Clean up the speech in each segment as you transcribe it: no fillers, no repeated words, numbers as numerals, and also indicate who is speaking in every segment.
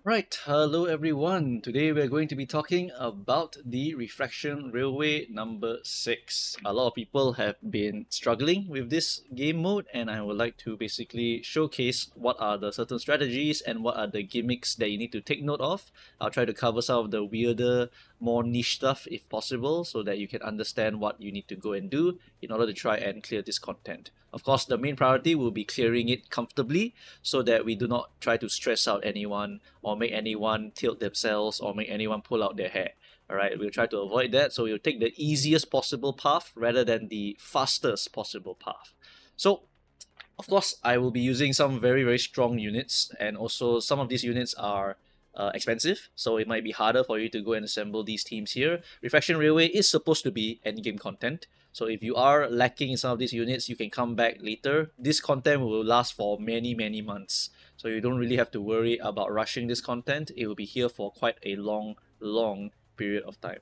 Speaker 1: Right, hello everyone. Today we're going to be talking about the Refraction Railway number 6. A lot of people have been struggling with this game mode, and I would like to basically showcase what are the certain strategies and what are the gimmicks that you need to take note of. I'll try to cover some of the weirder, more niche stuff if possible, so that you can understand what you need to go and do in order to try and clear this content. Of course, the main priority will be clearing it comfortably so that we do not try to stress out anyone or make anyone tilt themselves or make anyone pull out their hair. All right, we'll try to avoid that. So we'll take the easiest possible path rather than the fastest possible path. So of course, I will be using some very strong units, and also some of these units are expensive, so it might be harder for you to go and assemble these teams here. Refraction Railway is supposed to be endgame content, so if you are lacking in some of these units, you can come back later. This content will last for many months, so you don't really have to worry about rushing this content. It will be here for quite a long period of time.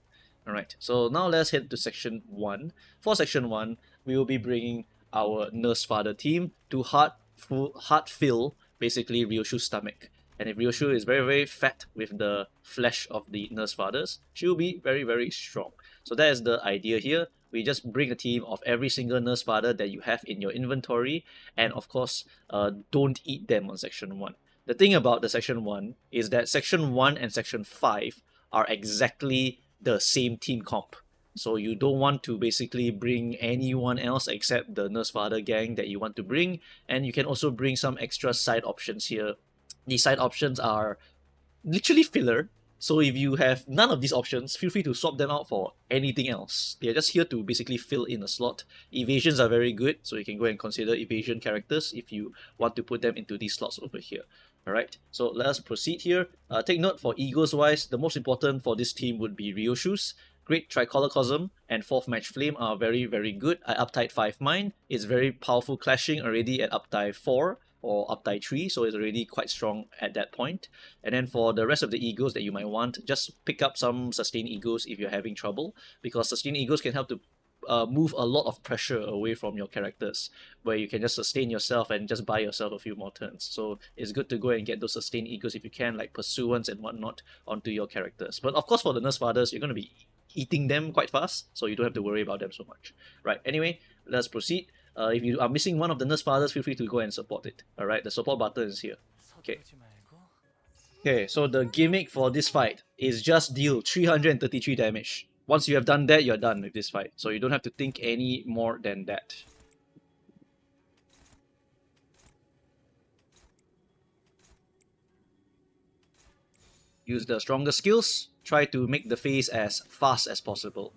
Speaker 1: Alright, so now let's head to section 1. For section 1, we will be bringing our nurse father team to heart fill basically Ryoshu's stomach. And if Ryoshu is very fat with the flesh of the nurse fathers, she will be very strong. So that is the idea here. We just bring a team of every single nurse father that you have in your inventory, and of course, don't eat them on section 1. The thing about the section 1 is that section 1 and section 5 are exactly the same team comp. So you don't want to basically bring anyone else except the Nurse Father gang that you want to bring, and you can also bring some extra side options here. These side options are literally filler, so if you have none of these options, feel free to swap them out for anything else. They are just here to basically fill in a slot. Evasions are very good, so you can go and consider evasion characters if you want to put them into these slots over here. Alright, so let us proceed here. Take note for egos wise, the most important for this team would be Ryoshu's. Great Tricolor Cosm and 4th Match Flame are very good. I uptied 5 mine. It's very powerful clashing already at uptide 4 or uptide 3, so it's already quite strong at that point. And then for the rest of the egos that you might want, just pick up some sustain egos if you're having trouble, because sustain egos can help to move a lot of pressure away from your characters, where you can just sustain yourself and just buy yourself a few more turns. So it's good to go and get those sustain egos if you can, like Pursuance and whatnot, onto your characters. But of course, for the Nurse Fathers, you're going to be eating them quite fast, so you don't have to worry about them so much. Right, anyway, let's proceed. If you are missing one of the Nurse Fathers, feel free to go and support it. Alright, the support button is here. Okay, so the gimmick for this fight is just deal 333 damage. Once you have done that, you're done with this fight. So you don't have to think any more than that. Use the stronger skills. Try to make the phase as fast as possible.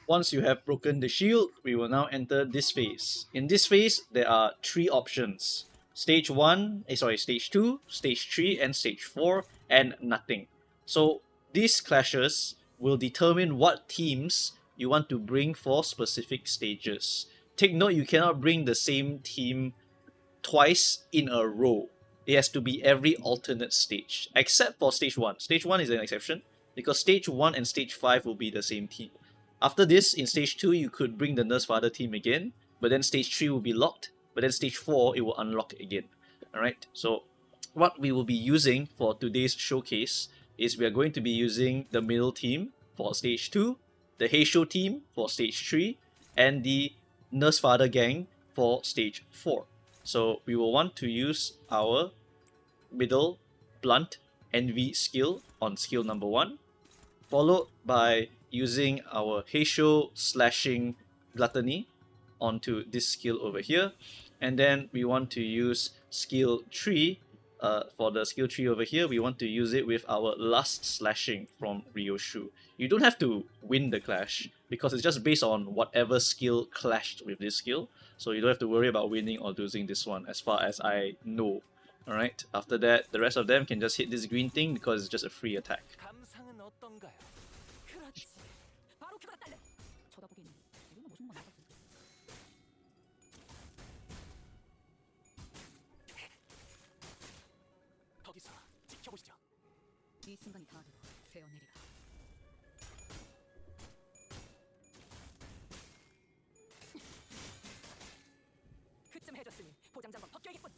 Speaker 1: Once you have broken the shield, we will now enter this phase. In this phase, there are 3 options. Stage 1, Stage 2, Stage 3, and Stage 4, and nothing. So these clashes will determine what teams you want to bring for specific stages. Take note, you cannot bring the same team twice in a row. It has to be every alternate stage, except for Stage 1. Stage 1 is an exception, because Stage 1 and Stage 5 will be the same team. After this, in Stage 2, you could bring the Nurse Father team again, but then Stage 3 will be locked, but then Stage 4, it will unlock again. Alright, so what we will be using for today's showcase is we are going to be using the middle team for Stage 2, the Heisho team for Stage 3, and the Nurse Father gang for Stage 4. So we will want to use our middle blunt envy skill on skill number 1, followed by using our Heisho slashing gluttony onto this skill over here, and then we want to use skill 3. For the skill 3 over here, we want to use it with our last slashing from Ryoshu. You don't have to win the clash, because it's just based on whatever skill clashed with this skill, so you don't have to worry about winning or losing this one as far as I know. Alright, after that, the rest of them can just hit this green thing because it's just a free attack.
Speaker 2: 감상은 어떤가요? 그렇지. 바로 그거다. 쳐다보기엔 이건 무슨 말이야? 거기서 지켜보시죠. 이 순간이 다가도 베어내리라. 그쯤 해줬으니 보장장갑 벗겨야겠군.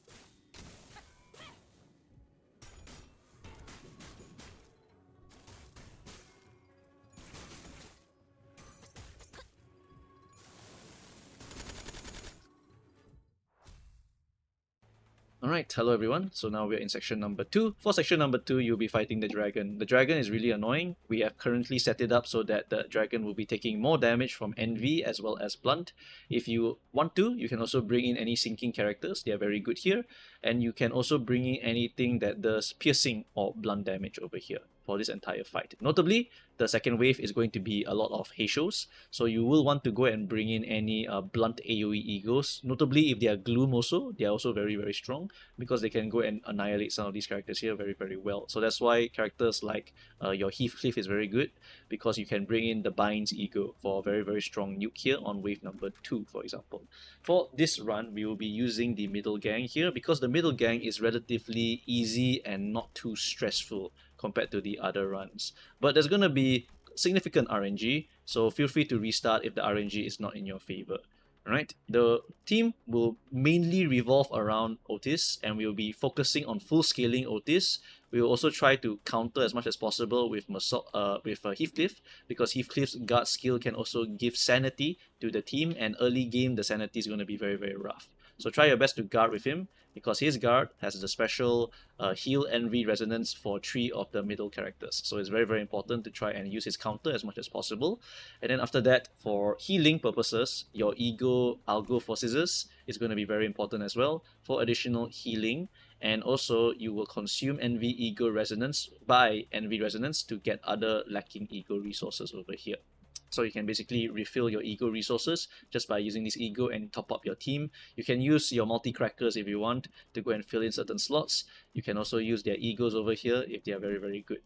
Speaker 1: Alright, hello everyone. So now we're in section number 2. For section number 2, you'll be fighting the dragon. The dragon is really annoying. We have currently set it up so that the dragon will be taking more damage from envy as well as blunt. If you want to, you can also bring in any sinking characters. They are very good here. And you can also bring in anything that does piercing or blunt damage over here for this entire fight. Notably, the second wave is going to be a lot of Heishos, so you will want to go and bring in any blunt AoE egos. Notably, if they are Gloom also, they are also very, very strong because they can go and annihilate some of these characters here very, very well. So that's why characters like your Heathcliff is very good, because you can bring in the Bind's ego for a very, very strong nuke here on wave number 2, for example. For this run, we will be using the middle gang here because the middle gang is relatively easy and not too stressful compared to the other runs. But there's going to be significant RNG, so feel free to restart if the RNG is not in your favor. Alright, the team will mainly revolve around Otis, and we will be focusing on full scaling Otis. We will also try to counter as much as possible with Heathcliff, because Heathcliff's guard skill can also give sanity to the team, and early game the sanity is going to be very, very rough. So try your best to guard with him, because his guard has the special heal envy resonance for 3 of the middle characters. So it's very, very important to try and use his counter as much as possible. And then after that, for healing purposes, your ego algo for scissors is going to be very important as well for additional healing. And also you will consume envy ego resonance by envy resonance to get other lacking ego resources over here. So you can basically refill your ego resources just by using this ego and top up your team. You can use your multi-crackers if you want to go and fill in certain slots. You can also use their egos over here if they are very, very good.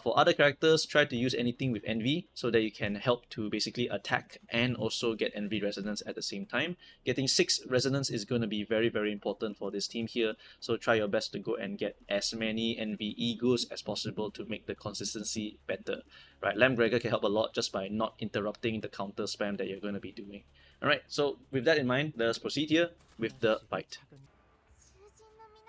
Speaker 1: For other characters, try to use anything with envy so that you can help to basically attack and also get envy resonance at the same time. Getting 6 resonance is going to be very, very important for this team here. So try your best to go and get as many envy egos as possible to make the consistency better. Right, Lamb Gregor can help a lot just by not interrupting the counter spam that you're going to be doing. Alright, so with that in mind, let's proceed here with the fight.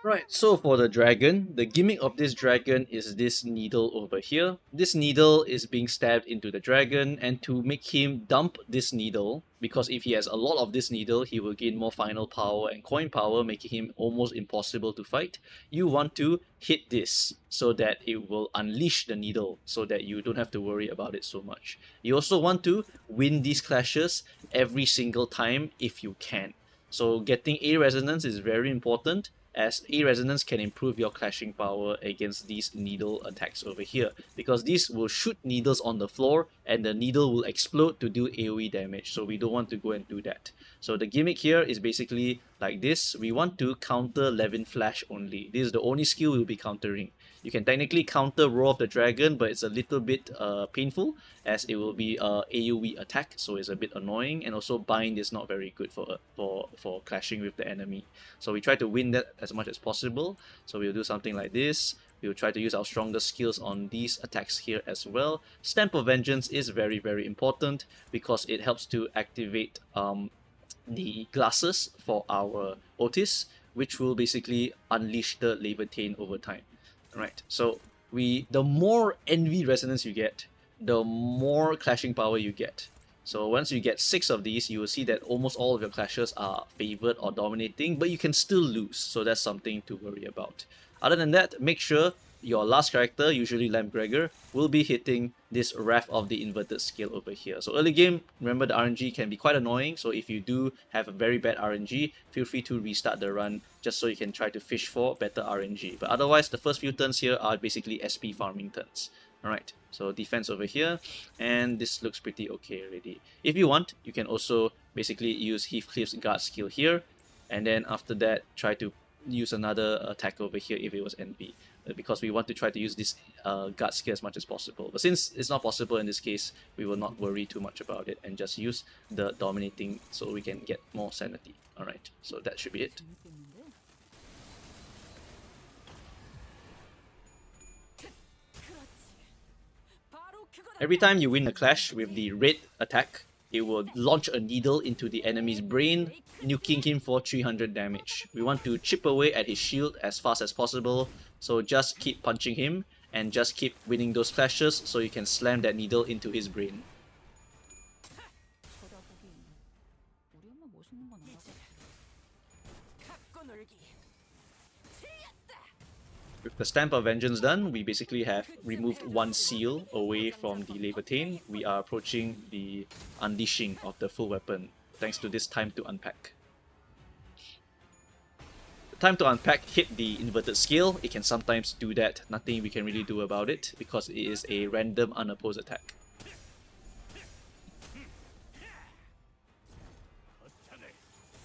Speaker 1: Right, so for the dragon, the gimmick of this dragon is this needle over here. This needle is being stabbed into the dragon, and to make him dump this needle, because if he has a lot of this needle, he will gain more final power and coin power, making him almost impossible to fight. You want to hit this so that it will unleash the needle, so that you don't have to worry about it so much. You also want to win these clashes every single time if you can. So getting A resonance is very important, as A resonance can improve your clashing power against these needle attacks over here, because these will shoot needles on the floor and the needle will explode to do AoE damage, so we don't want to go and do that. So the gimmick here is basically like this. We want to counter Levin Flash only. This is the only skill we'll be countering. You can technically counter Roar of the Dragon, but it's a little bit painful, as it will be a AoE attack, so it's a bit annoying, and also Bind is not very good for clashing with the enemy. So we try to win that as much as possible. So we'll do something like this. We'll try to use our strongest skills on these attacks here as well. Stamp of Vengeance is very, very important because it helps to activate the glasses for our Otis, which will basically unleash the Levantine over time. Right, so the more envy resonance you get, the more clashing power you get. So once you get 6 of these, you will see that almost all of your clashes are favored or dominating, but you can still lose, so that's something to worry about. Other than that, make sure your last character, usually Lamb Gregor, will be hitting this Wrath of the Inverted Scale over here. So early game, remember the RNG can be quite annoying, so if you do have a very bad RNG, feel free to restart the run just so you can try to fish for better RNG. But otherwise, the first few turns here are basically SP farming turns. Alright, so defense over here, and this looks pretty okay already. If you want, you can also basically use Heathcliff's guard skill here, and then after that, try to use another attack over here if it was envy, because we want to try to use this guard skill as much as possible. But since it's not possible in this case, we will not worry too much about it and just use the dominating so we can get more sanity. Alright, so that should be it.
Speaker 2: 재밌겠는데? 그렇지. 바로 그거다.
Speaker 1: Every time you win a clash with the red attack, it will launch a needle into the enemy's brain, nuking him for 300 damage. We want to chip away at his shield as fast as possible, so just keep punching him and just keep winning those clashes so you can slam that needle into his brain.
Speaker 2: 쳐다보긴 우리 엄마 멋있는 건 알아. 갖고 놀기. 틀렸다.
Speaker 1: With the Stamp of Vengeance done, we basically have removed one seal away from the Labotane. We are approaching the unleashing of the full weapon, thanks to this time to unpack. The time to unpack hit the inverted scale. It can sometimes do that, nothing we can really do about it, because it is a random unopposed attack.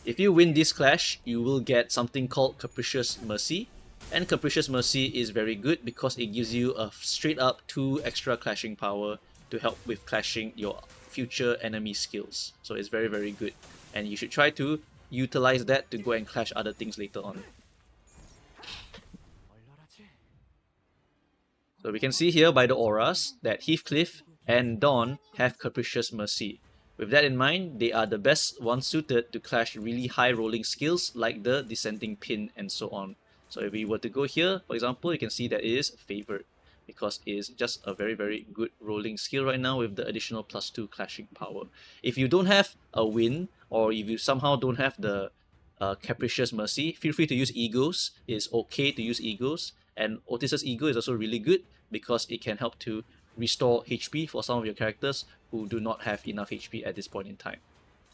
Speaker 1: If you win this clash, you will get something called Capricious Mercy. And Capricious Mercy is very good because it gives you a straight up 2 extra clashing power to help with clashing your future enemy skills. So it's very, very good. And you should try to utilize that to go and clash other things later on.
Speaker 2: 얼얼하지.
Speaker 1: So we can see here by the auras that Heathcliff and Dawn have Capricious Mercy. With that in mind, they are the best ones suited to clash really high rolling skills like the Dissenting Pin and so on. So if we were to go here, for example, you can see that it is favored because it is just a very, very good rolling skill right now with the additional +2 clashing power. If you don't have a win, or if you somehow don't have the Capricious Mercy, feel free to use Egos. It's okay to use Egos, and Otis's Ego is also really good because it can help to restore HP for some of your characters who do not have enough HP at this point in time.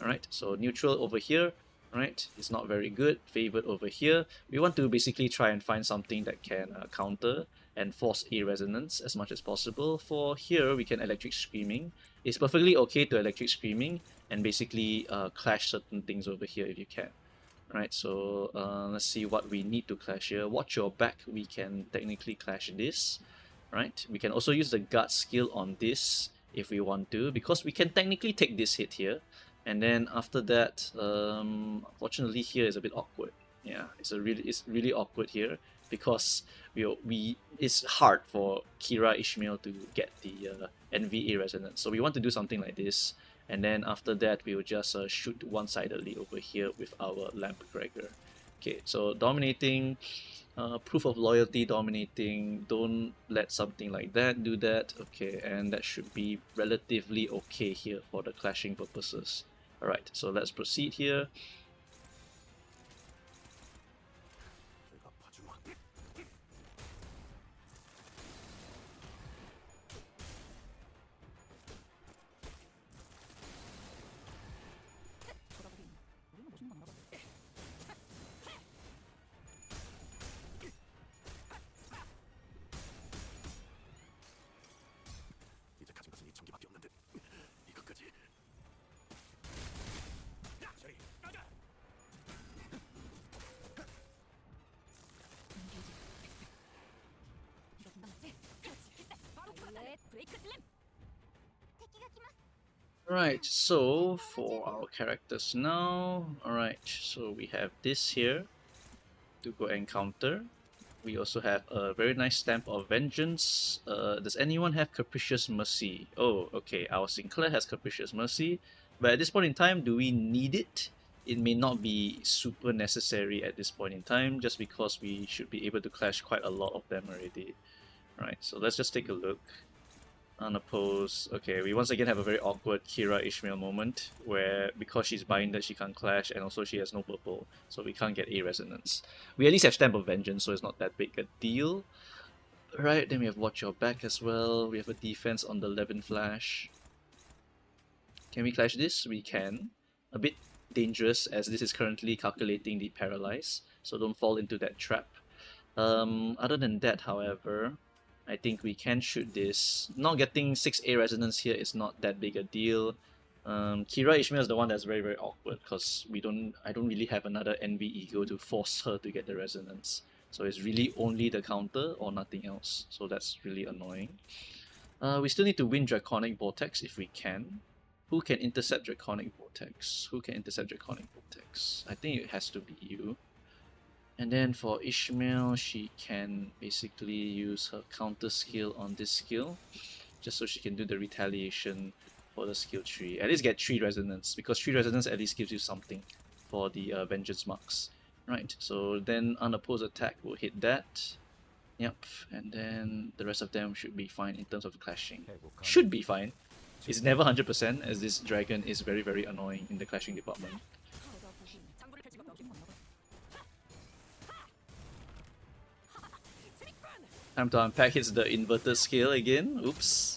Speaker 1: Alright, so neutral over here. Right, it's not very good. Favored over here. We want to basically try and find something that can counter and force a resonance as much as possible. For here, we can Electric Screaming. It's perfectly okay to Electric Screaming and basically clash certain things over here if you can. Right, so let's see what we need to clash here. Watch your back. We can technically clash this. Right, we can also use the guard skill on this if we want to, because we can technically take this hit here. And then after that, unfortunately here is a bit awkward. Yeah, it's really awkward here because it's hard for Kira Ishmael to get the NVA resonance. So we want to do something like this, and then after that we will just shoot one-sidedly over here with our Lamp Gregor. Okay, so dominating, proof of loyalty, dominating. Don't let something like that do that. Okay, and that should be relatively okay here for the clashing purposes. Alright, so let's proceed here.
Speaker 2: 내가 봐주마. 쳐다보긴 우리 엄마 멋있는 건 알아. 이제 가진 것은 이 전기밖에 없는데 이것까지. 저리 나가. 이거 분담했지? 그렇지. 필살. 바로 그거다. 브레이크 슬램. 택기가 기mas.
Speaker 1: Alright, so for our characters now, alright, so we have this here to go and counter. We also have a very nice Stamp of Vengeance. Does anyone have Capricious Mercy? Oh, okay, our Sinclair has Capricious Mercy, but at this point in time, do we need it? It may not be super necessary at this point in time, just because we should be able to clash quite a lot of them already. Alright, so let's just take a look. Unopposed. Okay, we once again have a very awkward Kira Ishmael moment where because she's binded she can't clash and also she has no purple, so we can't get a resonance. We at least have Stamp of Vengeance, so it's not that big a deal. Right, then we have Watch Your Back as well. We have a defense on the Levin Flash. Can we clash this? We can. A bit dangerous as this is currently calculating the Paralyze, so don't fall into that trap. Other than that, however, I think we can shoot this. Not getting 6A resonance here is not that big a deal. Kira Ishmael is the one that's very awkward because I don't really have another Envy Ego to force her to get the resonance. So it's really only the counter or nothing else. So that's really annoying. We still need to win Draconic Vortex if we can. Who can intercept Draconic Vortex? Who can intercept Draconic Vortex? I think it has to be you. And then for Ishmael, she can basically use her counter skill on this skill, just so she can do the retaliation for the skill tree. At least get 3 resonance, because 3 resonance at least gives you something for the vengeance marks. Right, so then unopposed attack will hit that. Yep, and then the rest of them should be fine in terms of clashing. Should be fine. It's never 100% as this dragon is very annoying in the clashing department.
Speaker 2: 장부를 펼 수밖에 없이 건너고.
Speaker 1: Time to unpack hits the inverted scale again. Oops.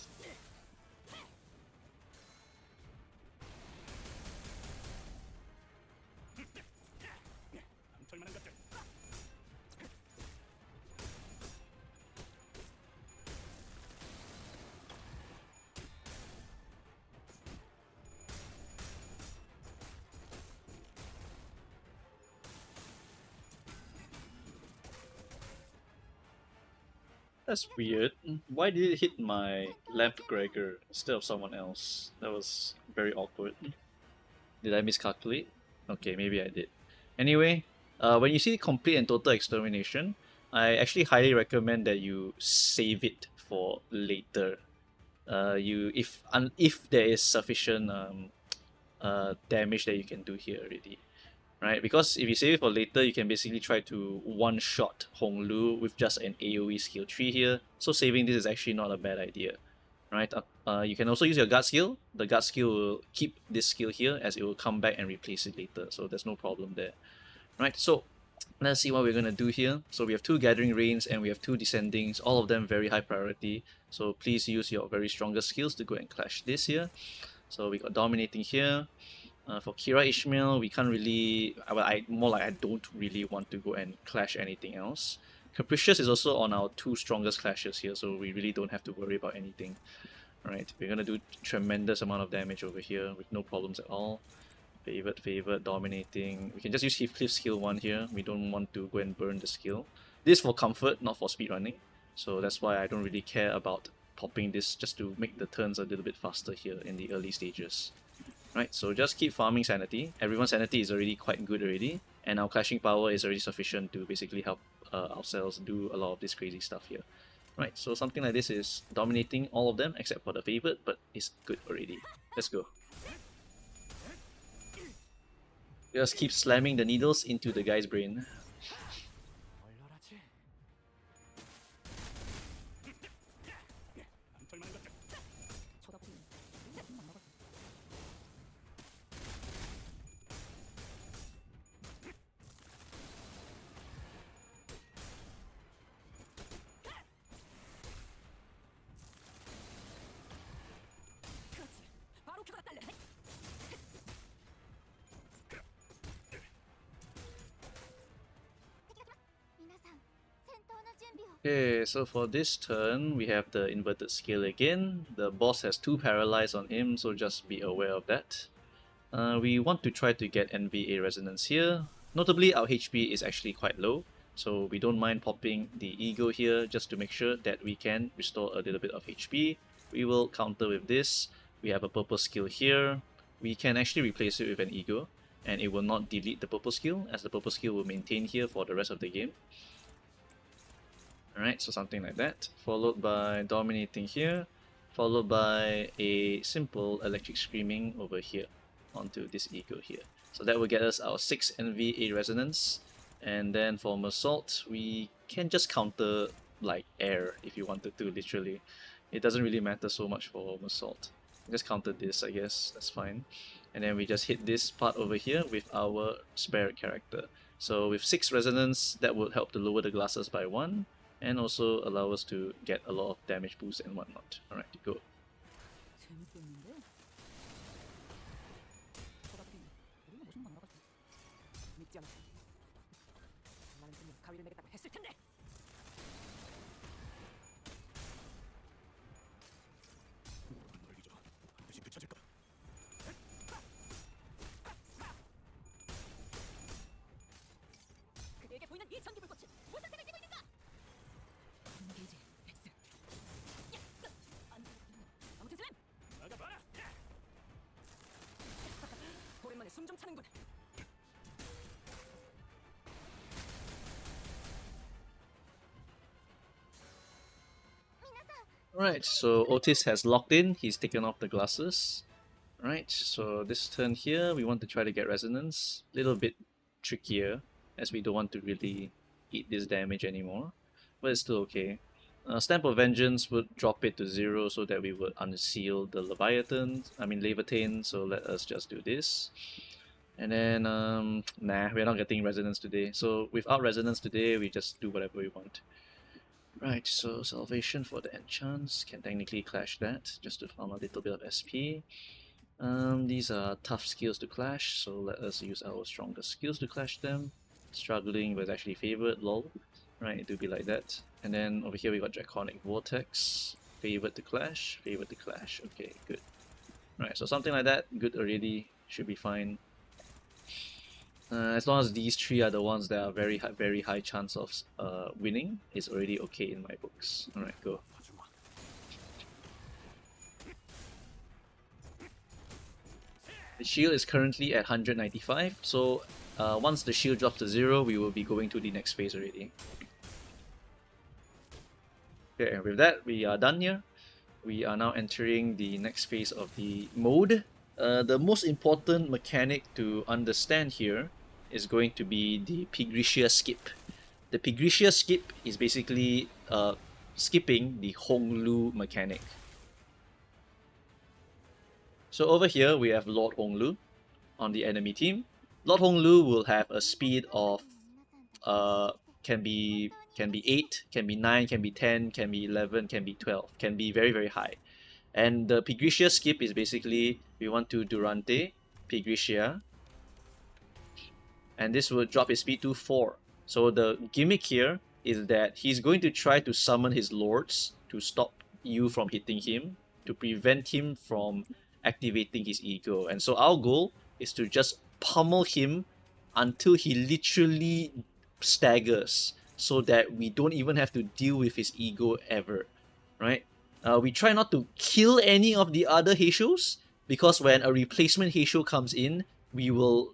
Speaker 1: That's weird. Why did it hit my Lamp Gregor instead of someone else? That was very awkward. Did I miscalculate? Okay, maybe I did. Anyway, when you see complete and total extermination, I actually highly recommend that you save it for later. If there is sufficient damage that you can do here already, right? Because if you save it for later, you can basically try to one-shot Honglu with just an AoE skill tree here. So saving this is actually not a bad idea, right? You can also use your guard skill. The guard skill will keep this skill here as it will come back and replace it later. So there's no problem there, right? So let's see what we're gonna do here. So we have 2 Gathering Rains and we have 2 Descendings, all of them very high priority. So please use your very strongest skills to go and clash this here. So we got Dominating here. For Kira Ishmael, we can't really. More like I don't really want to go and clash anything else. Capricious is also on our 2 strongest clashes here, so we really don't have to worry about anything. Right, we're gonna do tremendous amount of damage over here with no problems at all. Favored, dominating. We can just use Heathcliff's skill 1 here. We don't want to go and burn the skill. This is for comfort, not for speedrunning. So that's why I don't really care about popping this, just to make the turns a little bit faster here in the early stages. Right, so just keep farming sanity. Everyone's sanity is already quite good already, and our clashing power is already sufficient to basically help ourselves do a lot of this crazy stuff here. Right, so something like this is dominating all of them except for the favorite, but it's good already. Let's go. Just keep slamming the needles into the guy's brain. Okay, so for this turn, we have the inverted scale again. The boss has 2 paralyze on him, so just be aware of that. We want to try to get NVA resonance here. Notably, our HP is actually quite low, so we don't mind popping the ego here just to make sure that we can restore a little bit of HP. We will counter with this. We have a purple skill here. We can actually replace it with an ego, and it will not delete the purple skill, as the purple skill will maintain here for the rest of the game. Alright, so something like that, followed by dominating here, followed by a simple electric screaming over here onto this ego here. So that will get us our 6 NVA resonance, and then for Assault, we can just counter like air if you wanted to, literally. It doesn't really matter so much for Assault. Just counter this, I guess, that's fine. And then we just hit this part over here with our spare character. So with 6 resonance, that would help to lower the glasses by 1. And also allow us to get a lot of damage boost and whatnot. Alright, go.
Speaker 2: 보이는 이 전기불꽃은 무슨 색을 띠고 있는가? 분개지, 백스. 야, 안 돼. 아무튼 슬램. 나가봐라. 오랜만에 숨 좀 차는군.
Speaker 1: Alright, so Otis has locked in, he's taken off the glasses. Alright, so this turn here, we want to try to get resonance. Little bit trickier, as we don't want to really eat this damage anymore. But it's still okay. Stamp of Vengeance would drop it to 0 so that we would unseal the Leviathan, so let us just do this. And then, nah, we're not getting resonance today. So without resonance today, we just do whatever we want. Right, so Salvation for the enchants, can technically clash that, just to farm a little bit of SP. These are tough skills to clash, so let us use our strongest skills to clash them. Struggling was actually favored, lol. Right, it do be like that. And then over here we got Draconic Vortex, favored to clash, okay, good. Right, so something like that, good already, should be fine. As long as these three are the ones that are very high chance of winning, it's already okay in my books. Alright, go. The shield is currently at 195, so once the shield drops to 0, we will be going to the next phase already. Okay, with that, we are done here. We are now entering the next phase of the mode. The most important mechanic to understand here is going to be the Pigritia skip. The Pigritia skip is basically skipping the Honglu mechanic. So over here we have Lord Honglu on the enemy team. Lord Honglu will have a speed of can be 8, can be 9, can be 10, can be 11, can be 12, can be very high. And the Pigritia skip is basically we want to Durante Pigritia, and this will drop his speed to 4. So the gimmick here is that he's going to try to summon his lords to stop you from hitting him, to prevent him from activating his ego. And so our goal is to just pummel him until he literally staggers, so that we don't even have to deal with his ego ever, right? We try not to kill any of the other Heishos, because when a replacement Heisho comes in, we will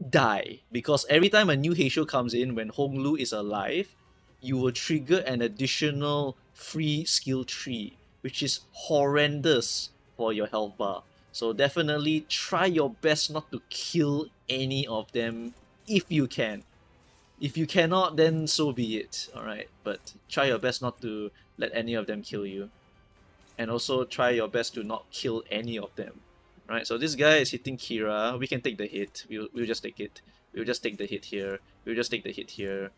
Speaker 1: die. Because every time a new Heisho comes in, when Honglu is alive, you will trigger an additional free skill tree, which is horrendous for your health bar. So definitely try your best not to kill any of them if you can. If you cannot, then so be it, alright? But try your best not to let any of them kill you. And also try your best to not kill any of them. Right, so this guy is hitting Kira. We can take the hit. We'll just take it. We'll just take the hit here. We'll just take the hit here.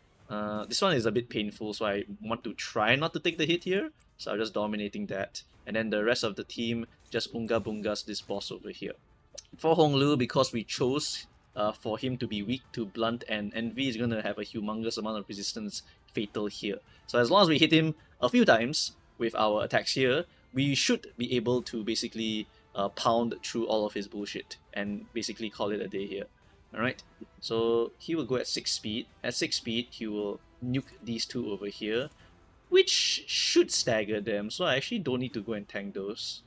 Speaker 1: This one is a bit painful, so I want to try not to take the hit here. So I'm just dominating that. And then the rest of the team just Unga Bungas this boss over here. For Honglu, because we chose for him to be weak to Blunt and Envy, he's going to have a humongous amount of resistance fatal here. So as long as we hit him a few times with our attacks here, we should be able to basically pound through all of his bullshit and basically call it a day here. Alright, so he will go at 6 speed. At 6 speed, he will nuke these two over here, which should stagger them, so I actually don't need to go and tank those.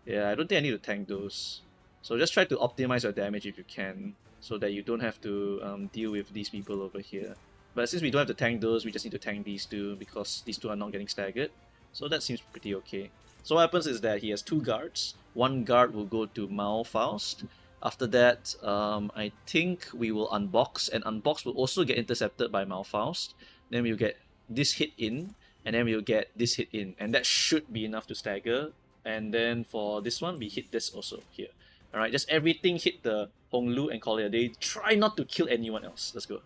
Speaker 1: Yeah, I don't think I need to tank those. So just try to optimize your damage if you can, so that you don't have to deal with these people over here. But since we don't have to tank those, we just need to tank these two, because these two are not getting staggered. So that seems pretty okay. So what happens is that he has 2 guards. One guard will go to Mao Faust. After that, I think we will unbox, and unbox will also get intercepted by Mao Faust. Then we'll get this hit in, and then we'll get this hit in, and that should be enough to stagger. And then for this one, we hit this also here. Alright, just everything hit the Honglu and call it a day. Try not to kill anyone else. Let's go.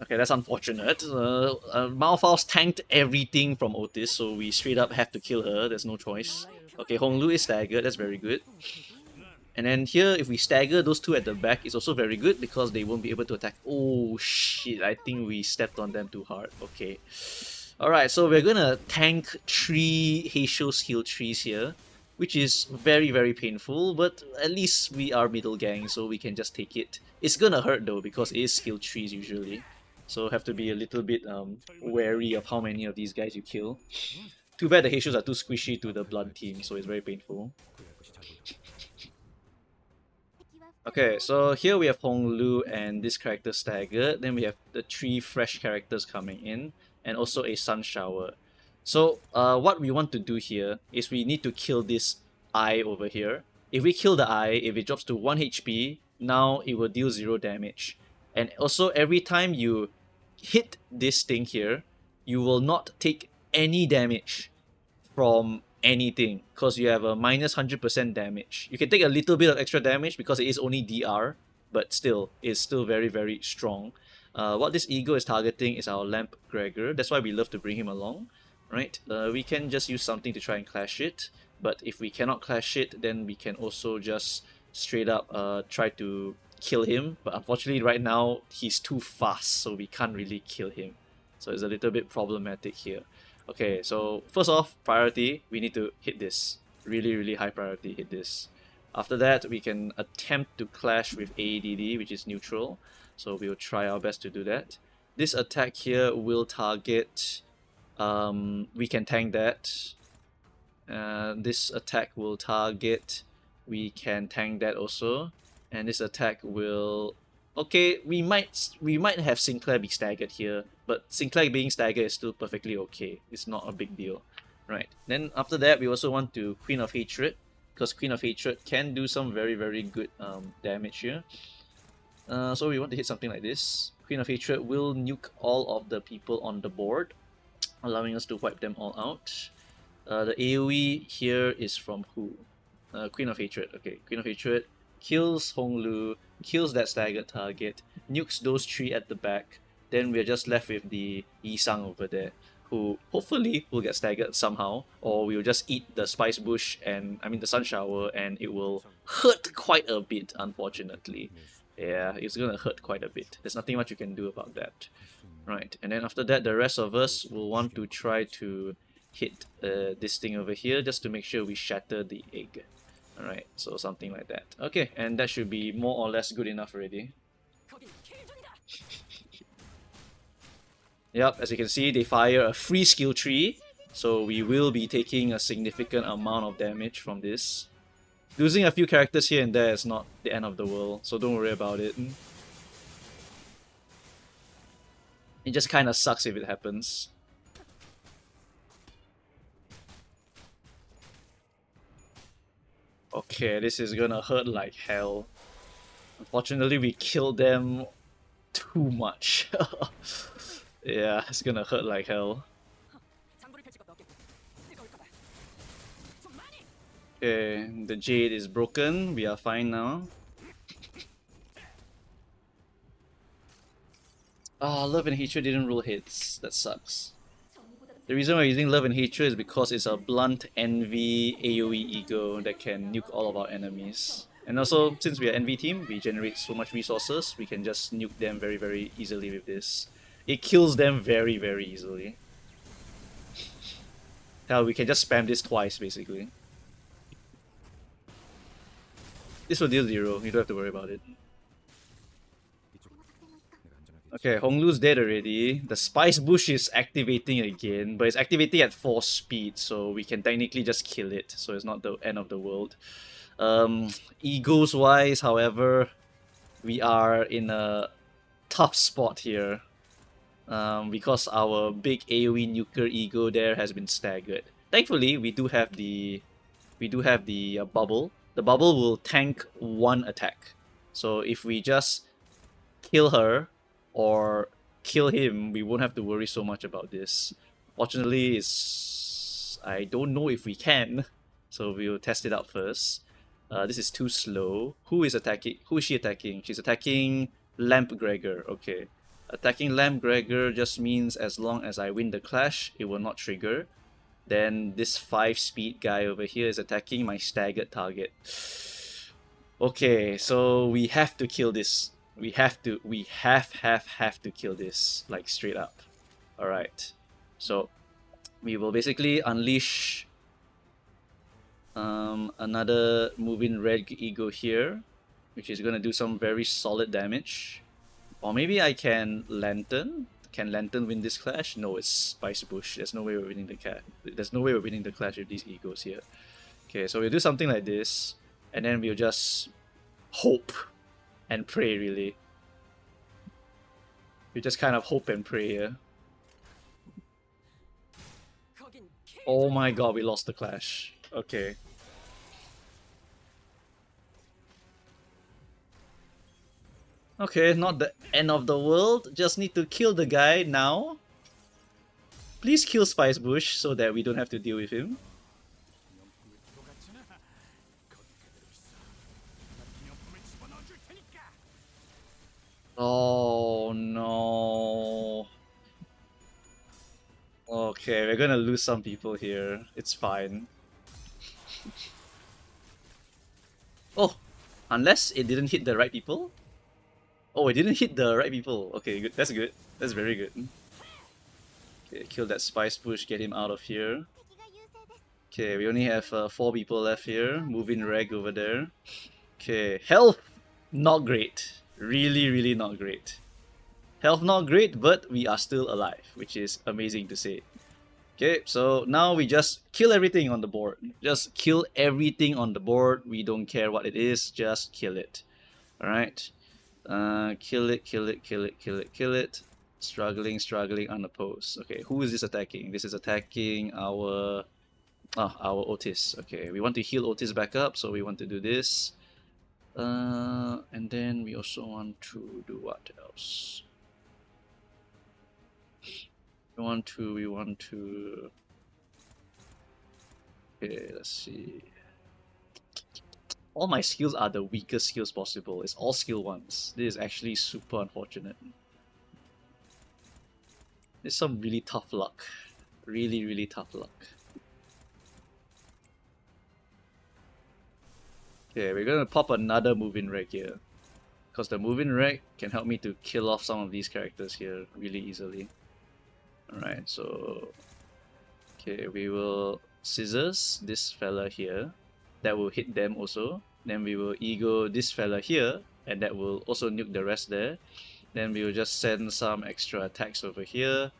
Speaker 1: Okay, that's unfortunate. Mao Faust tanked everything from Otis, so we straight up have to kill her. There's no choice. Okay, Honglu is staggered. That's very good. And then here, if we stagger those two at the back, it's also very good because they won't be able to attack. Oh shit, I think we stepped on them too hard. Okay. Alright, so we're gonna tank 3 Heisho skill trees here. which is very, very painful, but at least we are middle gang, so we can just take it. It's gonna hurt though, because it is skill trees usually. So have to be a little bit wary of how many of these guys you kill. Too bad the Heishus are too squishy to the blood team, so it's very painful. Okay, so here we have Hong Lu and this character staggered. Then we have the 3 fresh characters coming in, and also a Sun Shower. So what we want to do here is we need to kill this eye over here. If we kill the eye, if it drops to 1 HP, now it will deal 0 damage. And also every time you hit this thing here, you will not take any damage from anything, because you have a minus 100% damage. You can take a little bit of extra damage because it is only DR, but still, it's still very, very strong. What this ego is targeting is our Lamp Gregor. That's why we love to bring him along, right? We can just use something to try and clash it, but if we cannot clash it, then we can also just straight up try to kill him. But unfortunately, right now, he's too fast, so we can't really kill him. So it's a little bit problematic here. Okay, so first off, priority, we need to hit this. Really, really high priority, hit this. After that, we can attempt to clash with ADD, which is neutral. So we'll try our best to do that. This attack here will target... we can tank that. This attack will target... We can tank that also. And this attack will... Okay, we might have Sinclair be staggered here, but Sinclair being staggered is still perfectly okay. It's not a big deal, right? Then after that, we also want to Queen of Hatred, because Queen of Hatred can do some very, very good damage here. So we want to hit something like this. Queen of Hatred will nuke all of the people on the board, allowing us to wipe them all out. The AoE here is from who? Queen of Hatred. Okay, Queen of Hatred kills Hong Lu, kills that staggered target, nukes those 3 at the back. Then we're just left with the Yi Sang over there, who hopefully will get staggered somehow, or we'll just eat the Spice Bush and the Sun Shower, and it will hurt quite a bit, unfortunately. Yeah, it's gonna hurt quite a bit. There's nothing much you can do about that. Right, and then after that, the rest of us will want to try to hit this thing over here just to make sure we shatter the egg. Alright, so something like that. Okay, and that should be more or less good enough already. Yep, as you can see, they fire a free skill tree, so we will be taking a significant amount of damage from this. Losing a few characters here and there is not the end of the world, so don't worry about it. It just kinda sucks if it happens. Okay, this is gonna hurt like hell. Unfortunately, we killed them too much. Yeah, it's gonna hurt like hell. Okay, the Jade is broken. We are fine now. Ah, Love and Hatred didn't roll hits. That sucks. The reason we're using Love and Hatred is because it's a blunt envy AoE ego that can nuke all of our enemies. And also, since we are envy team, we generate so much resources, we can just nuke them very, very easily with this. It kills them very, very easily. Hell, we can just spam this twice, basically. This will deal 0, you don't have to worry about it. Okay, Hong Lu's dead already. The Spice Bush is activating again, but it's activating at 4 speed, so we can technically just kill it, so it's not the end of the world. Egos wise, however, we are in a tough spot here. Because our big AoE nuker ego there has been staggered. Thankfully, we do have the bubble. The bubble will tank 1 attack. So if we just kill her or kill him, we won't have to worry so much about this. Fortunately, I don't know if we can, so we'll test it out first. This is too slow. Who is attacking? Who is she attacking? She's attacking Lamp Gregor. Okay. Attacking Lamp Gregor just means as long as I win the clash, it will not trigger. Then this 5 speed guy over here is attacking my staggered target. Okay, so we have to kill this. We have to kill this, like straight up. Alright. So we will basically unleash Another moving red ego here, which is gonna do some very solid damage. Or maybe I can Lantern. Can Lantern win this clash? No, it's Spice Bush. There's no way we're winning the cat. There's no way we're winning the clash with these egos here. Okay, so we'll do something like this, and then we'll just hope and pray, really. We just kind of hope and pray here. Oh my god, we lost the clash. Okay. Okay, not the end of the world. Just need to kill the guy now. Please kill Spice Bush so that we don't have to deal with him. Oh no. Okay, we're gonna lose some people here. It's fine. Oh, unless it didn't hit the right people? Oh, it didn't hit the right people. Okay, good. That's good. That's very good. Okay, kill that Spice Bush, get him out of here. Okay, we only have 4 people left here. Moving reg over there. Okay, health, not great. Really not great. Health not great, but we are still alive, which is amazing to say. Okay, so now we just kill everything on the board. Just kill everything on the board. We don't care what it is, just kill it. Alright. Kill it, kill it, kill it, kill it, kill it. Struggling, unopposed. Okay, who is this attacking? This is attacking our Otis. Okay, we want to heal Otis back up, so we want to do this. And then we also want to do what else? We want to. Okay, let's see. All my skills are the weakest skills possible. It's all skill 1s. This is actually super unfortunate. It's some really tough luck. Really tough luck. Okay, we're gonna pop another moving reg here. Because the moving reg can help me to kill off some of these characters here really easily. Alright, so... Okay, we will scissors this fella here. That will hit them also. Then we will ego this fella here, and that will also nuke the rest there. Then we will just send some extra attacks over here,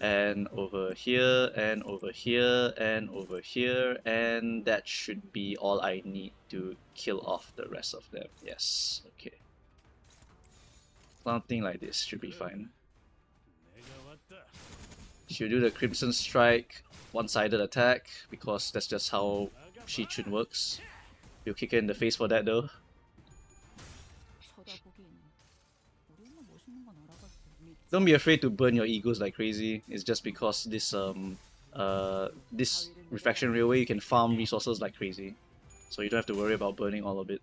Speaker 1: and over here, and over here, and over here, and that should be all I need to kill off the rest of them. Yes, okay. Something like this should be fine. She'll do the Crimson Strike one-sided attack, because that's just how Shi-Chun works. You'll kick her in the face for that though. Don't be afraid to burn your egos like crazy. It's just because this Refraction Railway, you can farm resources like crazy. So you don't have to worry about burning all of it.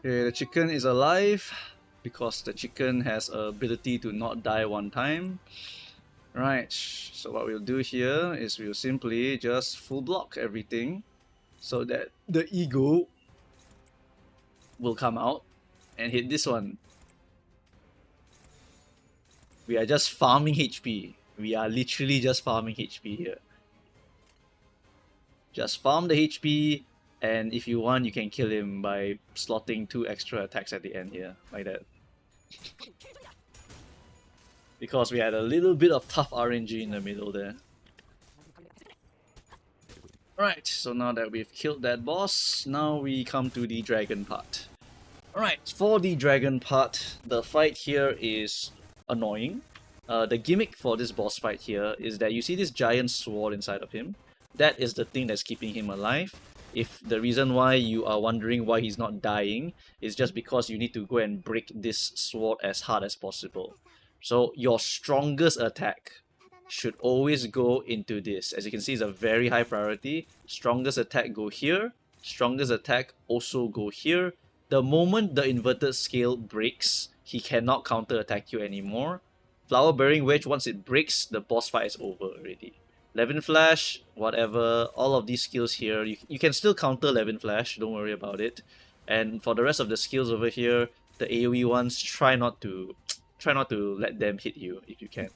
Speaker 1: Okay, the chicken is alive because the chicken has a ability to not die one time. Right, so what we'll do here is we'll simply just full block everything so that the ego will come out and hit this one. We are just farming HP. We are literally just farming HP here. Just farm the HP, and if you want, you can kill him by slotting 2 extra attacks at the end here, like that. Because we had a little bit of tough RNG in the middle there. Right, so now that we've killed that boss, now we come to the dragon part. Alright, for the dragon part, the fight here is annoying. The gimmick for this boss fight here is that you see this giant sword inside of him. That is the thing that's keeping him alive. If the reason why you are wondering why he's not dying is just because you need to go and break this sword as hard as possible. So your strongest attack should always go into this. As you can see, it's a very high priority. Strongest attack go here. Strongest attack also go here. The moment the inverted scale breaks, he cannot counter attack you anymore. Flower Bearing Wedge, once it breaks, the boss fight is over already. Levin Flash, whatever, all of these skills here, you can still counter Levin Flash, don't worry about it. And for the rest of the skills over here, the AoE ones, try not to let them hit you if you can.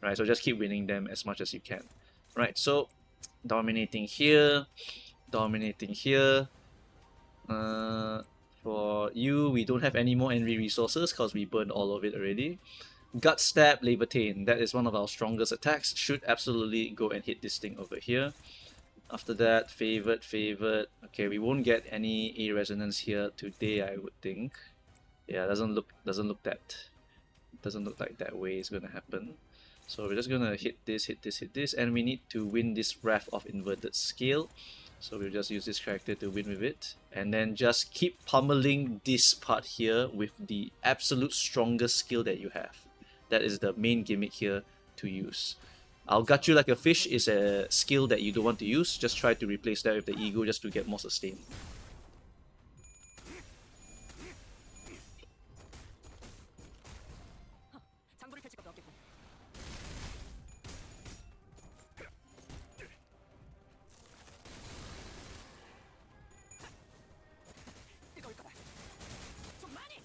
Speaker 1: Right, so just keep winning them as much as you can. Right, so dominating here, dominating here. For you, we don't have any more envy resources because we burned all of it already. Gut Stab, Levitain, that is one of our strongest attacks. Should absolutely go and hit this thing over here. After that, Favored, Favored. Okay, we won't get any A resonance here today, I would think. Yeah, doesn't look like that way is gonna happen. So we're just gonna hit this, hit this, hit this, and we need to win this Wrath of Inverted Scale. So we'll just use this character to win with it. And then just keep pummeling this part here with the absolute strongest skill that you have. That is the main gimmick here to use. I'll gut you like a fish is a skill that you don't want to use. Just try to replace that with the ego just to get more sustain.
Speaker 2: 장부를 펼칠 것도 없겠고. 뜨거울 거다. 좀 많이.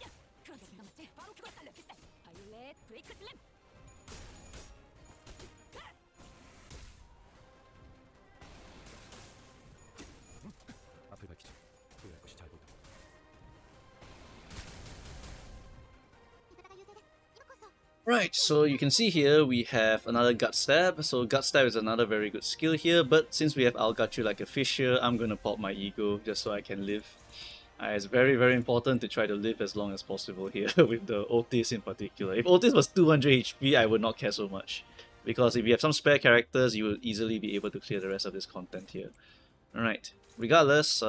Speaker 2: 야, 그런데 생각 맞지? 바로 그걸 달려 필살. 바이올렛 브레이크 슬램.
Speaker 3: 앞을 밝히자. 후회할 것이 잘 보인다.
Speaker 1: Right, so you can see here we have another Gut Stab. So Gut Stab is another very good skill here, but since we have I'll gut you like a fish here, I'm gonna pop my ego just so I can live. It's very, very important to try to live as long as possible here with the Otis in particular. If Otis was 200 HP, I would not care so much. Because if you have some spare characters, you will easily be able to clear the rest of this content here. Alright, regardless,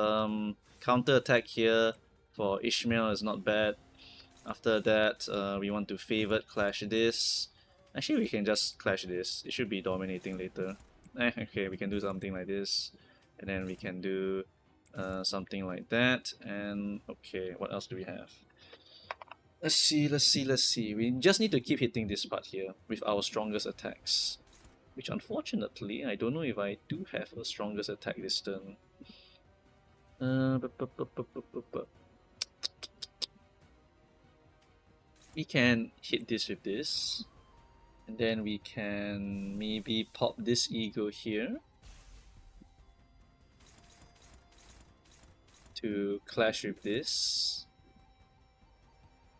Speaker 1: counter attack here for Ishmael is not bad. After that, we want to Favored Clash this. Actually, we can just Clash this. It should be dominating later. Okay, we can do something like this. And then we can do something like that. And okay, what else do we have? Let's see, let's see, let's see. We just need to keep hitting this part here with our strongest attacks. Which unfortunately, I don't know if I do have a strongest attack this turn. We can hit this with this, and then we can maybe pop this ego here to clash with this.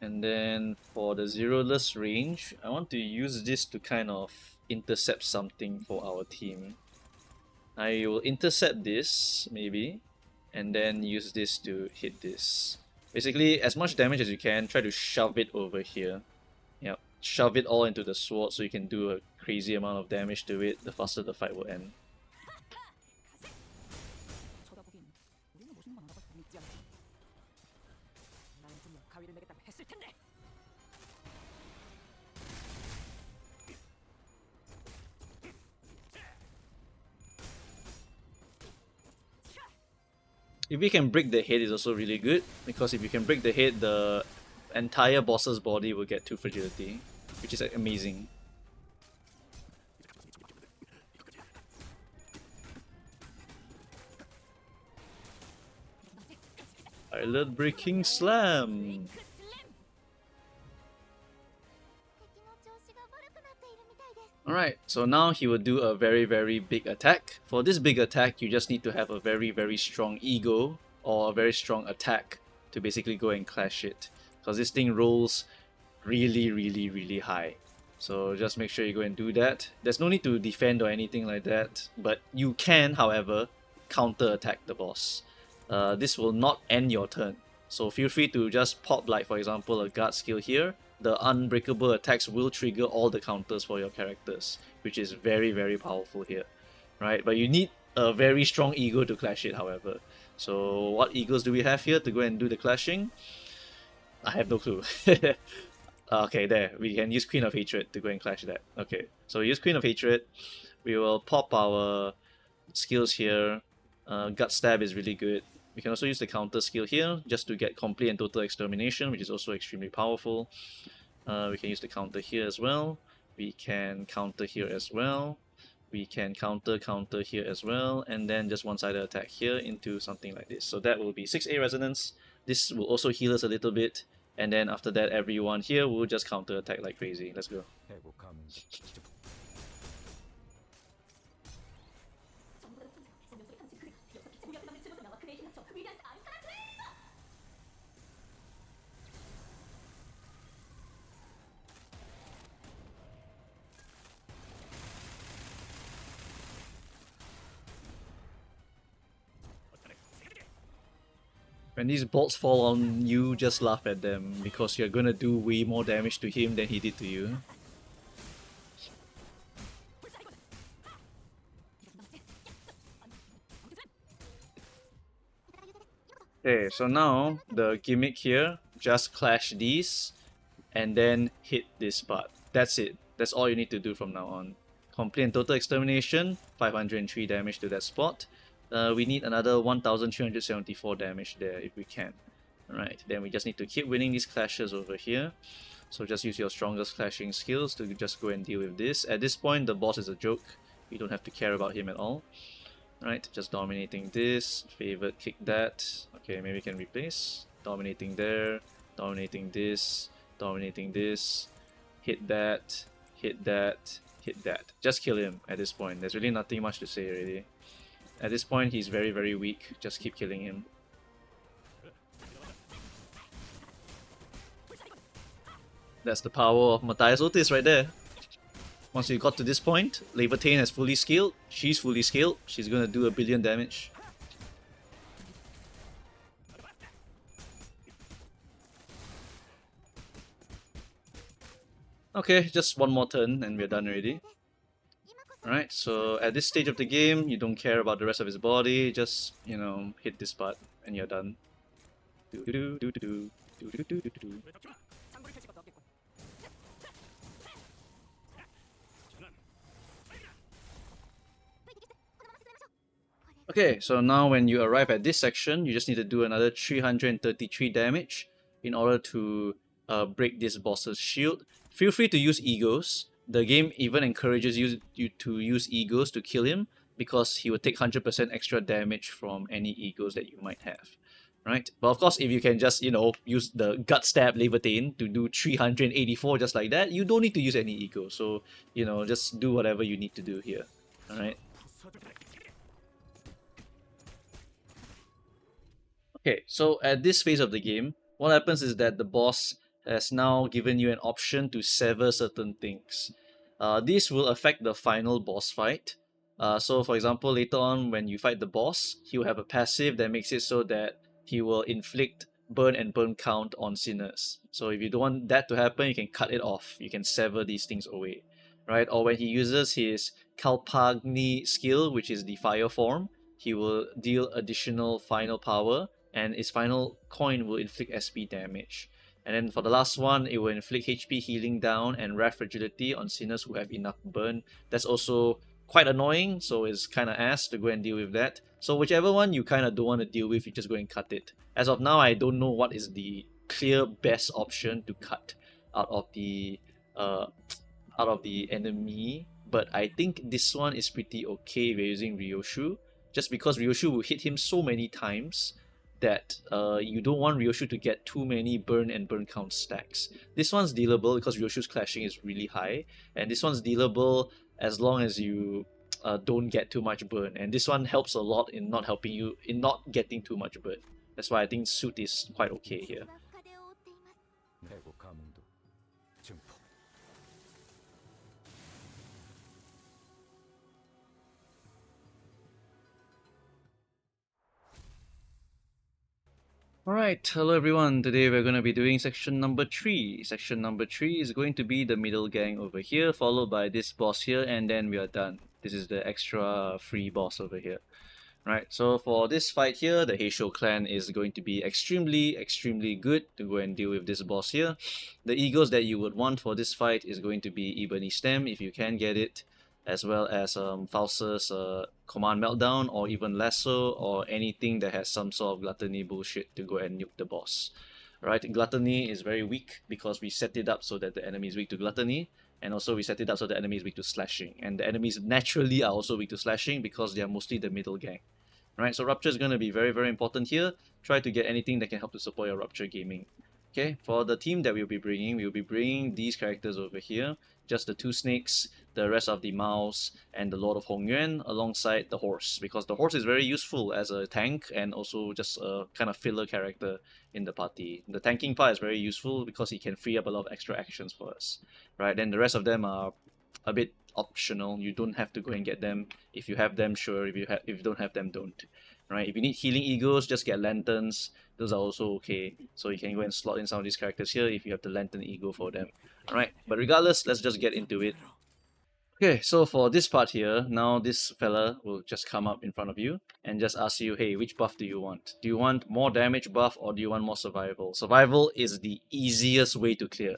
Speaker 1: And then for the zeroless range, I want to use this to kind of intercept something for our team. I will intercept this maybe, and then use this to hit this. Basically, as much damage as you can, try to shove it over here. Yep, shove it all into the sword so you can do a crazy amount of damage to it, the faster the fight will end.
Speaker 2: 쳐다보긴 우리는 무슨 만화가 믿지 않지. 나는 분명 가위를 내겠다고 했을 텐데.
Speaker 1: If we can break the head is also really good, because if you can break the head, the entire boss's body will get 2 fragility, which is amazing. Pilot Breaking Slam! Alright, so now he will do a very, very big attack. For this big attack, you just need to have a very, very strong ego or a very strong attack to basically go and clash it. Because this thing rolls really, really, really high. So just make sure you go and do that. There's no need to defend or anything like that, but you can, however, counter attack the boss. This will not end your turn. So feel free to just pop, like for example, a guard skill here. The unbreakable attacks will trigger all the counters for your characters, which is very, very powerful here, right? But you need a very strong ego to clash it, however. So what egos do we have here to go and do the clashing? I have no clue. Okay, there. We can use Queen of Hatred to go and clash that. Okay, so we use Queen of Hatred. We will pop our skills here. Gut Stab is really good. We can also use the counter skill here just to get complete and total extermination, which is also extremely powerful. We can use the counter here as well. We can counter here as well. We can counter here as well, and then just one-sided attack here into something like this. So that will be 6A resonance This will also heal us a little bit, and then after that, everyone here will just counter attack like crazy. Let's go.
Speaker 3: 해고감도 기적.
Speaker 1: When these bolts fall on you, just laugh at them because you're gonna do way more damage to him than he did to you. Okay, so now the gimmick here, just clash these and then hit this part. That's it. That's all you need to do from now on. Complete and total extermination, 503 damage to that spot. We need another 1374 damage there if we can. Alright, then we just need to keep winning these clashes over here. So just use your strongest clashing skills to just go and deal with this. At this point, the boss is a joke. You don't have to care about him at all. Right, just dominating this, favored, kick that. Okay, maybe we can replace. Dominating there, dominating this, hit that, hit that, hit that. Just kill him at this point. There's really nothing much to say already. At this point, he's very, very weak. Just keep killing him. That's the power of Matthias Otis right there. Once you got to this point, Levitain has fully scaled. She's fully scaled. She's gonna do 1 billion damage. Okay, just one more turn and we're done already. Alright, so at this stage of the game, you don't care about the rest of his body. Just, you know, hit this part and you're done. Okay, so now when you arrive at this section, you just need to do another 333 damage in order to break this boss's shield. Feel free to use egos. The game even encourages you to use egos to kill him because he will take 100% extra damage from any egos that you might have. Right? But of course, if you can just, you know, use the gut stab Levitain to do 384 just like that, you don't need to use any ego. So, you know, just do whatever you need to do here. Alright? Okay, so at this phase of the game, what happens is that the boss has now given you an option to sever certain things. This will affect the final boss fight. So for example, later on when you fight the boss, he will have a passive that makes it so that he will inflict burn and burn count on sinners. So if you don't want that to happen, you can cut it off. You can sever these things away. Right? Or when he uses his Kalpagni skill, which is the fire form, he will deal additional final power and its final coin will inflict SP damage. And then for the last one, it will inflict HP healing down and wrath fragility on sinners who have enough burn. That's also quite annoying, so it's kind of ass to go and deal with that. So whichever one you kind of don't want to deal with, you just go and cut it. As of now, I don't know what is the clear best option to cut out of the enemy, but I think this one is pretty okay if you're using Ryoshu, just because Ryoshu will hit him so many times that you don't want Ryoshu to get too many burn and burn count stacks. This one's dealable because Ryoshu's clashing is really high, and this one's dealable as long as you don't get too much burn. And this one helps a lot in not helping you, in not getting too much burn. That's why I think Suit is quite okay here.
Speaker 3: 해고감도 증폭.
Speaker 1: Alright, hello everyone. Today we're going to be doing section number 3. Section number 3 is going to be the middle gang over here, followed by this boss here, and then we are done. This is the extra free boss over here. Right, so for this fight here, the Heisho clan is going to be extremely good to go and deal with this boss here. The egos that you would want for this fight is going to be Ebony Stem, if you can get it, as well as Faustus Command Meltdown, or even Lasso, or anything that has some sort of gluttony bullshit to go and nuke the boss. Right, gluttony is very weak because we set it up so that the enemy is weak to gluttony, and also we set it up so the enemy is weak to slashing, and the enemies naturally are also weak to slashing because they are mostly the middle gang. Right, so Rupture is going to be very, very important here. Try to get anything that can help to support your Rupture gaming. Okay, for the team that we'll be bringing these characters over here. Just the two snakes, the rest of the mouse, and the Lord of Hongyuan alongside the horse. Because the horse is very useful as a tank and also just a kind of filler character in the party. The tanking part is very useful because he can free up a lot of extra actions for us. Right, then the rest of them are a bit optional. You don't have to go and get them. If you have them, sure. If you don't have them, don't. Right? If you need healing egos, just get lanterns. Those are also okay. So you can go and slot in some of these characters here if you have the lantern ego for them. Alright, but regardless, let's just get into it. Okay, so for this part here, now this fella will just come up in front of you and just ask you, hey, which buff do you want? Do you want more damage buff or do you want more survival? Survival is the easiest way to clear.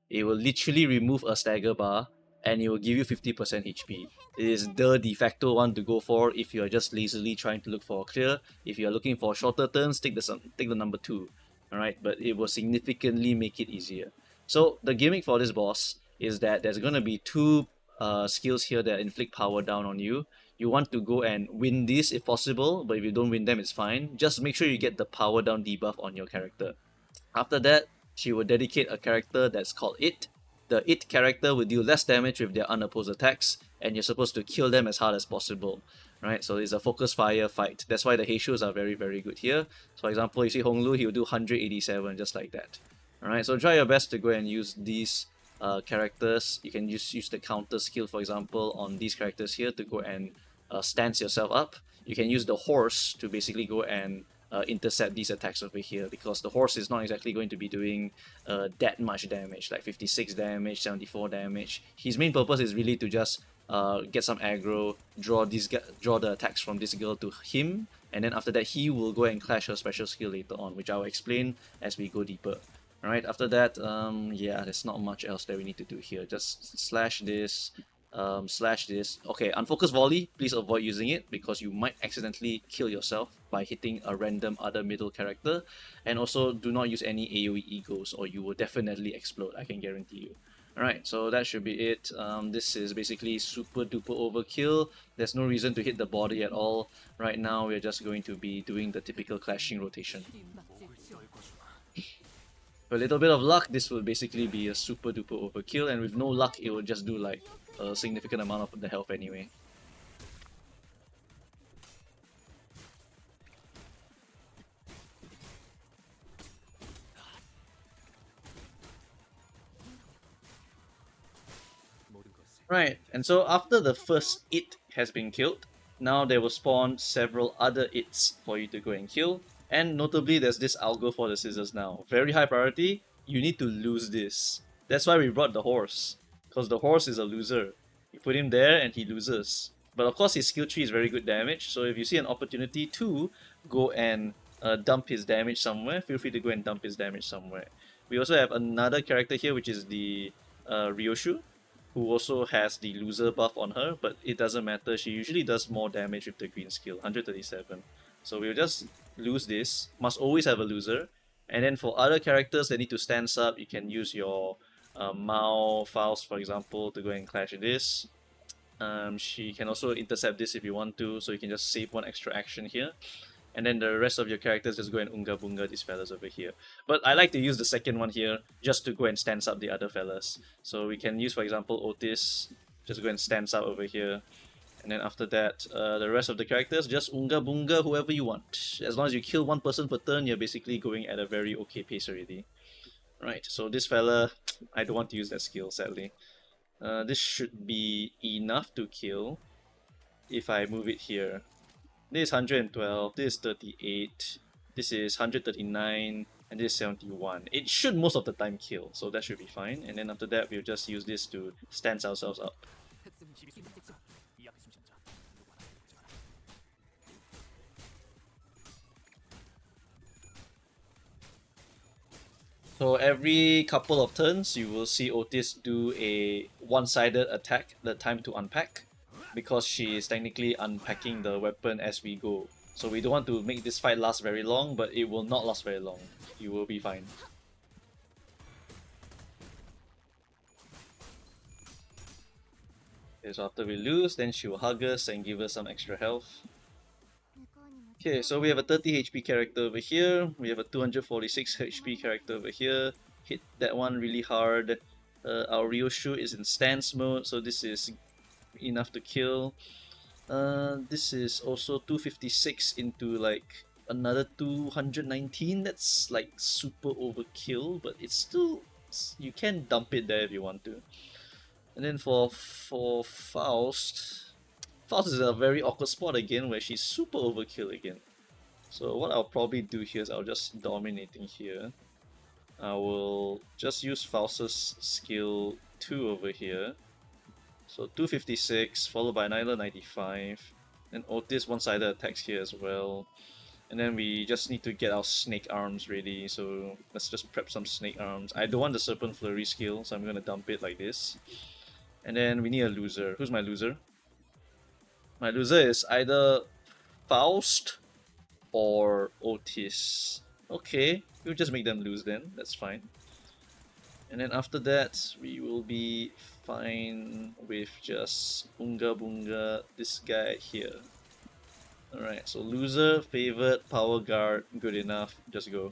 Speaker 1: It will literally remove a stagger bar and it will give you 50% HP. It is the de facto one to go for if you are just lazily trying to look for a clear. If you are looking for shorter turns, take the number 2. Alright, but it will significantly make it easier. So the gimmick for this boss is that there's gonna be two skills here that inflict power down on you. You want to go and win these if possible, but if you don't win them, it's fine. Just make sure you get the power down debuff on your character. After that, she will dedicate a character that's called It. The It character will deal less damage with their unopposed attacks, and you're supposed to kill them as hard as possible. Right, so it's a focus fire fight. That's why the Heishu's are very, very good here. So for example, you see Honglu, he will do 187 just like that. Alright, so try your best to go and use these characters. You can use the counter skill, for example, on these characters here to go and stance yourself up. You can use the horse to basically go and intercept these attacks over here, because the horse is not exactly going to be doing that much damage, like 56 damage, 74 damage. His main purpose is really to just get some aggro, draw the attacks from this girl to him, and then after that he will go and clash her special skill later on, which I'll explain as we go deeper. Alright, after that, yeah, there's not much else that we need to do here. Just slash this, slash this. Okay, unfocused volley, please avoid using it because you might accidentally kill yourself by hitting a random other middle character. And also, do not use any AoE egos or you will definitely explode, I can guarantee you. Alright, so that should be it. This is basically super duper overkill. There's no reason to hit the body at all. Right now, we're just going to be doing the typical clashing rotation. With a little bit of luck, this will basically be a super duper overkill, and with no luck, it will just do like a significant amount of the health anyway. Right, and so after the first It has been killed, now they will spawn several other Its for you to go and kill. And notably, there's this algo for the scissors now. Very high priority, you need to lose this. That's why we brought the horse, because the horse is a loser. You put him there and he loses. But of course his skill tree is very good damage, so if you see an opportunity to go and dump his damage somewhere, feel free to go and dump his damage somewhere. We also have another character here, which is the Ryoshu, who also has the loser buff on her, but it doesn't matter. She usually does more damage with the green skill, 137. So we'll just lose this. Must always have a loser. And then for other characters that need to stance up, you can use your Mao Faust, for example, to go and clash this. She can also intercept this if you want to, so you can just save one extra action here. And then the rest of your characters just go and unga bunga these fellas over here. But I like to use the second one here just to go and stance up the other fellas. So we can use, for example, Otis, just go and stance up over here. And then after that, the rest of the characters, just unga bunga whoever you want. As long as you kill one person per turn, you're basically going at a very okay pace already. Right, so this fella, I don't want to use that skill, sadly. This should be enough to kill if I move it here. This is 112, this is 38, this is 139, and this is 71. It should most of the time kill, so that should be fine. And then after that, we'll just use this to stance ourselves up. So every couple of turns, you will see Otis do a one-sided attack, the time to unpack, because she is technically unpacking the weapon as we go. So we don't want to make this fight last very long, but it will not last very long. You will be fine. Okay, so after we lose, then she will hug us and give us some extra health. Okay, so we have a 30 HP character over here. We have a 246 HP character over here. Hit that one really hard. Our Ryoshu is in stance mode, so this is enough to kill. This is also 256 into like another 219. That's like super overkill, but it's still, you can dump it there if you want to. And then for Faust is a very awkward spot again where she's super overkill again. So what I'll probably do here is I'll just dominating here. I will just use Faust's skill 2 over here. So 256 followed by another 95. And Otis one-sided attacks here as well. And then we just need to get our snake arms ready. So let's just prep some snake arms. I don't want the Serpent Flurry skill, so I'm gonna dump it like this. And then we need a loser. Who's my loser? My loser is either Faust or Otis. Okay, we'll just make them lose then, that's fine. And then after that, we will be fine with just Unga Bunga, this guy here. Alright, so loser, favored, power guard, good enough, just go.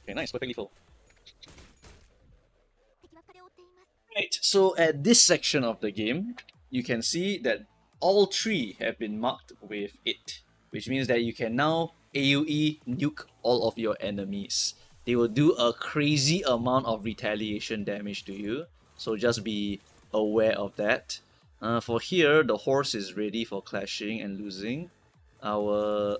Speaker 1: Okay, nice, perfectly full. Right, so at this section of the game, you can see that all three have been marked with it, which means that you can now AoE nuke all of your enemies. They will do a crazy amount of retaliation damage to you, so just be aware of that. For here, the horse is ready for clashing and losing. Our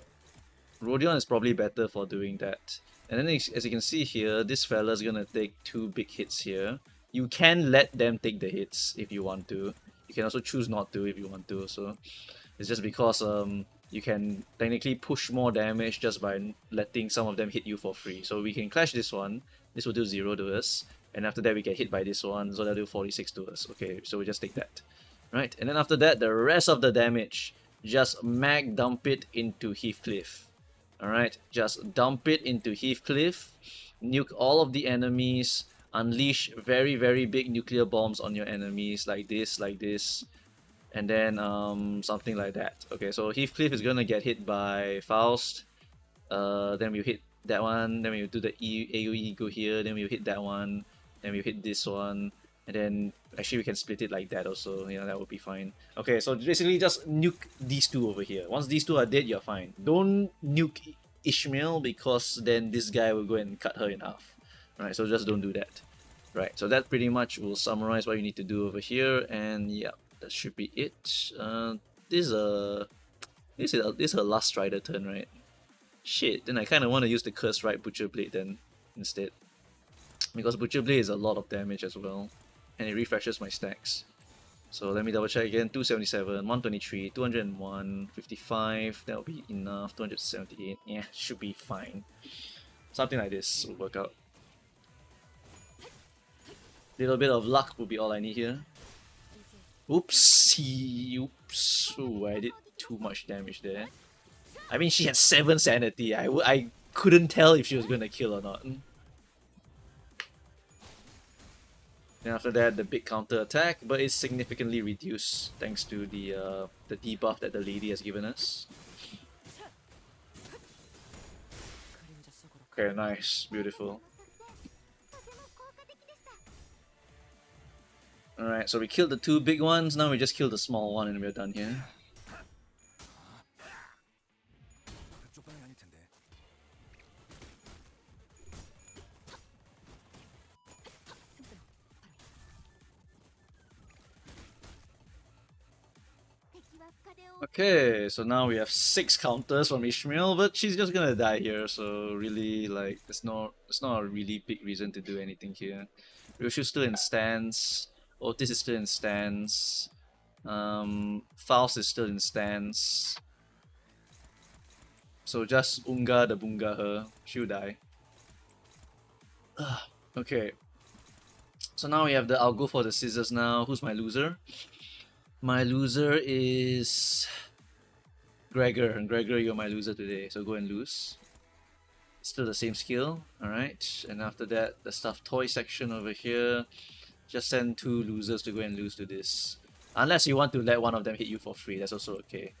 Speaker 1: Rodion is probably better for doing that. And then as you can see here, this fella's gonna take 2 big hits here. You can let them take the hits if you want to. You can also choose not to if you want to. So it's just because you can technically push more damage just by letting some of them hit you for free. So we can clash this one. This will do 0 to us. And after that we get hit by this one, so that'll do 46 to us. Okay, so we just take that. Right, and then after that, the rest of the damage, just mag dump it into Heathcliff. Alright, just dump it into Heathcliff, nuke all of the enemies, unleash very, very big nuclear bombs on your enemies, like this, and then something like that. Okay, so Heathcliff is gonna get hit by Faust, then we hit that one, then we do the AoE go here, then we hit that one, then we hit this one, and then actually we can split it like that also, yeah, that would be fine. Okay, so basically just nuke these two over here. Once these two are dead, you're fine. Don't nuke Ishmael because then this guy will go and cut her in half. Alright, so just don't do that. Right, so that pretty much will summarize what you need to do over here, and yeah, that should be it. This is her last Strider turn, right? Shit, then I kind of want to use the Curse Rite Butcher Blade then instead. Because Butcher Blade is a lot of damage as well. And it refreshes my stacks. So let me double check again. 277, 123, 201, 55. That'll be enough. 278. Yeah, should be fine. Something like this will work out. Little bit of luck will be all I need here. Oopsie. Oops. Ooh, I did too much damage there. I mean, she had 7 sanity. I couldn't tell if she was going to kill or not. Then after that, the big counter attack, but it's significantly reduced thanks to the debuff that the lady has given us. Okay, nice, beautiful. Alright, so we killed the 2 big ones, now we just kill the small one and we're done here. Okay, so now we have 6 counters from Ishmael, but she's just gonna die here, so really, like, it's not a really big reason to do anything here. Ryoshu's still in stance, Otis is still in stance, Faust is still in stance. So just Unga the Bunga her, she'll die. Okay. So now we have the, I'll go for the scissors now. Who's my loser? My loser is Gregor, you're my loser today, so go and lose. Still the same skill, alright. And after that, the stuffed toy section over here. Just send 2 losers to go and lose to this. Unless you want to let one of them hit you for free, that's also okay.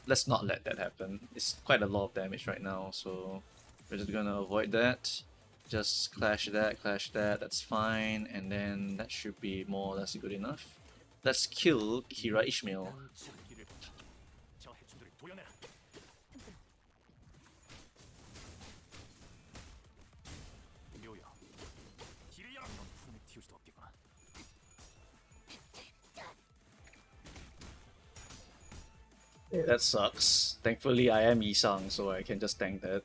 Speaker 1: Let's not let that happen. It's quite a lot of damage right now, so we're just gonna avoid that. Just clash that, that's fine, and then that should be more or less good enough. Let's kill Kira Ishmael.
Speaker 3: 저 해충들을 도려내라. 묘야, 길이야. 넌 품에 튀울 수도 없겠구나.
Speaker 1: That sucks. Thankfully, I am Yisang, so I can just tank that.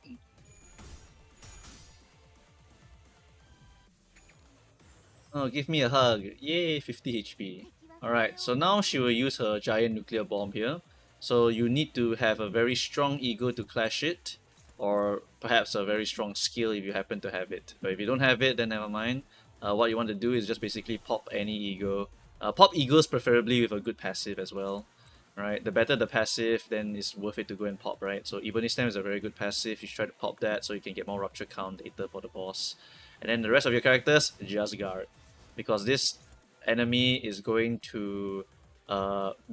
Speaker 1: Oh, give me a hug. Yay, 50 HP. Alright, so now she will use her giant nuclear bomb here. So you need to have a very strong ego to clash it, or perhaps a very strong skill if you happen to have it. But if you don't have it, then never mind. What you want to do is just basically pop any ego. Pop egos preferably with a good passive as well. Right, the better the passive, then it's worth it to go and pop, right? So Ebony Stem is a very good passive. You should try to pop that so you can get more rupture count later for the boss. And then the rest of your characters, just guard. Because this enemy is going to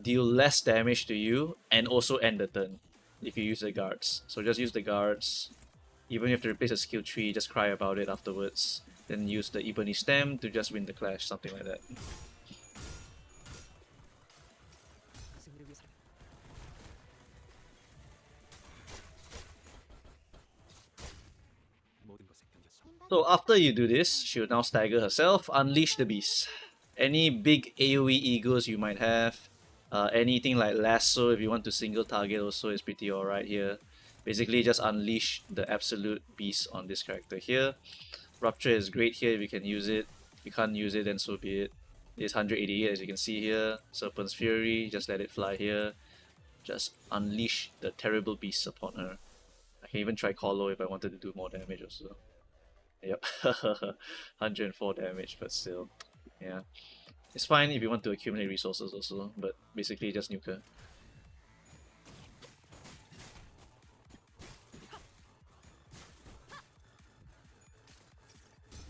Speaker 1: deal less damage to you and also end the turn if you use the guards. So just use the guards. Even if you have to replace a skill tree, just cry about it afterwards. Then use the Ebony Stem to just win the clash, something like that.
Speaker 2: 승리를 위해서.
Speaker 3: 모든 것에 견뎠어.
Speaker 1: So after you do this, she will now stagger herself, unleash the beast. Any big AoE egos you might have, anything like lasso if you want to single target also is pretty alright here. Basically just unleash the absolute beast on this character here. Rupture is great here if you can use it. If you can't use it, then so be it. It's 188 as you can see here. Serpent's Fury, just let it fly here. Just unleash the terrible beast upon her. I can even try Colo if I wanted to do more damage also. Yep, 104 damage, but still, yeah. It's fine if you want to accumulate resources also, but basically just nuke her.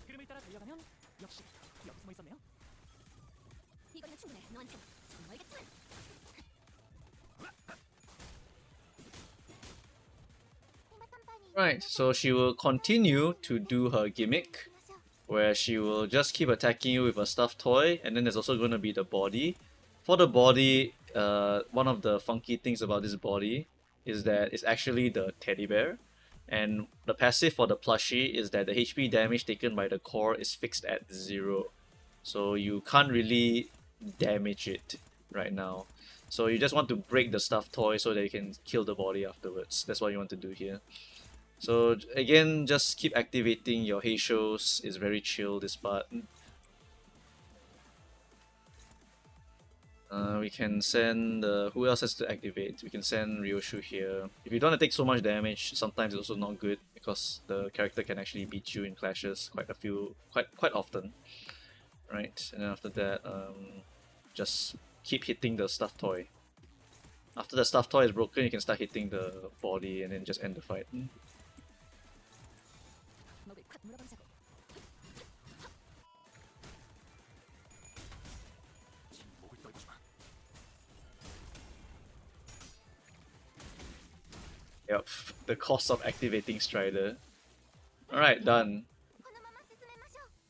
Speaker 2: 흐름을 따라 달려가면 역시 여기 숨어 있었네요. 이거는 충분해. 너한테 정말 같지만.
Speaker 1: Right, so she will continue to do her gimmick, where she will just keep attacking you with a stuffed toy, and then there's also going to be the body. For the body, one of the funky things about this body is that it's actually the teddy bear, and the passive for the plushie is that the HP damage taken by the core is fixed at 0. So you can't really damage it right now. So you just want to break the stuffed toy so that you can kill the body afterwards. That's what you want to do here. So again, just keep activating your Heishos. It's very chill, this part. We can send who else has to activate? We can send Ryoshu here. If you don't want to take so much damage, sometimes it's also not good because the character can actually beat you in clashes quite often. Right, and then after that, just keep hitting the stuffed toy. After the stuffed toy is broken, you can start hitting the body and then just end the fight.
Speaker 2: 목을 콱 물어버리자고.
Speaker 3: 목을 떨구지 마.
Speaker 1: Yep, the cost of activating Strider. Alright, done.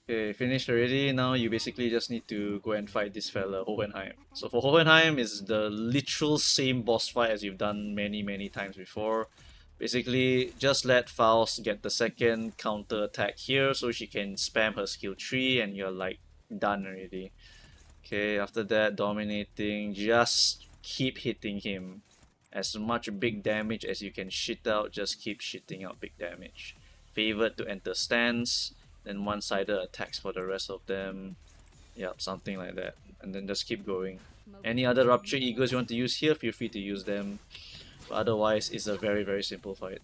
Speaker 1: Okay, finished already. Now you basically just need to go and fight this fella, Hohenheim. So for Hohenheim, it's the literal same boss fight as you've done many times before. Basically, just let Faust get the second counter attack here so she can spam her skill tree and you're like done already. Okay, after that, dominating, just keep hitting him. As much big damage as you can shit out, just keep shitting out big damage. Favored to enter stance, then one-sided attacks for the rest of them. Yep, something like that. And then just keep going. Any other Rupture Egos you want to use here, feel free to use them. But otherwise, it's a very simple fight.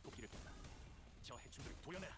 Speaker 3: 도끼를 떴다. 저 해충들을 도려내라.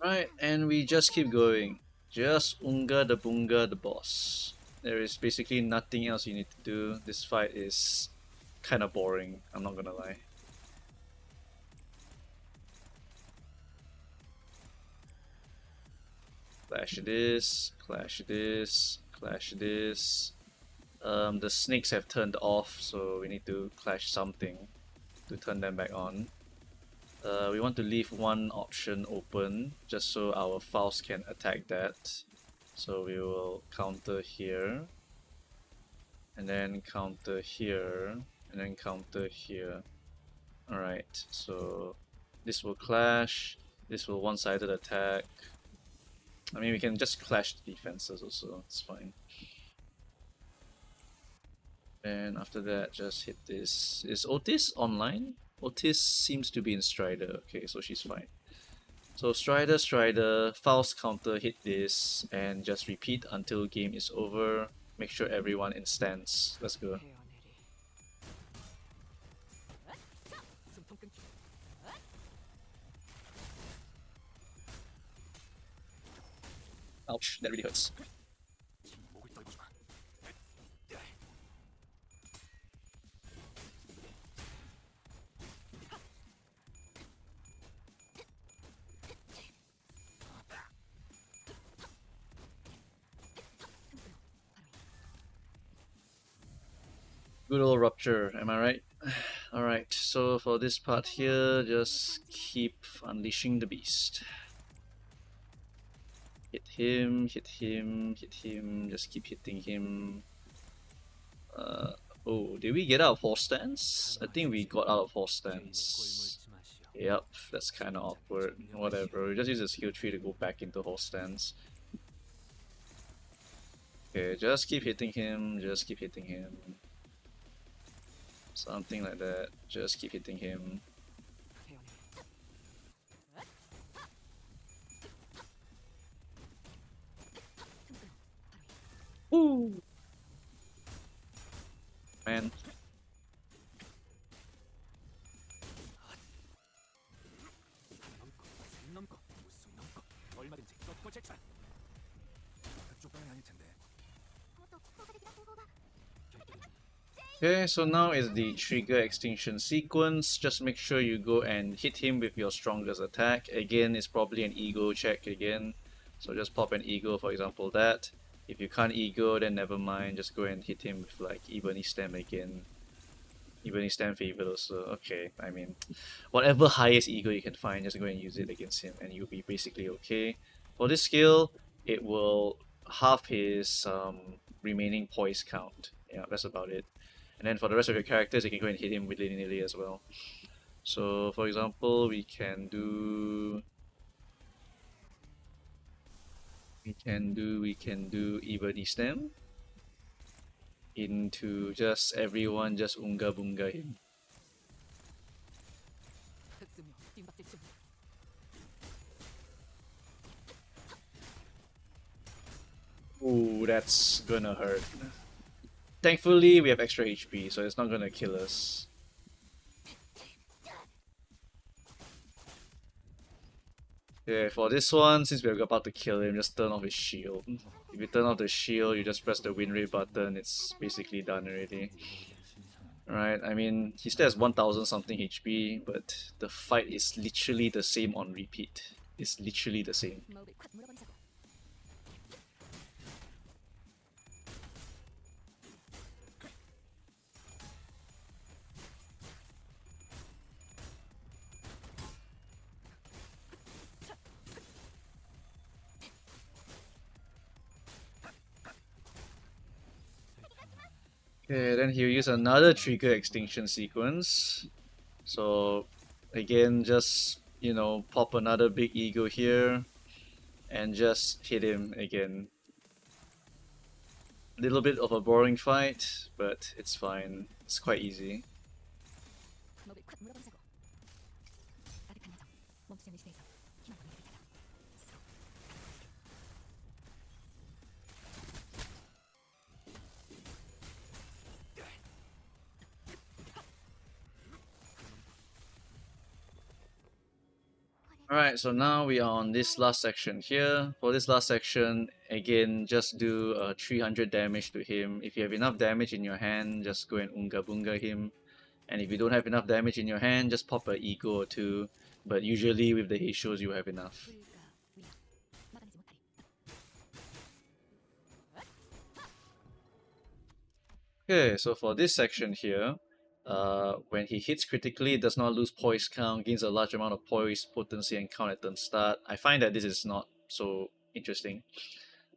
Speaker 1: Right, and we just keep going. Just Unga the Bunga the boss. There is basically nothing else you need to do. This fight is kind of boring, I'm not gonna lie. Clash this, clash this, clash this. The snakes have turned off, so we need to clash something to turn them back on. We want to leave one option open just so our Faust can attack that. So we will counter here, and then counter here, and then counter here. Alright, so this will clash, this will one-sided attack. I mean, we can just clash the defenses also, it's fine. And after that, just hit this. Is Otis online? Otis seems to be in Strider. Okay, so she's fine. So Strider, Strider, Faust counter, hit this, and just repeat until game is over. Make sure everyone in stance. Let's go.
Speaker 2: 숨통 끊기.
Speaker 1: Ouch, that really hurts.
Speaker 3: 목을 떨구지 마.
Speaker 1: Good old rupture, am I right? Alright, so for this part here, just keep unleashing the beast. Hit him, hit him, hit him, just keep hitting him. Oh, did we get out of horse stance? I think we got out of horse stance. Yep, that's kinda awkward. Whatever, we just use the skill tree to go back into horse stance. Okay, just keep hitting him, just keep hitting him. Something like that, just keep hitting him. Ooh! Man.
Speaker 3: 넘고 우승 넘고 얼마든지 꺾고 제차. 그쪽 방이 아닐 텐데.
Speaker 1: Okay, so now is the trigger extinction sequence. Just make sure you go and hit him with your strongest attack. Again, it's probably an ego check again. So just pop an ego, for example, that. If you can't ego, then never mind. Just go and hit him with like Ebony Stem again. Ebony Stem favored also. Okay, I mean, whatever highest ego you can find, just go and use it against him and you'll be basically okay. For this skill, it will half his remaining poise count. Yeah, that's about it. And then for the rest of your characters, you can go and hit him willy-nilly as well. So for example, we can do Ebony Stem into just everyone just Unga Bunga him.
Speaker 2: 흑수묘 띵박질 중.
Speaker 1: Ooh, that's gonna hurt. Thankfully, we have extra HP, so it's not gonna kill us. Yeah, for this one, since we're about to kill him, just turn off his shield. If you turn off the shield, you just press the win rate button, it's basically done already. Right, I mean, he still has 1000 something HP, but the fight is literally the same on repeat. It's literally the same.
Speaker 2: 마법을 콱 물어버리자고.
Speaker 1: Okay, then he'll use another trigger extinction sequence. So again, just, you know, pop another big ego here and just hit him again. Little bit of a boring fight, but it's fine. It's quite easy.
Speaker 2: 마법을 콱 물어버리자고. 따뜻한 야정. 멈추지 않는 시대에서 희망 보내기를 찾아. 스스로.
Speaker 1: Alright, so now we are on this last section here. For this last section, again, just do 300 damage to him. If you have enough damage in your hand, just go and Unga Bunga him. And if you don't have enough damage in your hand, just pop a ego or two. But usually with the Heishos, you have enough. Okay, so for this section here, when he hits critically, does not lose poise count, gains a large amount of poise, potency, and count at turn start. I find that this is not so interesting.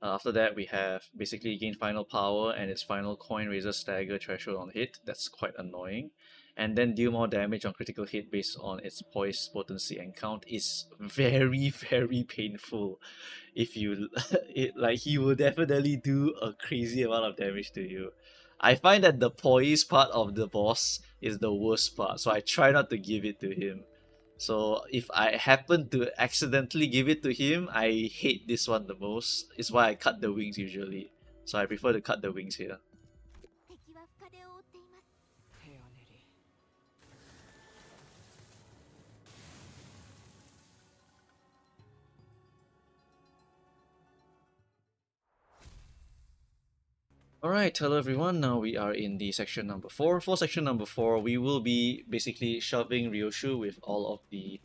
Speaker 1: After that, we have basically gain final power and its final coin raises stagger threshold on hit. That's quite annoying. And then deal more damage on critical hit based on its poise, potency, and count is very, very painful. If you like, he will definitely do a crazy amount of damage to you. I find that the poise part of the boss is the worst part, so I try not to give it to him. So if I happen to accidentally give it to him, I hate this one the most. It's why I cut the wings usually. So I prefer to cut the wings here. Alright, hello everyone. Now we are in the section number 4. For section number 4, we will be basically shoving Ryoshu with all of the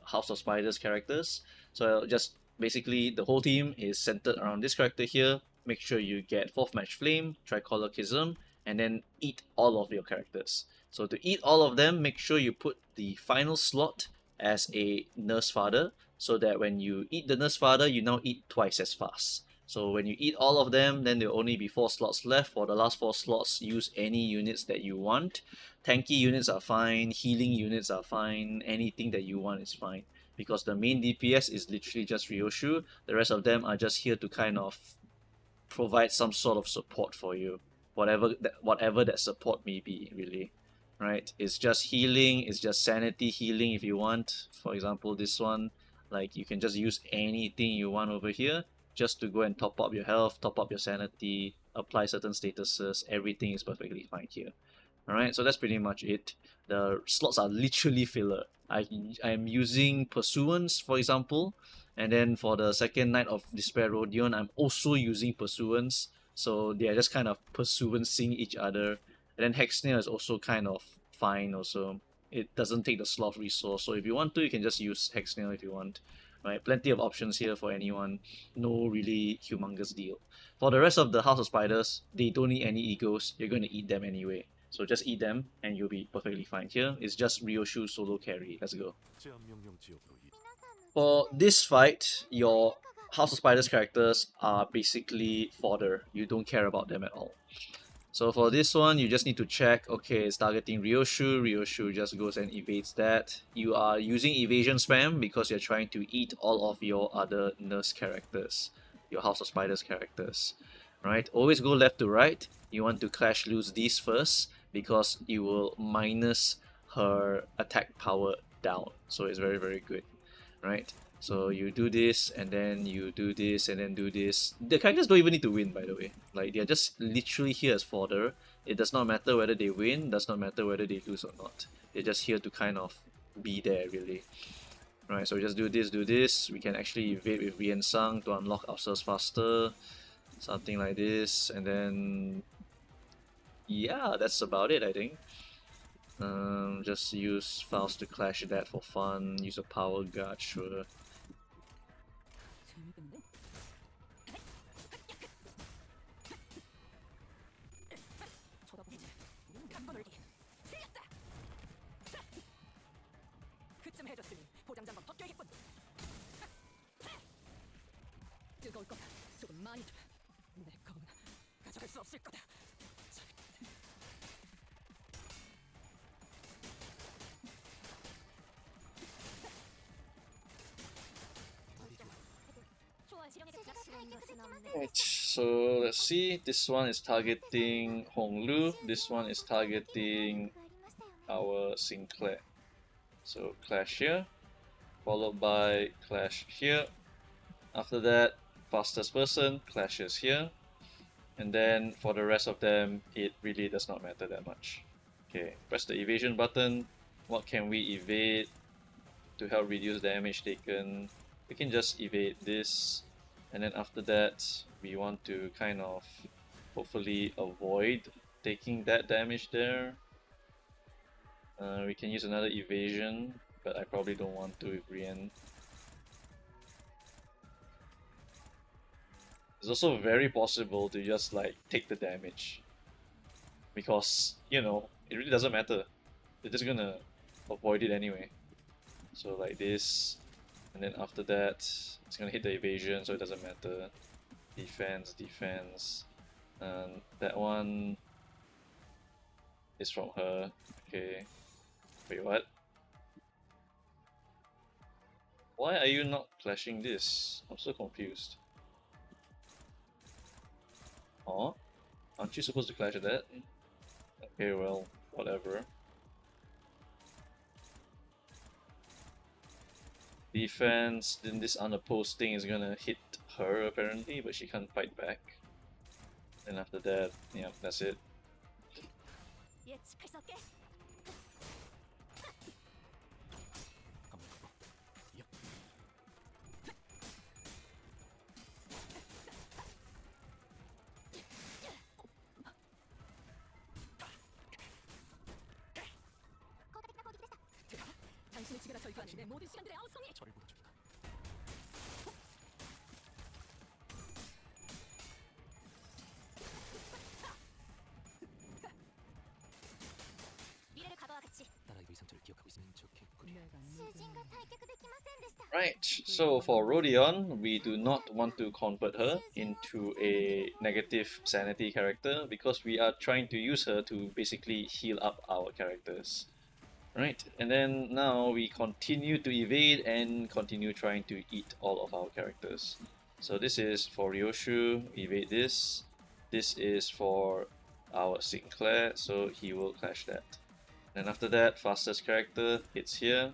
Speaker 1: House of Spiders characters. So just basically the whole team is centered around this character here. Make sure you get 4th Match Flame, Tricolor Kism, and then eat all of your characters. So to eat all of them, make sure you put the final slot as a Nurse Father, so that when you eat the Nurse Father, you now eat twice as fast. So when you eat all of them, then there will only be 4 slots left. For the last 4 slots, use any units that you want. Tanky units are fine, healing units are fine, anything that you want is fine. Because the main DPS is literally just Ryoshu, the rest of them are just here to kind of provide some sort of support for you. Whatever that support may be, really. Right? It's just healing, it's just sanity healing if you want. For example, this one, like you can just use anything you want over here just to go and top up your health, top up your sanity, apply certain statuses, everything is perfectly fine here. Alright, so that's pretty much it. The slots are literally filler. I'm using Pursuance, for example, and then for the second Night of Despair Rodion, I'm also using Pursuance, so they are just kind of pursuancing each other. And then Hexnail is also kind of fine also. It doesn't take the sloth resource, so if you want to, you can just use Hexnail if you want. Right, plenty of options here for anyone. No really humongous deal. For the rest of the House of Spiders, they don't need any egos. You're going to eat them anyway. So just eat them and you'll be perfectly fine. Here it's just Ryoshu solo carry. Let's go. For this fight, your House of Spiders characters are basically fodder. You don't care about them at all. So for this one, you just need to check, okay, it's targeting Ryoshu. Ryoshu just goes and evades that. You are using evasion spam because you're trying to eat all of your other nurse characters, your House of Spiders characters. Right? Always go left to right. You want to clash lose these first because you will minus her attack power down. So it's very, very good. Right? So you do this, and then you do this, and then do this. The characters don't even need to win, by the way. Like, they're just literally here as fodder. It does not matter whether they win, does not matter whether they lose or not. They're just here to kind of be there, really. Right, so we just do this. We can actually evade with Rien Sang to unlock ourselves faster. Something like this, and then... yeah, that's about it, I think. Just use Faust to clash that for fun. Use a power guard, sure.
Speaker 2: 재밌겠는데? 쳐다보지. 갖고 놀기. 틀렸다. 그쯤 해줬으니 포장 한번 벗겨야겠군. 뜨거울 거다. 조금 많이 줘. 내 검은 가져갈 수 없을 거다.
Speaker 1: Right, so let's see. This one is targeting Honglu. This one is targeting our Sinclair. So clash here, followed by clash here. After that, fastest person clashes here. And then for the rest of them, it really does not matter that much. Okay, press the evasion button. What can we evade? to help reduce damage taken. We can just evade this, and then after that we want to kind of hopefully avoid taking that damage there. We can use another evasion, but I probably don't want to with Brienne. It's also very possible to just like take the damage, because you know it really doesn't matter. They're just gonna avoid it anyway. So like this, and then after that it's gonna hit the evasion, so it doesn't matter. Defense, defense, and that one is from her. Okay. Wait, what? Why are you not clashing this? I'm so confused. Oh, aren't you supposed to clash that? Okay, well, whatever. Defense, then this unopposed thing is gonna hit her apparently, but she can't fight back. And after that, yeah, that's it.
Speaker 2: 예측할 수 없게.
Speaker 3: 한번 더. 야,
Speaker 2: 거대한 거기 됐다. 당신의 지배가 절규하는 내 모든 시간들의 아우성이.
Speaker 3: 저를 보는 중이다.
Speaker 2: 미래를 가둬와겠지.
Speaker 3: 나라의 상처를 기억하고 있으면 좋겠구려.
Speaker 2: 수진과 타격되기만 됐다.
Speaker 1: Right, so for Rodion, we do not want to convert her into a negative sanity character because we are trying to use her to basically heal up our characters. Right, and then now we continue to evade and continue trying to eat all of our characters. So this is for Ryoshu, evade this. This is for our Sinclair, so he will clash that. And after that, fastest character hits here.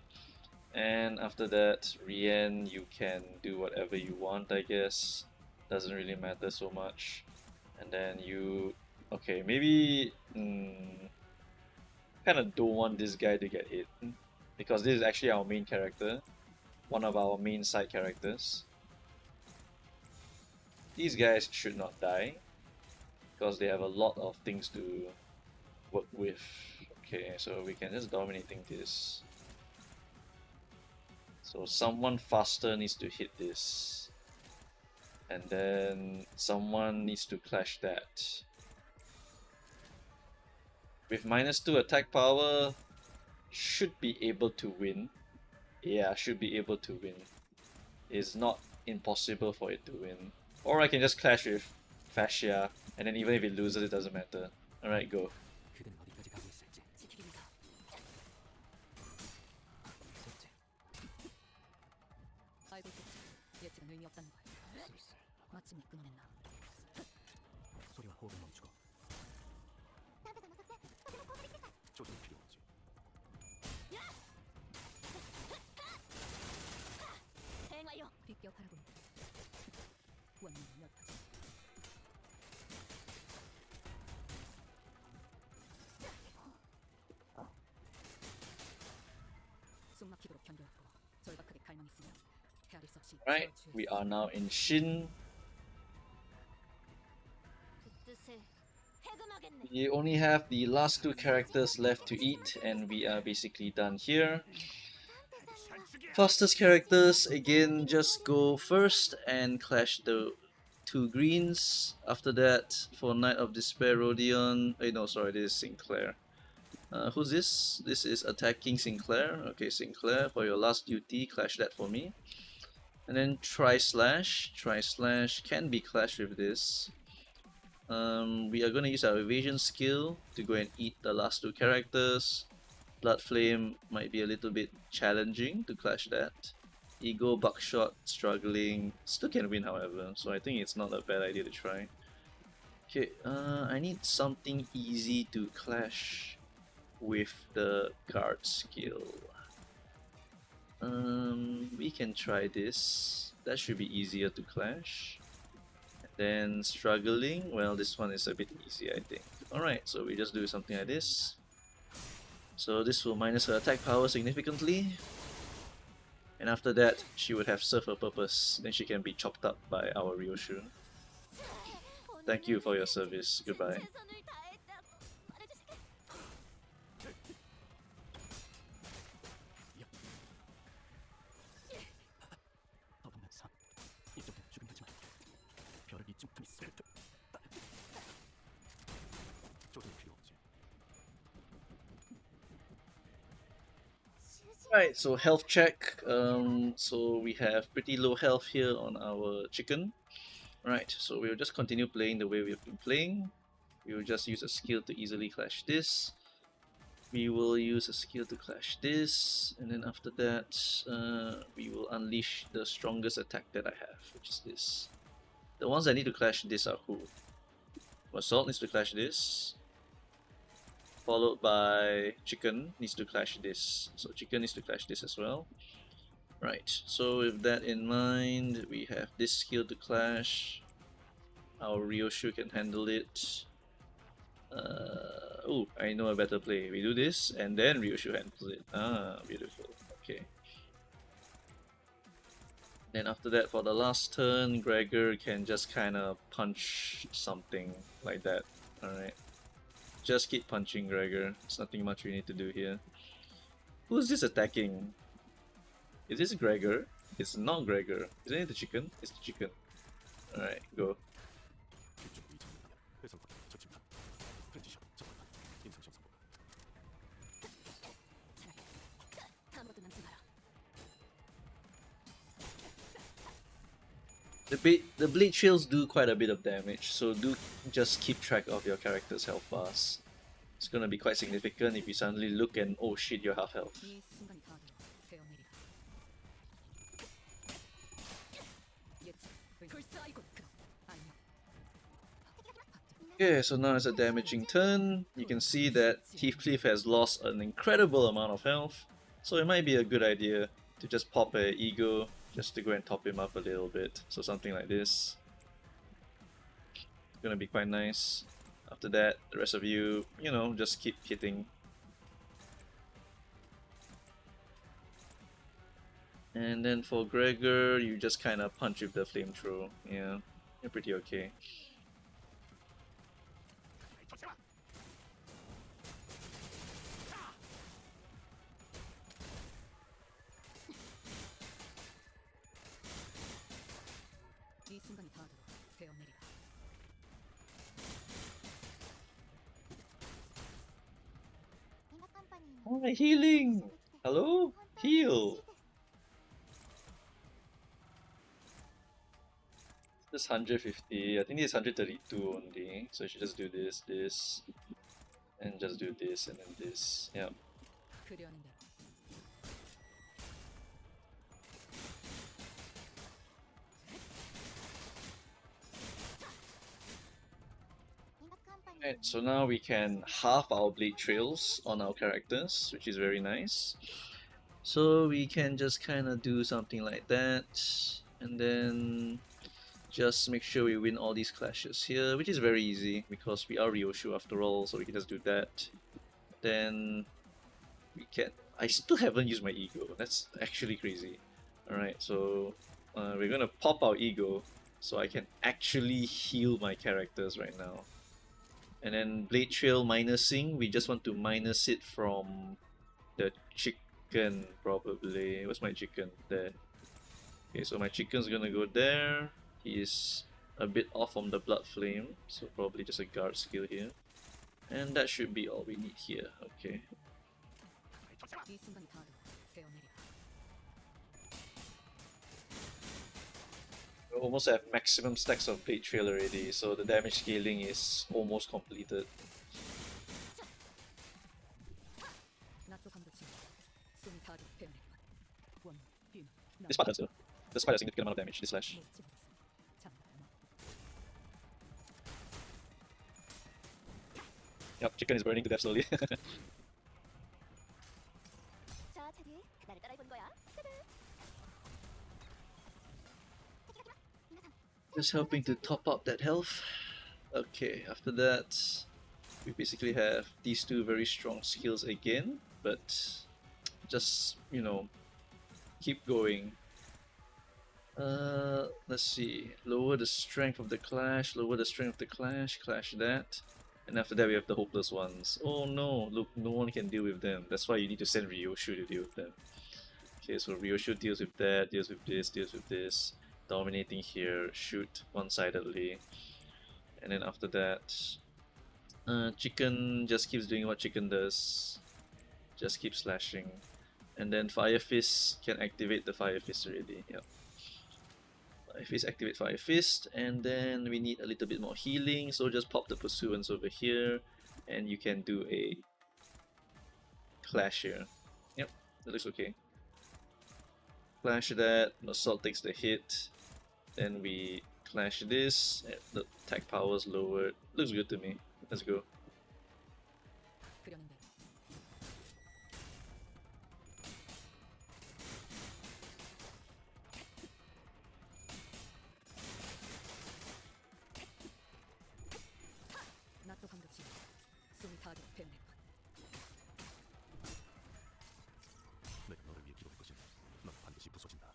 Speaker 1: And after that, Rien, you can do whatever you want, I guess. Doesn't really matter so much. And then you... Okay, maybe... kind of don't want this guy to get hit. Because this is actually our main character. One of our main side characters. These guys should not die. Because they have a lot of things to work with. Okay, so we can just dominating this. So someone faster needs to hit this. And then someone needs to clash that. With -2 attack power, should be able to win. Yeah, should be able to win. It's not impossible for it to win. Or I can just clash with Fascia, and then even if it loses, it doesn't matter. Alright, go.
Speaker 3: 그대는 어디까지 가고 있을지.
Speaker 2: 지키기입니다.
Speaker 3: 셋째,
Speaker 2: 알고 있겠지. 예측은 의미 없다는 걸.
Speaker 3: 슬슬
Speaker 2: 마침내 끊어냈나.
Speaker 3: 소리와 호흡을 멈추고 조절이 필요 없지.
Speaker 2: 대응 완료. 비껴바라고. 원인은 몇 가지. 숨막히도록 견뎌왔고 절박하게 갈망했으면 헤아릴 수 없이.
Speaker 1: Right, we are now in Shin.
Speaker 2: 그 뜻에 해금하겠네.
Speaker 1: We only have the last two characters left to eat, and we are basically done here. Fastest characters, again, just go first and clash the two greens. After that, for Knight of Despair, Rodion. No, sorry, this is Sinclair. Who's this? This is attacking Sinclair. Okay, Sinclair, for your last duty, clash that for me. And then Tri-Slash. Tri-Slash can be clashed with this. We are going to use our evasion skill to go and eat the last two characters. Blood Flame might be a little bit challenging to clash that. Ego, Buckshot, struggling. Still can win, however, so I think it's not a bad idea to try. Okay, I need something easy to clash with the guard skill. We can try this. That should be easier to clash. And then struggling, well, this one is a bit easy, I think. Alright, so we just do something like this. So this will minus her attack power significantly. And after that, she would have served her purpose. Then she can be chopped up by our Ryoshu. Thank you for your service. Goodbye.
Speaker 2: 최선을 다했다고 말해주시게.
Speaker 3: 없는 삶. 이쪽은 죽음하지만 벼락이 찜통이 쏠 듯. 저도 필요 없지.
Speaker 1: Right, so health check. So we have pretty low health here on our chicken. Right, so we'll just continue playing the way we've been playing. We will just use a skill to easily clash this. We will use a skill to clash this, and then after that, we will unleash the strongest attack that I have, which is this. The ones that need to clash this are who? Assault needs to clash this, followed by Chicken needs to clash this. So Chicken needs to clash this as well. Right, so with that in mind, we have this skill to clash. Our Ryoshu can handle it. Oh, I know a better play. We do this and then Ryoshu handles it. Ah, beautiful. Okay. Then after that, for the last turn, Gregor can just kind of punch something like that. Alright. Just keep punching Gregor. There's nothing much we need to do here. Who's this attacking? Is this Gregor? It's not Gregor. Isn't it the chicken? It's the chicken. Alright, go.
Speaker 3: 뒤쪽으로 이동한다. 회선 저침판. 프렌지션 접근판. 임상시험 성공.
Speaker 2: 아무것도 남지 마라.
Speaker 1: The blade trails do quite a bit of damage, so do just keep track of your character's health bars. It's gonna be quite significant if you suddenly look and oh shit, you're half health.
Speaker 2: 이 순간이 다 되어 내리라. 예측. 불사이고 그럼 안녕.
Speaker 1: Okay, so now it's a damaging turn. You can see that Heathcliff has lost an incredible amount of health, so it might be a good idea to just pop a ego just to go and top him up a little bit. So something like this. It's gonna be quite nice. After that, the rest of you, you know, just keep hitting. And then for Gregor, you just kind of punch with the flamethrower. Yeah, you're pretty okay.
Speaker 2: 이 순간이 다 되어 내리라.
Speaker 1: Oh, my healing! Hello? Heal! This 150, I think it's 132 only, so you should just do this, and just do this, and then this. Yeah.
Speaker 2: 그려는 대로.
Speaker 1: Right, so now we can halve our blade trails on our characters, which is very nice. So we can just kind of do something like that, and then just make sure we win all these clashes here, which is very easy because we are Ryoshu after all, so we can just do that. Then we can... I still haven't used my ego, that's actually crazy. Alright, so we're gonna pop our ego so I can actually heal my characters right now. And then Blade Trail minusing, we just want to minus it from the chicken probably. What's my chicken? There. Okay, so my chicken's gonna go there. He's a bit off from the Blood Flame, so probably just a guard skill here. And that should be all we need here. Okay.
Speaker 2: 이 순간이 다 되어 내리라.
Speaker 1: We almost have maximum stacks of Blade Trail already, so the damage scaling is almost completed. This part hurts though. Despite a significant amount of damage, this slash. Yep, chicken is burning to death slowly. Just helping to top up that health. Okay, after that, we basically have these two very strong skills again, but just, you know, keep going. Let's see. Lower the strength of the clash. Lower the strength of the clash. Clash that. And after that, we have the hopeless ones. Oh no! Look, no one can deal with them. That's why you need to send Ryoshu to deal with them. Okay, so Ryoshu deals with that, deals with this, deals with this. Dominating here, shoot one-sidedly. And then after that, Chicken just keeps doing what Chicken does. Just keep slashing. And then Fire Fist can activate the Fire Fist already. Yep. Fire Fist, activate Fire Fist. And then we need a little bit more healing, so just pop the Pursuance over here. And you can do a Clash here. Yep, that looks okay. Clash that, Assault takes the hit. Then we clash this, the attack power is lowered. Looks good to me. Let's go.
Speaker 2: 그려낸 대로. 나또 반갑지. 숨이 타게 뱀내 것.
Speaker 3: 내가 너를 위해 기도할 것이니 넌 반드시 부서진다.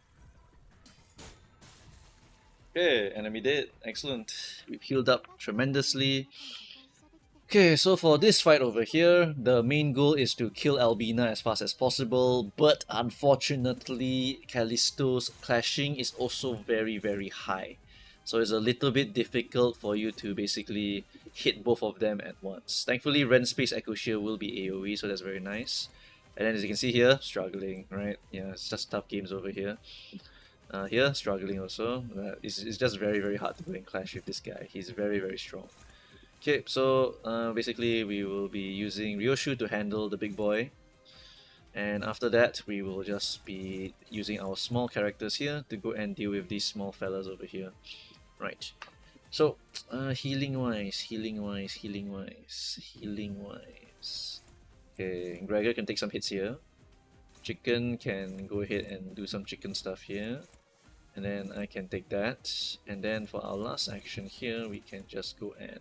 Speaker 1: Okay, enemy dead. Excellent. We've healed up tremendously. Okay, so for this fight over here, the main goal is to kill Albina as fast as possible, but unfortunately, Callisto's clashing is also very high. So it's a little bit difficult for you to basically hit both of them at once. Thankfully, Ren Space Echo Shield will be AoE, so that's very nice. And then as you can see here, struggling, right? Yeah, it's just tough games over here. Here, struggling also. It's just very hard to go and clash with this guy. He's very strong. Okay, so basically we will be using Ryoshu to handle the big boy. And after that, we will just be using our small characters here to go and deal with these small fellas over here. Right. So, healing wise. Okay, Gregor can take some hits here. Chicken can go ahead and do some chicken stuff here. And then I can take that. And then for our last action here, we can just go and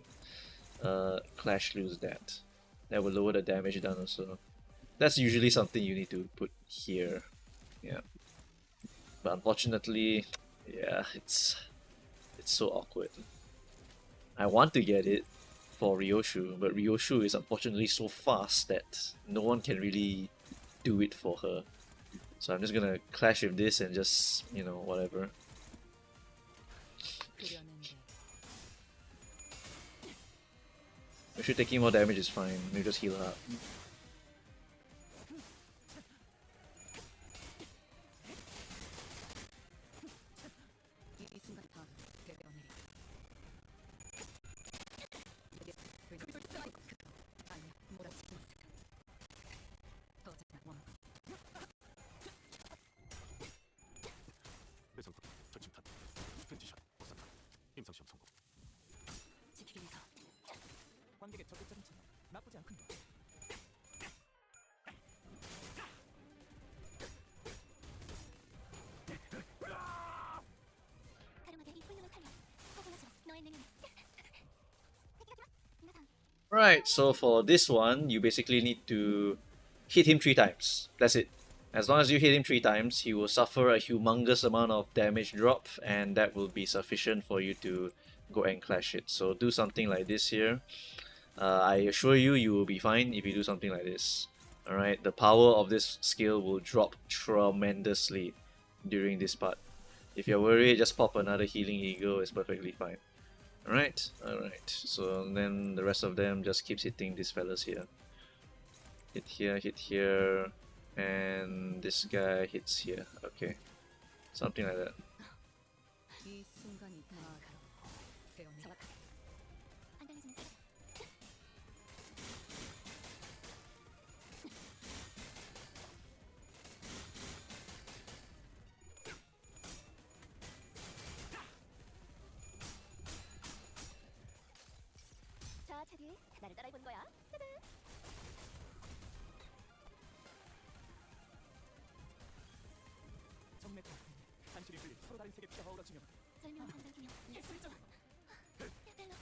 Speaker 1: clash lose that. That will lower the damage done also. That's usually something you need to put here. Yeah. But unfortunately, yeah, it's so awkward. I want to get it for Ryoshu, but Ryoshu is unfortunately so fast that no one can really do it for her. So I'm just gonna clash with this and just, you know, whatever.
Speaker 2: 그려낸 대로.
Speaker 1: Actually taking more damage is fine, maybe just heal her up.
Speaker 2: 이 순간 다 배배어 내리. 아니야, 몰아치긴 했어. 더 잘한 원.
Speaker 3: 배성급 절침탄 스펜지샷 버사탄 임상시험 성공.
Speaker 2: 지키기 위해서.
Speaker 3: 관객의 적극적인 참여 나쁘지 않군요.
Speaker 1: Right, so for this one, you basically need to hit him 3 times. That's it. As long as you hit him 3 times, he will suffer a humongous amount of damage drop, and that will be sufficient for you to go and clash it. So do something like this here. I assure you, you will be fine if you do something like this. Alright, the power of this skill will drop tremendously during this part. If you're worried, just pop another healing eagle, it's perfectly fine. Alright, so then the rest of them just keeps hitting these fellas here. Hit here, and this guy hits here. Okay, something like that.
Speaker 2: 이 순간이 다 배어 내리.
Speaker 4: 자, 차디, 나를 따라해보는 거야. 짜잔.
Speaker 3: 정맥과 한실이 흘린 서로 다른 세계 피가 어우러지면
Speaker 4: 설명 감상기념. 예술적. 야달로.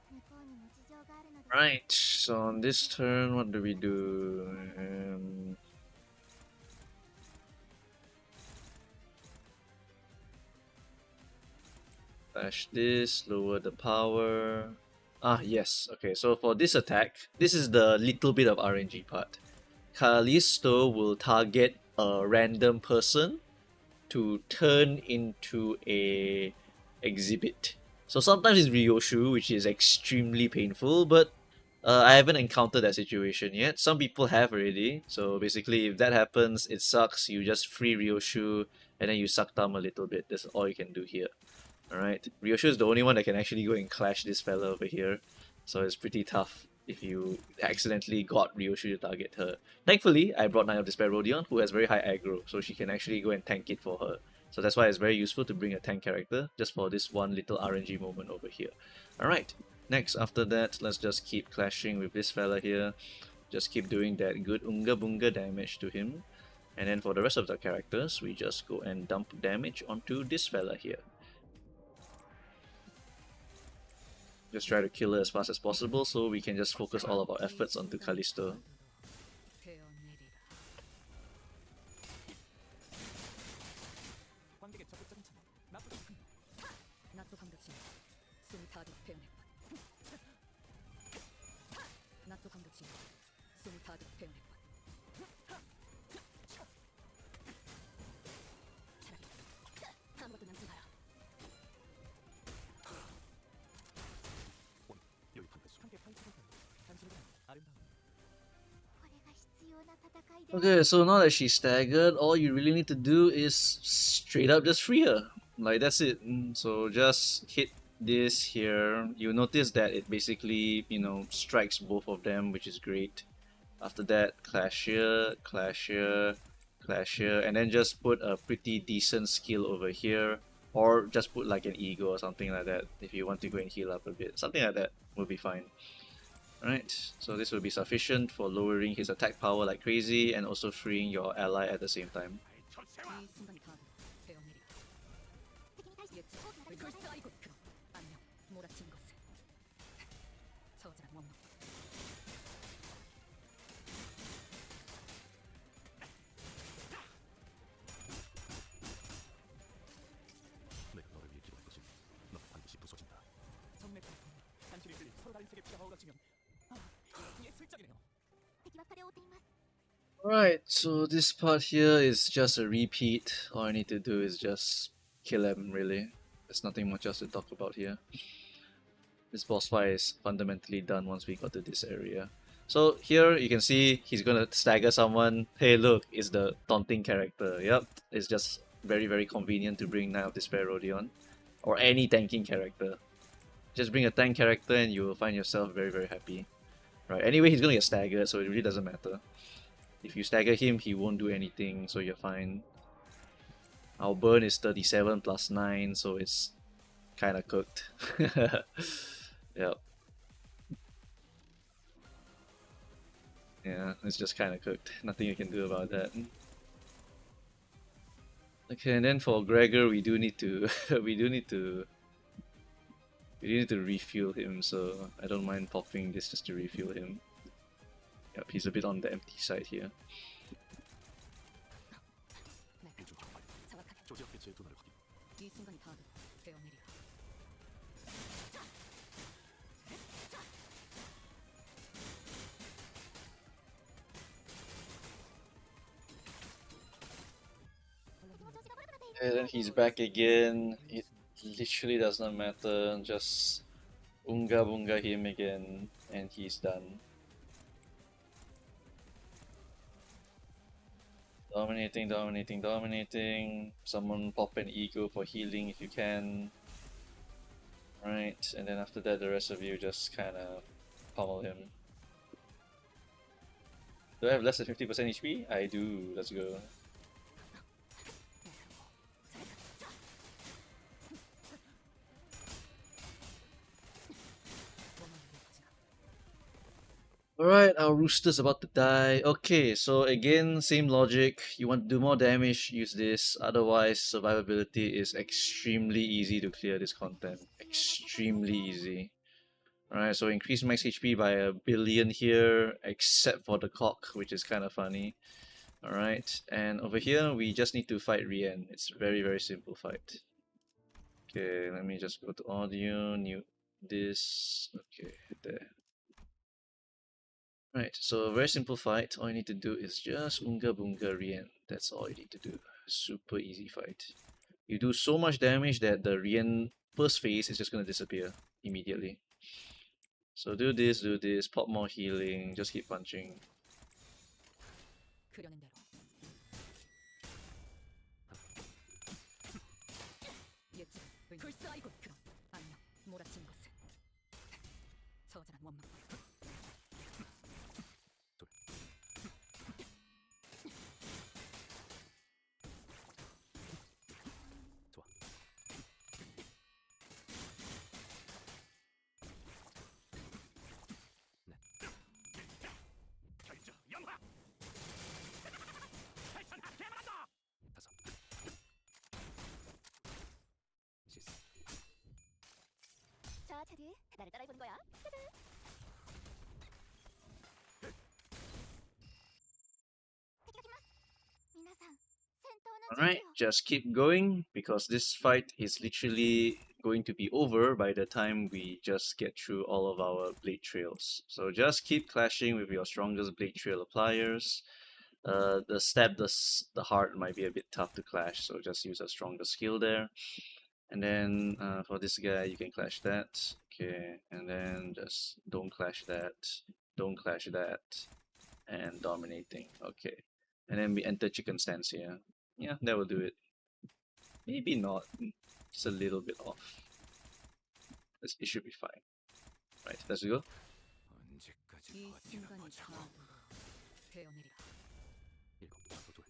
Speaker 4: 向こうにも事情があるので。
Speaker 1: Right, so on this turn, what do we do? Clash this, lower the power. Ah, yes. Okay, so for this attack, this is the little bit of RNG part. Callisto will target a random person to turn into a exhibit. So sometimes it's Ryoshu, which is extremely painful, but I haven't encountered that situation yet. Some people have already. So basically, if that happens, it sucks. You just free Ryoshu and then you suck thumb a little bit. That's all you can do here. Alright, Ryoshu is the only one that can actually go and clash this fella over here. So it's pretty tough if you accidentally got Ryoshu to target her. Thankfully, I brought Knight of Despair Rodion, who has very high aggro, so she can actually go and tank it for her. So that's why it's very useful to bring a tank character, just for this one little RNG moment over here. Alright, next after that, let's just keep clashing with this fella here. Just keep doing that good Unga Bunga damage to him. And then for the rest of the characters, we just go and dump damage onto this fella here. Just try to kill her as fast as possible so we can just focus all of our efforts onto Callisto.
Speaker 3: 관객의 적극적인 참여 나쁘지 않군요.
Speaker 2: 나또 강도치면 숨이 타듯 배어내봐. 나또 강도치면 숨이 타듯 배어내봐. 차라리 아무것도 남지 마라.
Speaker 3: 오늘 여기 판패수 함께 파이팅을 하는 당신에게 아름다운
Speaker 4: これが必要な戦いで
Speaker 1: Okay, so now that she's staggered, all you really need to do is straight up just free her. Like, that's it. So just hit this here. You notice that it basically, you know, strikes both of them, which is great. After that, clash here, clash here, clash here, and then just put a pretty decent skill over here. Or just put like an ego or something like that if you want to go and heal up a bit. Something like that will be fine. Alright, so this will be sufficient for lowering his attack power like crazy and also freeing your ally at the same time.
Speaker 2: 이 순간이 타듯 배어내리라.
Speaker 4: 敵に対して
Speaker 2: 예측
Speaker 4: 大きな敵
Speaker 2: 불스
Speaker 4: を
Speaker 2: 아이고 그럼 안녕 몰아친 것을 저지란 원망.
Speaker 3: 내가 너를 위해 기도할 것이 너 반드시 부서진다. 정맥 당신이 들린 서로 다른 색의 피가 어우러지면 예술적이네요.
Speaker 4: 敵は彼を追っています
Speaker 1: Alright, so this part here is just a repeat. All I need to do is just kill him, really. There's nothing much else to talk about here. This boss fight is fundamentally done once we got to this area. So here you can see he's gonna stagger someone. Hey look, it's the taunting character. Yep, it's just very convenient to bring Knight of Despair Rodion. Or any tanking character. Just bring a tank character and you will find yourself very happy. Right, anyway he's gonna get staggered, so it really doesn't matter. If you stagger him, he won't do anything, so you're fine. Our burn is 37 plus 9, so it's kinda cooked. Yep. Yeah, it's just kinda cooked. Nothing you can do about that. Okay, and then for Gregor, we do need to we do need to refuel him, so I don't mind popping this just to refuel him. Yep, he's a bit on the empty side here.
Speaker 3: 일중 정말
Speaker 2: 정확하게
Speaker 3: 조지혁의 제 눈을 확인.
Speaker 2: 이 순간이 타듯 배어내리라.
Speaker 1: And then he's back again. It literally does not matter. Just Unga Bunga him again, and he's done. Dominating. Someone pop an ego for healing if you can. Right, and then after that, the rest of you just kind of pummel him. Do I have less than 50% HP? I do. Let's go. Alright, our rooster's about to die. Okay, so again, same logic. You want to do more damage, use this. Otherwise, survivability is extremely easy to clear this content. Extremely easy. Alright, so increase max HP by 1 billion here, except for the cock, which is kind of funny. Alright, and over here, we just need to fight Rien. It's very simple fight. Okay, let me just go to audio, new this. Okay, there. Right, so very simple fight. All you need to do is just Unga Bunga Rien. That's all you need to do. Super easy fight. You do so much damage that the Rien first phase is just gonna disappear immediately. So do this, pop more healing, just keep punching.
Speaker 2: 그려낸 대로. 예측은 불사이고 그럼 안녕 몰아친 것은 처절한 원망.
Speaker 3: 좋아. 네. 결정 영화. 발전하 개발한다. 다섯. 실수.
Speaker 4: 자, 차드, 나를 따라해보는 거야. 짜잔. 皆さん、戦闘の準備
Speaker 1: Alright,
Speaker 4: を。
Speaker 1: just keep going because this fight is literally going to be over by the time we just get through all of our blade trails. So just keep clashing with your strongest blade trail appliers. The stab the heart might be a bit tough to clash, so just use a stronger skill there. And then for this guy, you can clash that. Okay, and then just don't clash that, don't clash that, and dominating. Okay, and then we enter chicken stance here. Yeah, that will do it. Maybe not. Just a little bit off. It should be fine. Right, let's go.
Speaker 3: 언제까지
Speaker 2: 이
Speaker 3: 버티나
Speaker 2: 순간이
Speaker 3: 보자고.
Speaker 2: 다 베어내리라.
Speaker 3: 일곱. 다섯 둘.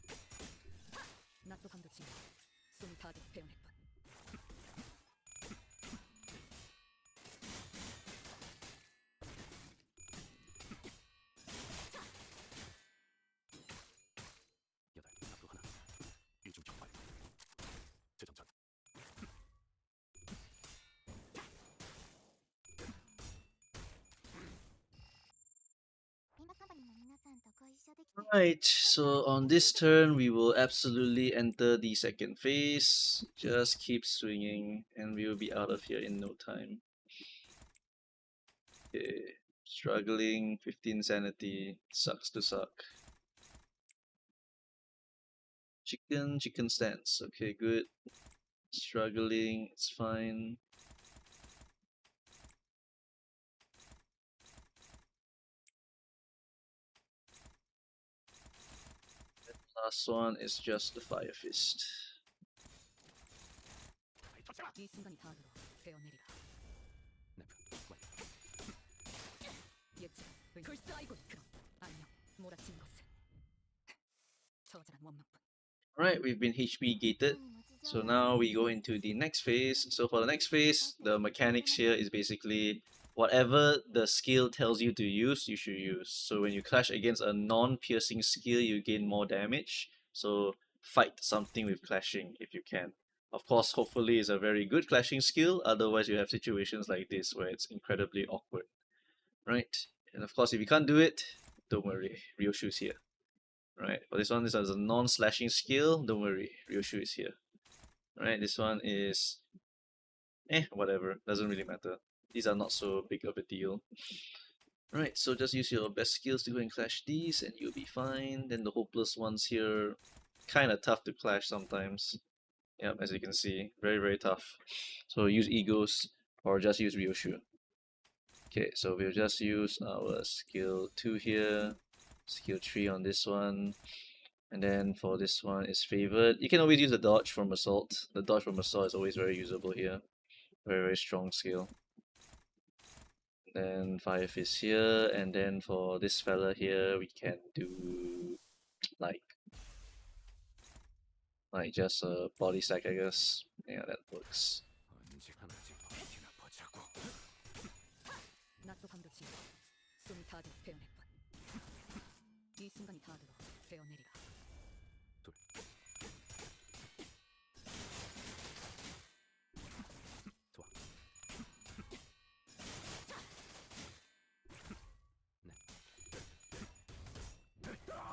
Speaker 2: 나또 감도 친구. 숨 다들 베어낼 뿐.
Speaker 3: 여덟. 앞으로 하나. 일중 적발. 재정전.
Speaker 4: 今サバリの皆さんとご一緒できて。
Speaker 1: Right, so on this turn, we will absolutely enter the second phase. Just keep swinging, and we will be out of here in no time. Okay, struggling, 15 sanity, sucks to suck. Chicken stance, okay, good. Struggling, it's fine. Last one is just the Fire Fist.
Speaker 2: 이 순간이 다 들어 베어내리라.
Speaker 3: 네프. 완료.
Speaker 2: 예측은 불사이고 그럼 안녕 몰아친 것은 처절한 원망뿐.
Speaker 1: Alright, we've been HP gated. So now we go into the next phase. So for the next phase, the mechanics here is basically whatever the skill tells you to use, you should use. So when you clash against a non-piercing skill, you gain more damage. So fight something with clashing if you can. Of course, hopefully it's a very good clashing skill, otherwise you have situations like this where it's incredibly awkward. Right? And of course, if you can't do it, don't worry, Ryoshu's here. Right, for this one, this is a non-slashing skill, don't worry, Ryoshu is here. Right, this one is whatever, doesn't really matter. These are not so big of a deal. Right, so just use your best skills to go and clash these and you'll be fine. Then the hopeless ones here, kinda tough to clash sometimes. Yep, as you can see, very tough. So use egos or just use Ryoshu. Okay, so we'll just use our skill 2 here, skill 3 on this one. And then for this one is favored. You can always use the dodge from assault. The dodge from assault is always very usable here. Very strong skill. Then Fire Fist here, and then for this fella here, we can do like just a body sack, I guess. Yeah, that works.
Speaker 3: 언제까지 버티나 보자고.
Speaker 2: 나또 감도 친구. 숨 다들 베어낼 뿐. 이 순간이 다 들어 베어내리라.
Speaker 3: 둘. 좋아. 네. 다섯.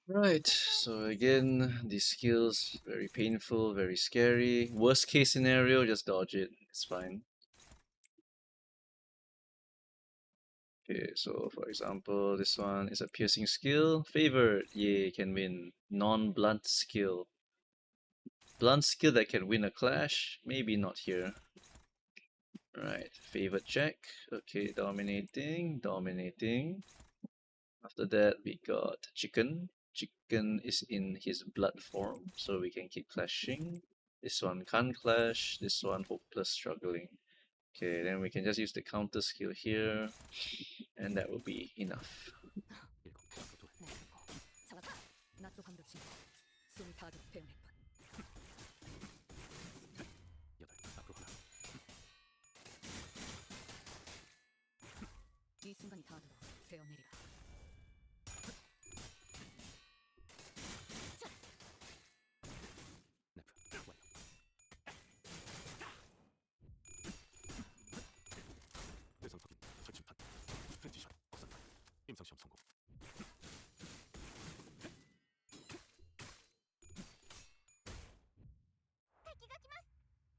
Speaker 1: Right, so again, these skills, very painful, very scary. Worst case scenario, just dodge it, it's fine. Okay, so for example, this one is a piercing skill. Favored, yay, can win. Non-blunt skill. Blunt skill that can win a clash, maybe not here. Right, favored check. Okay, dominating, dominating. After that, we got chicken. Chicken is in his blood form, so we can keep clashing. This one can't clash, this one hopeless struggling. Okay, then we can just use the counter skill here, and that will be enough.
Speaker 2: 나또 방벽 신고 숨 타듯 배어낼 뿐.
Speaker 3: 앞으로 하나.
Speaker 2: 이 순간이 다 들어 배어내리라.
Speaker 3: 네프 완료. 대상 확인. 절침판. 펜지션. 억산판. 임상시험 성공.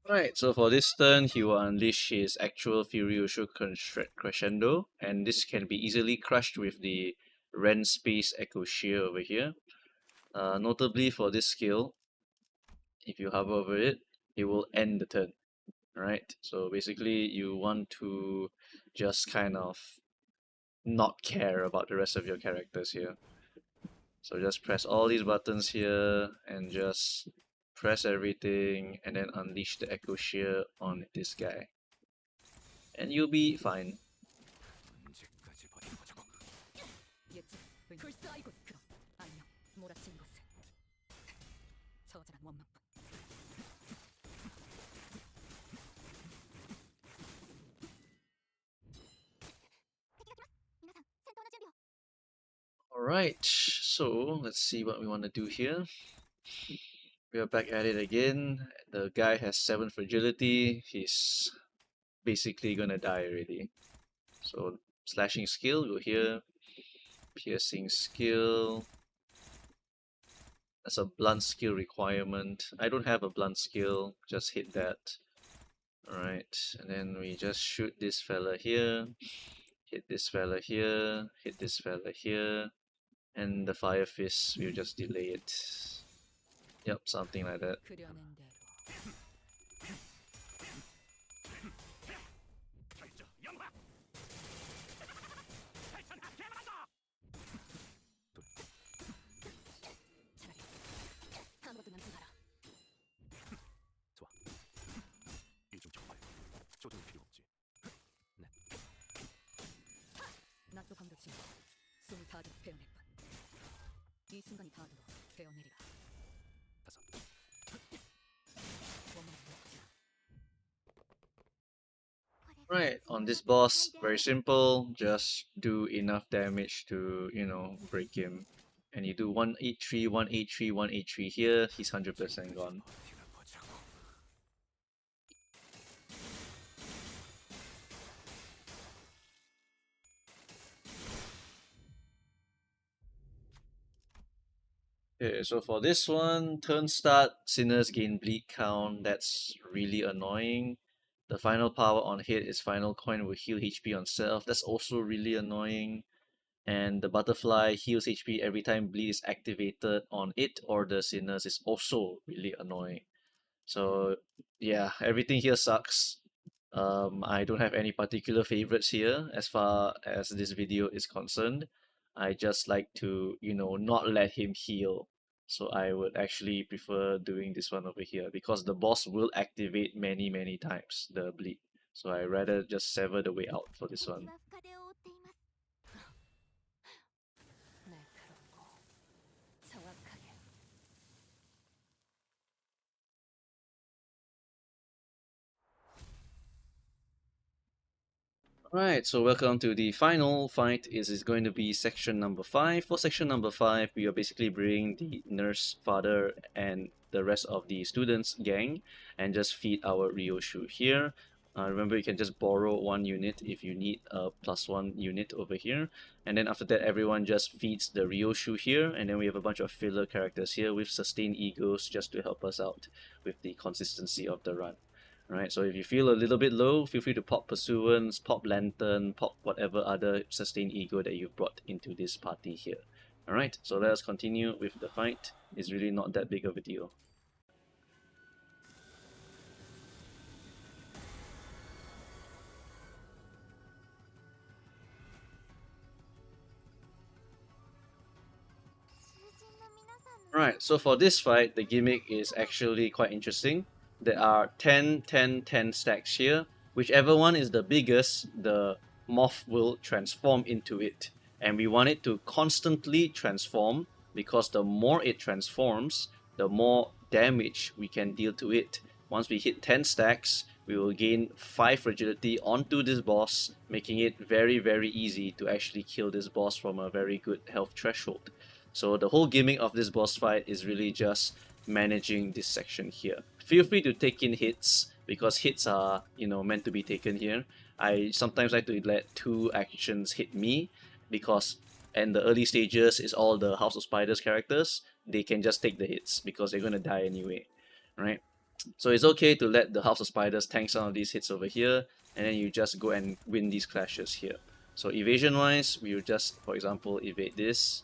Speaker 1: Right, so for this turn, he will unleash his actual Furioso Crescendo, and this can be easily crushed with the Ren Space Echo Shear over here. Notably for this skill, if you hover over it, it will end the turn. Right, so basically you want to just kind of not care about the rest of your characters here. So just press all these buttons here and just press everything and then unleash the Echo Shear on this guy. And you'll be fine.
Speaker 3: 언제까지 버텨보자고.
Speaker 2: 예측 불스 아이고 그럼 안녕 몰아친 것을 처절한 원망뿐.
Speaker 1: Alright, so let's see what we want to do here. We are back at it again. The guy has 7 fragility. He's basically gonna die already. So slashing skill, go here. Piercing skill. That's a blunt skill requirement. I don't have a blunt skill, just hit that. Alright, and then we just shoot this fella here. Hit this fella here. Hit this fella here. And the fire fist, we'll just delay it. Yep, something like that.
Speaker 2: 그려낸 대로.
Speaker 3: 결정 영화. 탈천하 개만한다.
Speaker 2: 차라리 아무것도 남지 마라.
Speaker 3: 좋아. 이중적 발효. 조정이 필요 없지. 네.
Speaker 2: 나또 방벽 신고 숨 타듯 배어낼 뿐. 이 순간이 다 들어 배어내리라.
Speaker 3: 다섯.
Speaker 2: 원망도 없지.
Speaker 1: Right, on this boss, very simple. Just do enough damage to, break him. And you do 183, 183, 183 here, he's 100% gone.
Speaker 3: 버텨보자고.
Speaker 1: Okay, so for this one, turn start, Sinners gain bleed count. That's really annoying. The final power on hit is final coin will heal HP on self. That's also really annoying. And the butterfly heals HP every time bleed is activated on it or the Sinners is also really annoying. So yeah, everything here sucks. I don't have any particular favorites here as far as this video is concerned. I just like to, not let him heal. So I would actually prefer doing this one over here because the boss will activate many, many times the bleed. So I rather just sever the way out for this one.
Speaker 2: 날카롭고 정확하게.
Speaker 1: Alright, so welcome to the final fight. Is going to be section number 5. For section number 5, we are basically bringing the nurse, father, and the rest of the students gang and just feed our Ryoshu here. Remember, you can just borrow 1 unit if you need a +1 unit over here. And then after that, everyone just feeds the Ryoshu here. And then we have a bunch of filler characters here with sustained egos just to help us out with the consistency of the run. Alright, so if you feel a little bit low, feel free to pop Pursuance, pop Lantern, pop whatever other sustained ego that you've brought into this party here. Alright, so let us continue with the fight. It's really not that big of a deal. Right, so for this fight, the gimmick is actually quite interesting. There are 10, 10, 10 stacks here. Whichever one is the biggest, the moth will transform into it. And we want it to constantly transform, because the more it transforms, the more damage we can deal to it. Once we hit 10 stacks, we will gain 5 fragility onto this boss, making it very, very easy to actually kill this boss from a very good health threshold. So the whole gimmick of this boss fight is really just managing this section here. Feel free to take in hits, because hits are, meant to be taken here. I sometimes like to let 2 actions hit me, because in the early stages is all the House of Spiders characters. They can just take the hits because they're gonna die anyway, right? So it's okay to let the House of Spiders tank some of these hits over here, and then you just go and win these clashes here. So evasion wise, we will just, for example, evade this,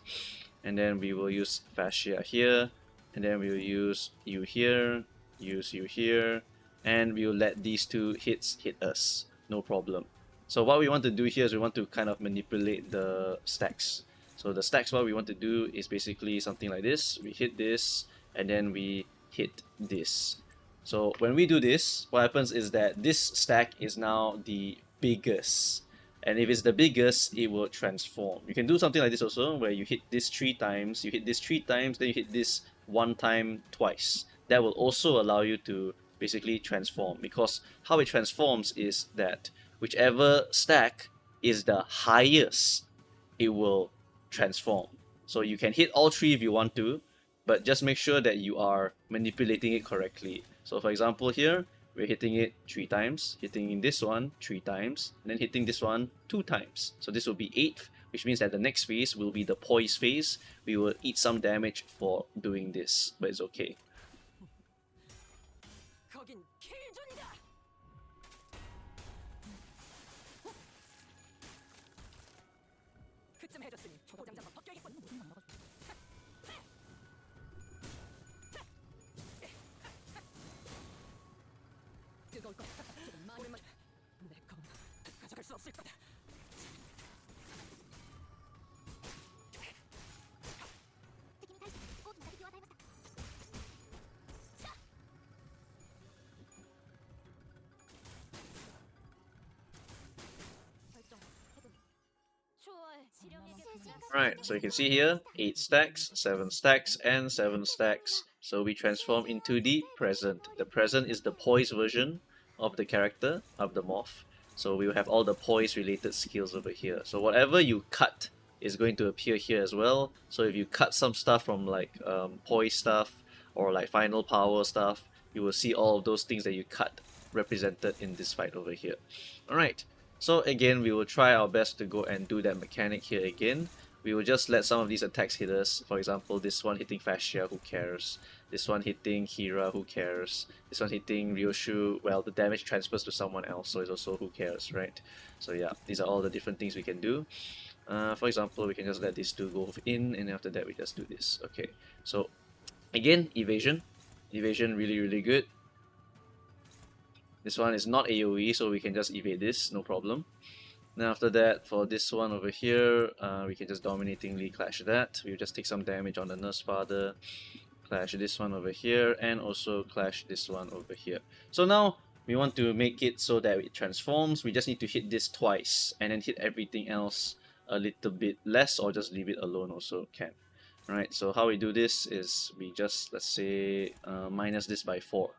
Speaker 1: and then we will use Fascia here, and then we will use you here, use you here, and we will let these 2 hits hit us, no problem. So what we want to do here is we want to kind of manipulate the stacks. So the stacks, what we want to do is basically something like this. We hit this, and then we hit this. So when we do this, what happens is that this stack is now the biggest. And if it's the biggest, it will transform. You can do something like this also, where you hit this 3 times, you hit this 3 times, then you hit this 1 time twice. That will also allow you to basically transform, because how it transforms is that whichever stack is the highest, it will transform. So you can hit all 3 if you want to, but just make sure that you are manipulating it correctly. So for example here, we're hitting it 3 times, hitting this one 3 times, and then hitting this one 2 times. So this will be 8th, which means that the next phase will be the poise phase. We will eat some damage for doing this, but it's okay.
Speaker 2: 거긴 킬존이다. 그쯤 해줬으니 고장장만 벗겨야겠군. 뜨거울 거야. 지금 많은 내 검은 가져갈 수 없을 거다.
Speaker 1: Right, so you can see here, 8 stacks, 7 stacks, and 7 stacks. So we transform into the present. The present is the poise version of the character, of the morph. So we will have all the poise related skills over here. So whatever you cut is going to appear here as well. So if you cut some stuff from like poise stuff or like final power stuff, you will see all of those things that you cut represented in this fight over here. Alright, so again, we will try our best to go and do that mechanic here again. We will just let some of these attacks hit us. For example, this one hitting Fascia, who cares? This one hitting Hira, who cares? This one hitting Ryoshu, well, the damage transfers to someone else, so it's also who cares, right? So yeah, these are all the different things we can do. For example, we can just let these 2 go in, and after that we just do this. Okay, so again, evasion. Evasion really, really good. This one is not AoE, so we can just evade this, no problem. Then after that, for this one over here, we can just dominatingly clash that. We'll just take some damage on the Nurse Father, clash this one over here, and also clash this one over here. So now, we want to make it so that it transforms. We just need to hit this twice, and then hit everything else a little bit less, or just leave it alone also can. Alright, so how we do this is we just, let's say, minus this by 4.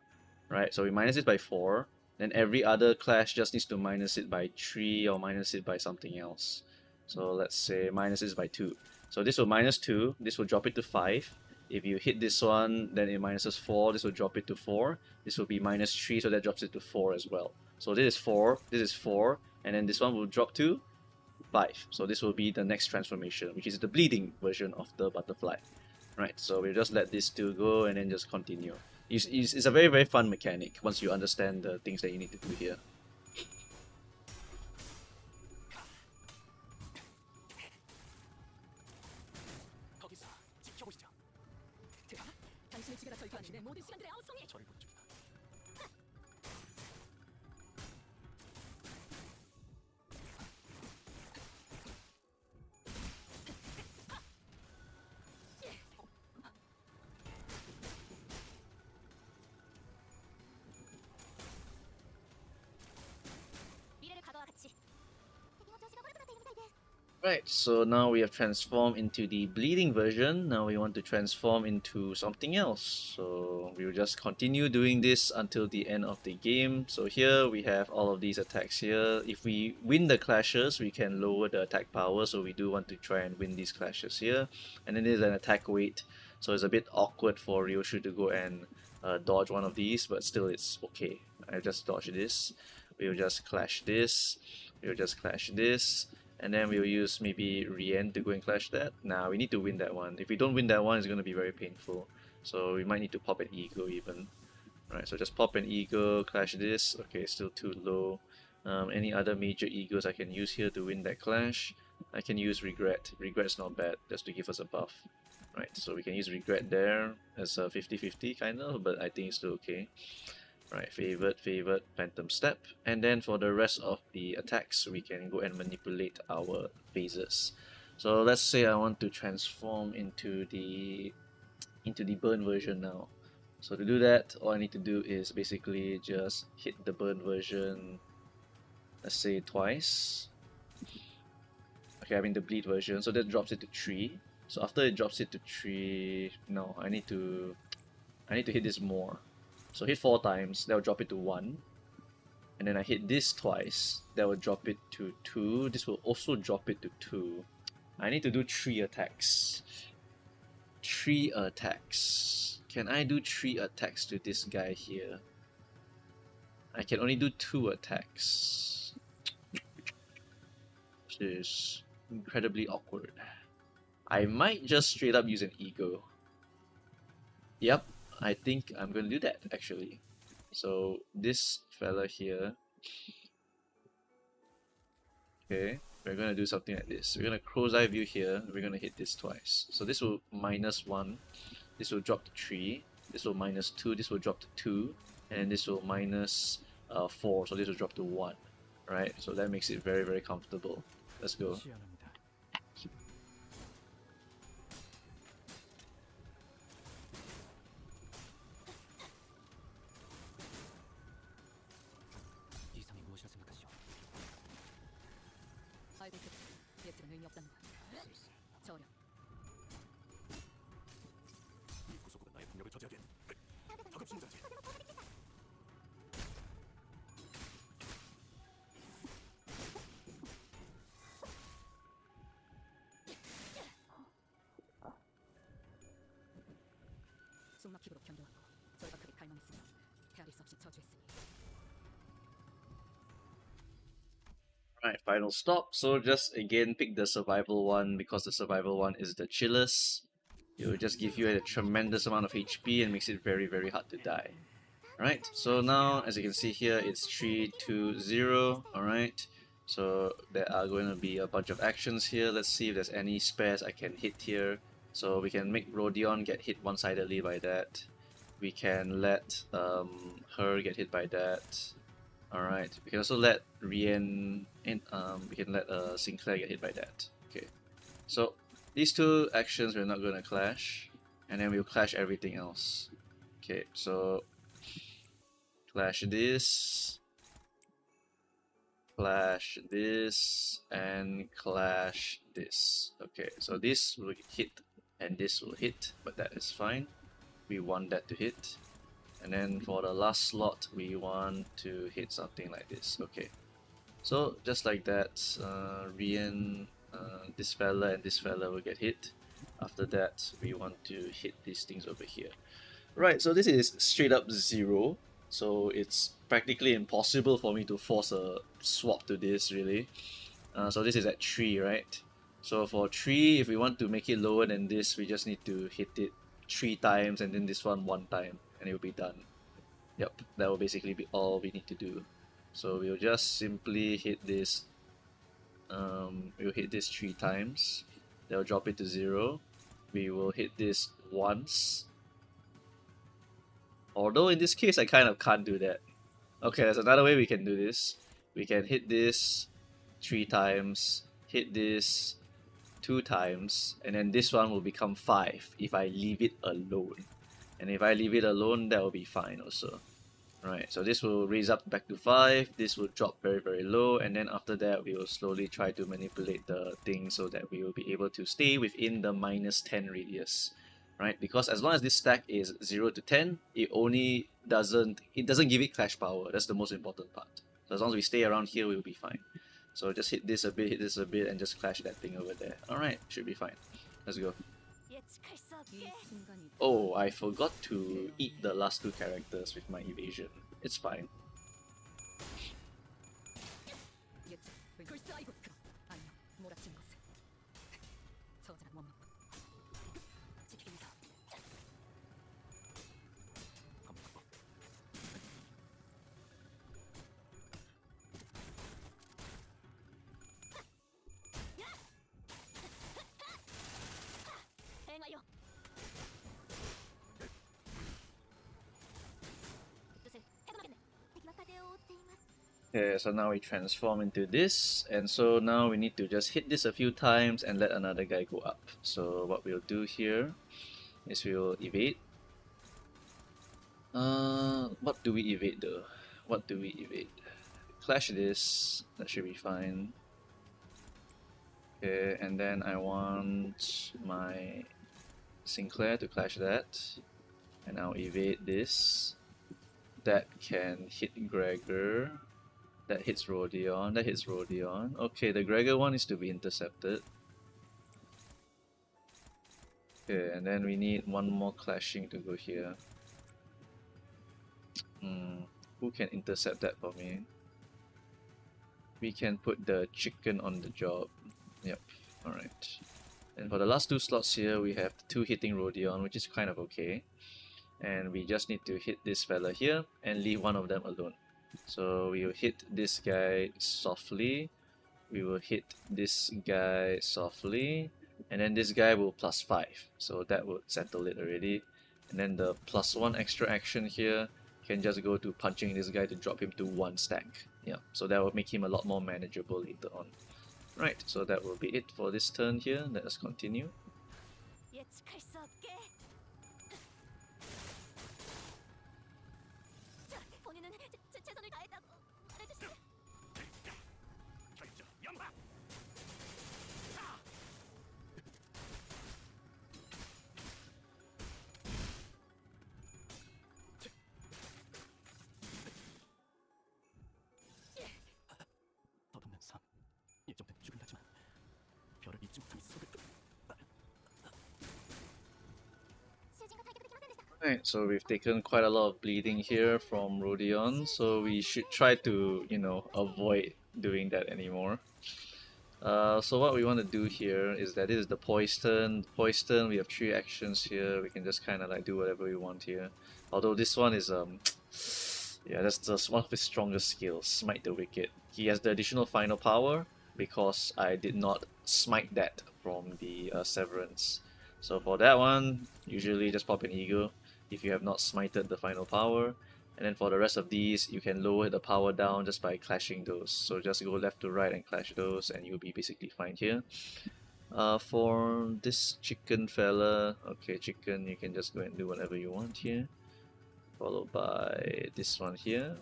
Speaker 1: Right, so we minus it by 4, then every other clash just needs to minus it by 3 or minus it by something else. So let's say minus it by 2. So this will minus 2, this will drop it to 5. If you hit this one, then it minuses 4, this will drop it to 4. This will be minus 3, so that drops it to 4 as well. So this is 4, this is 4, and then this one will drop to 5. So this will be the next transformation, which is the bleeding version of the butterfly. Right, so we'll just let these two go and then just continue. It's a very, very fun mechanic once you understand the things that you need to do here.
Speaker 3: 거기서 지켜보시죠.
Speaker 2: 들어. 당신의 지게가 절규하는 내 모든 시간들의 아우성이.
Speaker 3: 저를 본 중이다.
Speaker 4: 미래를 과거와 같이.敵の調子が悪くなっているみたいです。
Speaker 1: Right, so now we have transformed into the bleeding version. Now we want to transform into something else. So we will just continue doing this until the end of the game. So here we have all of these attacks here. If we win the clashes, we can lower the attack power. So we do want to try and win these clashes here. And then there's an attack weight. So it's a bit awkward for Ryoshu to go and dodge one of these, but still it's okay. I just dodge this. We'll just clash this. We'll just clash this. And then we'll use maybe Rien to go and clash that. Nah, we need to win that one. If we don't win that one, it's going to be very painful. So we might need to pop an ego even. Alright, so just pop an ego, clash this. Okay, still too low. Any other major egos I can use here to win that clash? I can use Regret. Regret's not bad, just to give us a buff. Right, so we can use Regret there as a 50-50 kind of, but I think it's still okay. Right, favorite, phantom step, and then for the rest of the attacks we can go and manipulate our phases. So let's say I want to transform into the burn version now. So to do that, all I need to do is basically just hit the burn version, let's say twice. Okay, I mean the bleed version, so that drops it to 3. So after it drops it to 3, no, I need to hit this more. So hit 4 times, that will drop it to 1. And then I hit this twice, that will drop it to 2. This will also drop it to 2. I need to do 3 attacks. 3 attacks. Can I do 3 attacks to this guy here? I can only do 2 attacks. Which is incredibly awkward. I might just straight up use an ego. Yep, I think I'm gonna do that actually. So this fella here, okay, we're gonna do something like this. We're gonna crow's eye view here, we're gonna hit this twice. So this will -1, this will drop to 3, this will -2, this will drop to 2, and this will -4, so this will drop to 1. Right, so that makes it very, very comfortable. Let's go.
Speaker 3: 시원합니다. 이상이 무엇이라 생각하시오?
Speaker 2: 알고 있겠지. 예측은 의미 없다는 거야. 저렴.
Speaker 3: 이 구속구가 나의 폭력을 저지하기엔 다급 신자지.
Speaker 2: 숨막히도록 견뎌왔고 절박하게 갈망했으며 헤아릴 수 없이 저주했으니.
Speaker 1: Alright, final stop. So just again pick the survival one because the survival one is the chillest. It will just give you a tremendous amount of HP and makes it very, very hard to die. Alright, so now as you can see here it's 3, 2, 0. Alright, so there are going to be a bunch of actions here. Let's see if there's any spares I can hit here. So we can make Rodion get hit one-sidedly by that. We can let her get hit by that. Alright, we can also let Rien and we can let Sinclair get hit by that. Okay, so these two actions we're not gonna clash, and then we'll clash everything else. Okay, so clash this, and clash this. Okay, so this will hit and this will hit, but that is fine. We want that to hit. And then for the last slot, we want to hit something like this. Okay, so just like that, Rien, this fella and this fella will get hit. After that, we want to hit these things over here. Right, so this is straight up 0. so it's practically impossible for me to force a swap to this really. So this is at 3, right? So for 3, if we want to make it lower than this, we just need to hit it 3 times and then this one time, and it will be done. Yep, that will basically be all we need to do. So we'll just simply hit this. We'll hit this 3 times. They'll drop it to 0. We will hit this once. Although in this case, I kind of can't do that. Okay, there's another way we can do this. We can hit this 3 times, hit this 2 times, and then this one will become 5 if I leave it alone. And if I leave it alone, that will be fine also. Right, so this will raise up back to 5, this will drop very low, and then after that we will slowly try to manipulate the thing so that we will be able to stay within the -10 radius. Right, because as long as this stack is 0 to 10, it doesn't give it clash power. That's the most important part. So as long as we stay around here, we'll be fine. So just hit this a bit, and just clash that thing over there. Alright, should be fine. Let's go. Oh, I forgot to eat the last 2 characters with my evasion. It's fine. Okay, so now we transform into this, and so now we need to just hit this a few times and let another guy go up. So what we'll do here is we'll evade. What do we evade though? What do we evade? Clash this, that should be fine. Okay, and then I want my Sinclair to clash that, and I'll evade this. That can hit Gregor. That hits Rodion, that hits Rodion. Okay, the Gregor one is to be intercepted. Okay, and then we need one more clashing to go here. Who can intercept that for me? We can put the chicken on the job. Yep, alright. And for the last 2 slots here, we have 2 hitting Rodion, which is kind of okay. And we just need to hit this fella here and leave one of them alone. So we will hit this guy softly, we will hit this guy softly, and then this guy will +5, so that would settle it already. And then the +1 extra action here can just go to punching this guy to drop him to 1 stack. Yeah, so that will make him a lot more manageable later on. Right, so that will be it for this turn here. Let us continue.
Speaker 3: 덧없는 삶, 예정된 죽음이지만 별을 잊지 못함이 속을
Speaker 1: Right, so we've taken quite a lot of bleeding here from Rodion, so we should try to, avoid doing that anymore. So what we want to do here is that this is the Poison. Poison, we have 3 actions here. We can just kind of like do whatever we want here. Although this one is yeah, that's just one of his strongest skills, Smite the Wicked. He has the additional final power because I did not smite that from the Severance. So for that one, usually just pop an Ego if you have not smited the final power. And then for the rest of these, you can lower the power down just by clashing those. So just go left to right and clash those and you'll be basically fine here. For this chicken fella, okay, chicken, you can just go and do whatever you want here. Followed by this one here.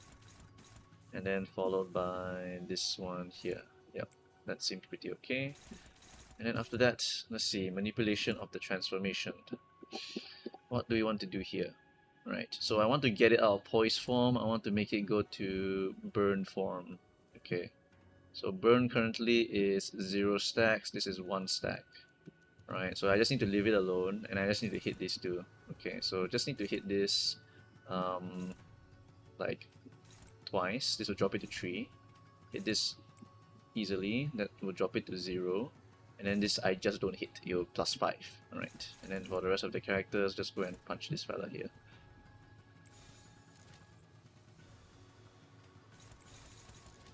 Speaker 1: And then followed by this one here. Yep, that seems pretty okay. And then after that, let's see, manipulation of the transformation. What do we want to do here? Right, so I want to get it out of poise form. I want to make it go to burn form. Okay, so burn currently is 0 stacks. This is 1 stack. Right, so I just need to leave it alone, and I just need to hit these 2. Okay, so just need to hit this. like twice. This will drop it to 3. Hit this easily, that will drop it to 0. And then this I just don't hit, you'll +5. Alright, and then for the rest of the characters, just go and punch this fella here.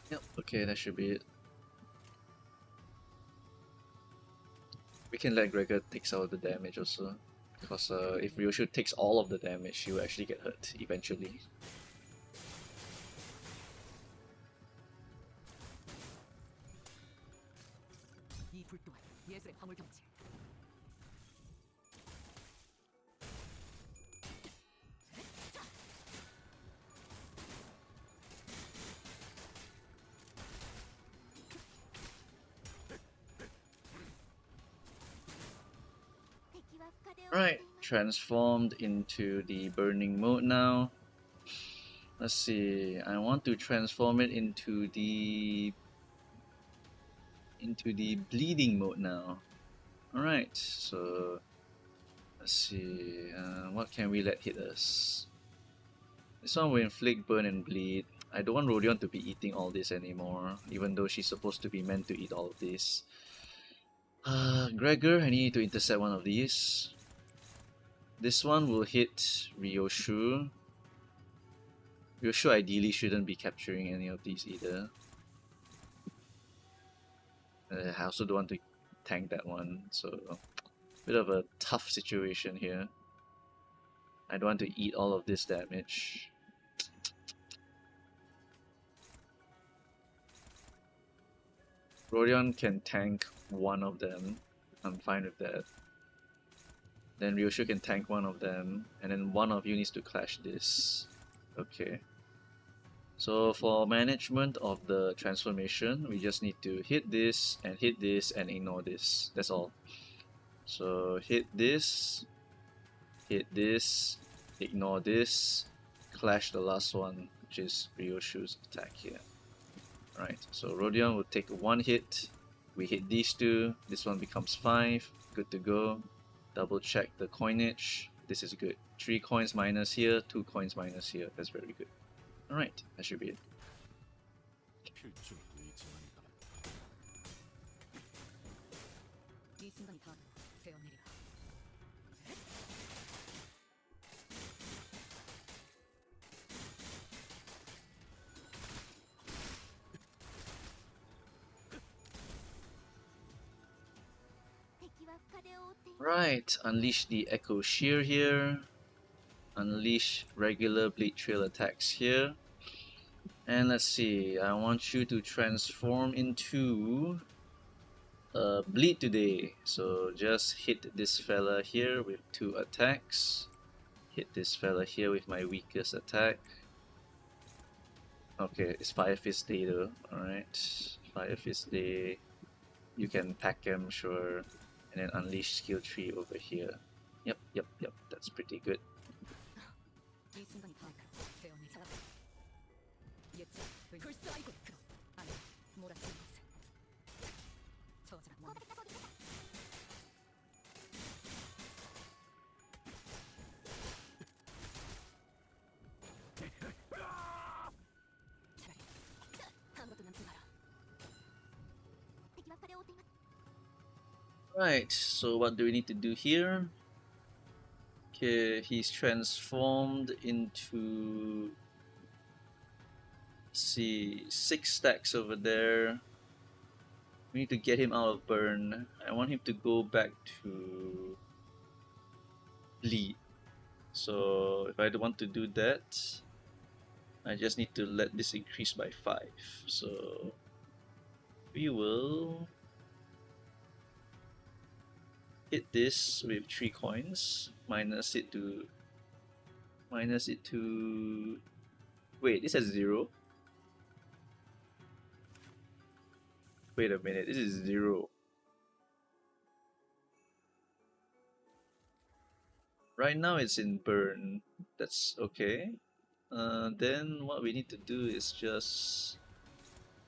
Speaker 1: Yep, okay, that should be it. We can let Gregor take some of the damage also, because if Ryoshu takes all of the damage, he will actually get hurt eventually.
Speaker 2: 이 불 또한 예술의 화물경치.
Speaker 1: Right, transformed into the burning mode now. Let's see, I want to transform it into the bleeding mode now. Alright, so let's see, what can we let hit us? This one will inflict burn and bleed. I don't want Rodion to be eating all this anymore, even though she's supposed to be meant to eat all of this. Gregor, I need to intercept one of these. This one will hit Ryoshu. Ryoshu ideally shouldn't be capturing any of these either. I also don't want to tank that one, so bit of a tough situation here. I don't want to eat all of this damage. Rodion can tank one of them. I'm fine with that. Then Ryoshu can tank one of them, and then one of you needs to clash this. Okay. So for management of the transformation, we just need to hit this and ignore this. That's all. So hit this, ignore this, clash the last one, which is Ryoshu's attack here. Right, so Rodion will take one hit. We hit these two, this one becomes 5, good to go. Double check the coinage, this is good. 3 coins minus here, 2 coins minus here, that's very good. Alright, that should be it.
Speaker 3: 필중도 있지만이다.
Speaker 2: 이 순간이 다 되어내리라.
Speaker 1: Right, unleash the Echo Shear here. Unleash regular Bleed Trail attacks here. And let's see, I want you to transform into Bleed today. So just hit this fella here with 2 attacks. Hit this fella here with my weakest attack. Okay, it's Fire Fist Day though. Alright, Fire Fist Day. You can pack him, sure. And then unleash skill tree over here. Yep, that's pretty good.
Speaker 2: 이 순간이 다 되어내리라. 예측 불스 아이고 그럼 아니 몰아치는 것을 저지란 원. 아무것도 남지 마라.
Speaker 1: Right, so what do we need to do here? Okay, he's transformed into, let's see, 6 stacks over there. We need to get him out of burn. I want him to go back to bleed. So if I don't want to do that, I just need to let this increase by 5. So we will hit this with 3 coins, minus it to wait, this has 0. Wait a minute, this is 0. Right now it's in burn, that's okay. Then what we need to do is just,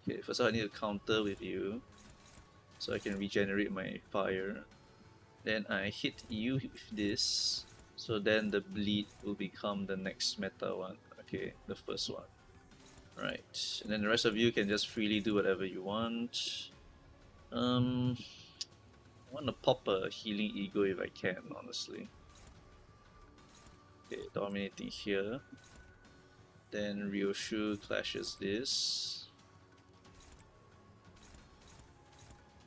Speaker 1: okay, first of all I need to counter with you so I can regenerate my fire. Then I hit you with this, so then the bleed will become the next meta one. Okay, the first one. Right, and then the rest of you can just freely do whatever you want. I want to pop a healing ego if I can, honestly. Okay, dominating here. Then Ryoshu clashes this.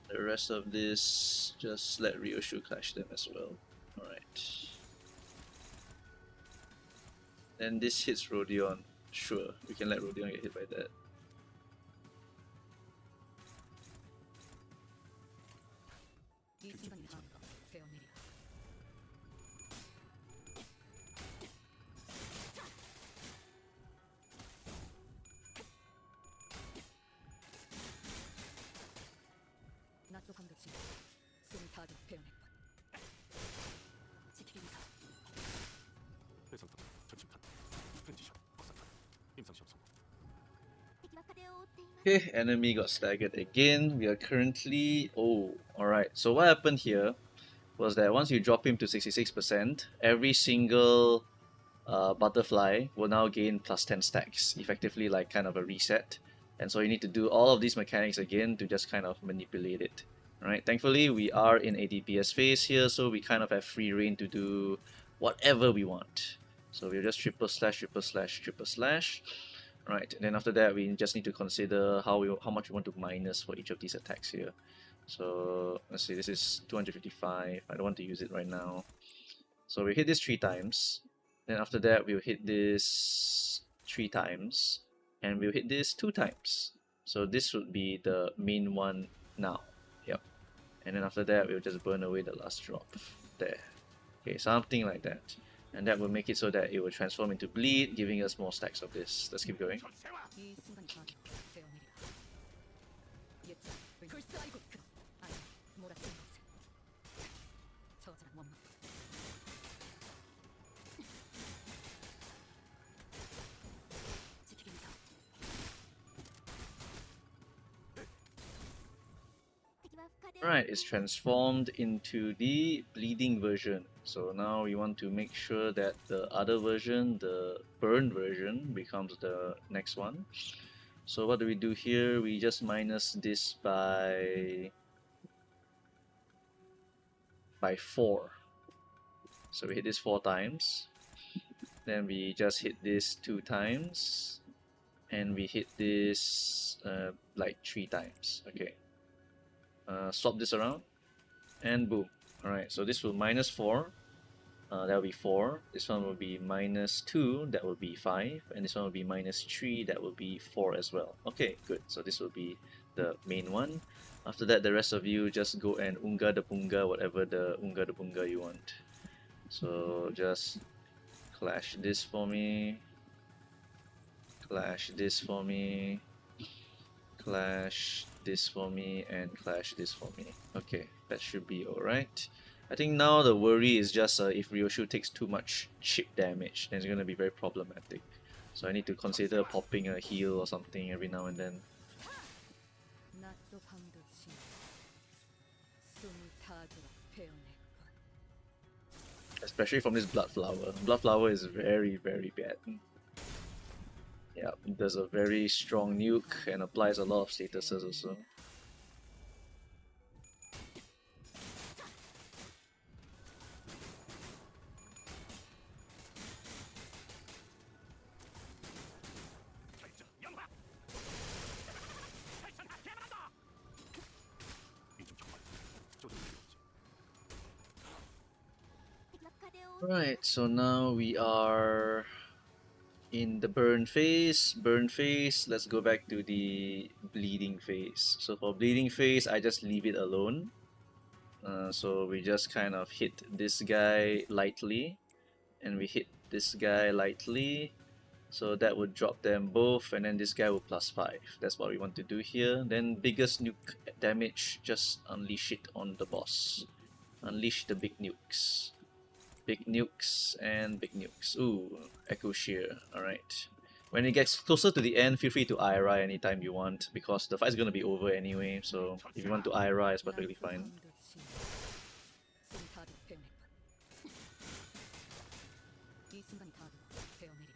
Speaker 1: The rest of this, just let Ryoshu clash them as well. Alright. Then this hits Rodion. Sure, we can let Rodion get hit by that.
Speaker 2: 이 순간이 다가오니까 베어내리라. 나또 감독지. 숨이 다들 베어냈군. 지키기가
Speaker 3: 대상탑, 전침탄, 트랜지션, 박사탄, 임상시험 성공.
Speaker 4: 敵は壁を覆っています。
Speaker 1: Okay, enemy got staggered again. We are currently... Oh, alright. So what happened here was that once you drop him to 66%, every single butterfly will now gain plus 10 stacks, effectively like kind of a reset. And so you need to do all of these mechanics again to just kind of manipulate it. Right? Thankfully, we are in a DPS phase here, so we kind of have free reign to do whatever we want. So we'll just triple slash, triple slash, triple slash. Right, and then after that, we just need to consider how much we want to minus for each of these attacks here. So let's see, this is 255. I don't want to use it right now. So we hit this 3 times. Then after that, we'll hit this 3 times, and we'll hit this 2 times. So this would be the main one now. Yep. And then after that, we'll just burn away the last drop there. Okay, something like that. And that will make it so that it will transform into bleed, giving us more stacks of this. Let's keep going.
Speaker 2: 이 순간이 다가오니까 베어내리라. 예측 불사이고 그럼 아니 몰아치는 것을 저자란 원망. 지키기가
Speaker 1: Right, it's transformed into the bleeding version. So now we want to make sure that the other version, the burn version, becomes the next one. So what do we do here? We just minus this by 4. So we hit this 4 times. Then we just hit this 2 times. And we hit this like 3 times. Okay. Swap this around, and boom. Alright, so this will minus 4, that will be 4, this one will be minus 2, that will be 5, and this one will be minus 3, that will be 4 as well. Okay, good, so this will be the main one. After that, the rest of you just go and unga the punga, whatever the unga the punga you want. So just clash this for me, clash this for me, clash this for me, and clash this for me. Okay, that should be alright. I think now the worry is just if Ryoshu takes too much chip damage, then it's going to be very problematic. So I need to consider popping a heal or something every now and then.
Speaker 2: 나또 감독지. 숨이 다들 베어냈군.
Speaker 1: Especially from this Blood Flower. Blood Flower is very, very bad. Yeah, it does a very strong nuke and applies a lot of statuses also. Right, so now we are in the burn phase. Let's go back to the bleeding phase. So for bleeding phase, I just leave it alone. So we just kind of hit this guy lightly, and we hit this guy lightly. So that would drop them both, and then this guy will plus 5. That's what we want to do here. Then biggest nuke damage, just unleash it on the boss. Unleash the big nukes. Big nukes and big nukes. Ooh, Echo Shear. Alright. When it gets closer to the end, feel free to IRA anytime you want, because the fight's gonna be over anyway, so if you want to IRA, it's perfectly fine.
Speaker 2: 숨이 다들 베어냈군. 이 순간이 다가오니까 베어내리라.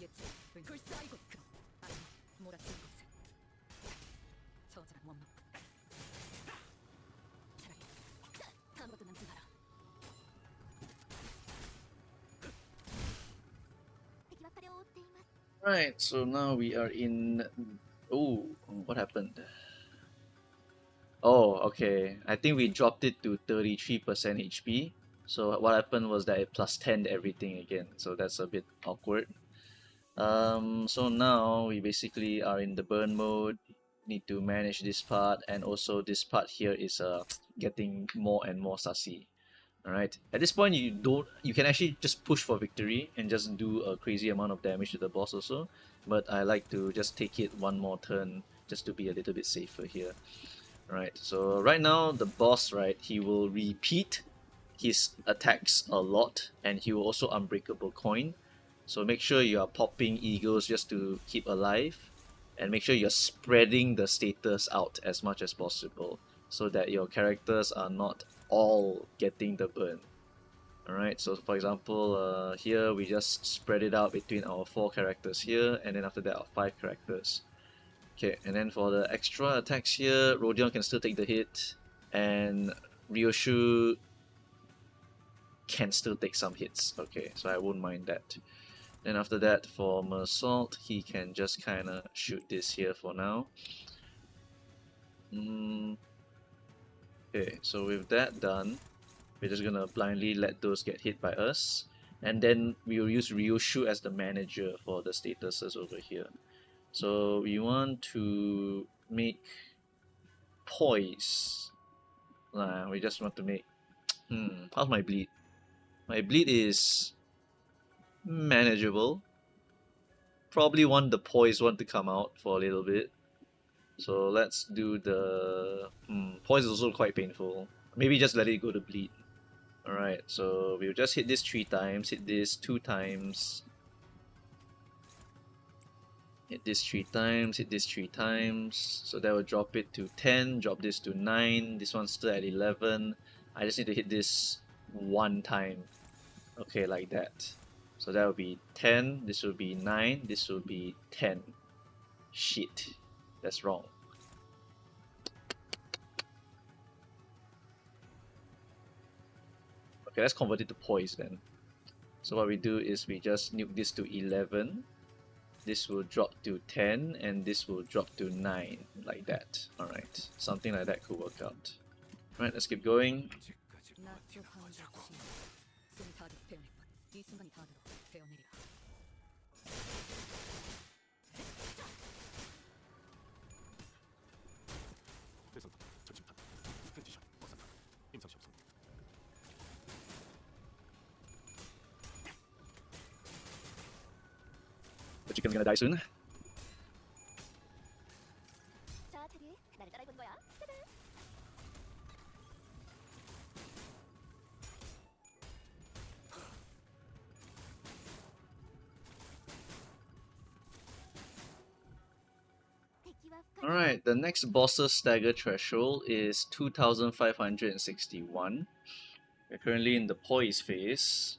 Speaker 2: 예측 굴사이고 그럼 아니 몰아치는 것을 저자가 못 먹고 차라리 아무것도 남지 마라.
Speaker 4: 敵は彼を追っています。
Speaker 1: Right, so now we are in. Oh, what happened? Oh, okay. I think we dropped it to 33% HP. So what happened was that it plus 10 everything again. So that's a bit awkward. So now we basically are in the burn mode. Need to manage this part, and also this part here is getting more and more sussy. Alright. At this point you can actually just push for victory and just do a crazy amount of damage to the boss also. But I like to just take it one more turn just to be a little bit safer here. Alright, so right now the boss, right, he will repeat his attacks a lot, and he will also unbreakable coin. So make sure you are popping eagles just to keep alive, and make sure you're spreading the status out as much as possible so that your characters are not all getting the burn. Alright, so for example, here we just spread it out between our 4 characters here, and then after that our 5 characters. Okay, and then for the extra attacks here, Rodion can still take the hit, and Ryoshu can still take some hits. Okay, so I won't mind that. Then after that, for Mersault, he can just kind of shoot this here for now. Okay, so with that done, we're just gonna blindly let those get hit by us, and then we will use Ryoshu as the manager for the statuses over here. So we want to make poise. We just want to make. How's my bleed? My bleed is manageable. Probably want the poise one to come out for a little bit. So let's do the. Poise is also quite painful. Maybe just let it go to bleed. Alright, so we'll just hit this 3 times, hit this 2 times, hit this 3 times, hit this 3 times. So that will drop it to 10, drop this to 9. This one's still at 11. I just need to hit this 1 time. Okay, like that. So that will be 10, this will be 9, this will be 10. Shit, that's wrong. Okay, let's convert it to poise then. So what we do is we just nuke this to 11. This will drop to 10, and this will drop to 9, like that. Alright, something like that could work out. Alright, let's keep going.
Speaker 2: 나쪽 한적시 숨이 타듯 베어냈군. 이 순간이 다되도록 베어내리라.
Speaker 3: 대상탄, 절침탄, 스펜지션, 확산탄, 임상시 없음.
Speaker 1: The chicken's gonna die soon.
Speaker 4: 자, 테리, 나를 따라해본 거야. 짜잔.敵は深い。
Speaker 1: Alright, the next boss's stagger threshold is 2561. We're currently in the poise phase.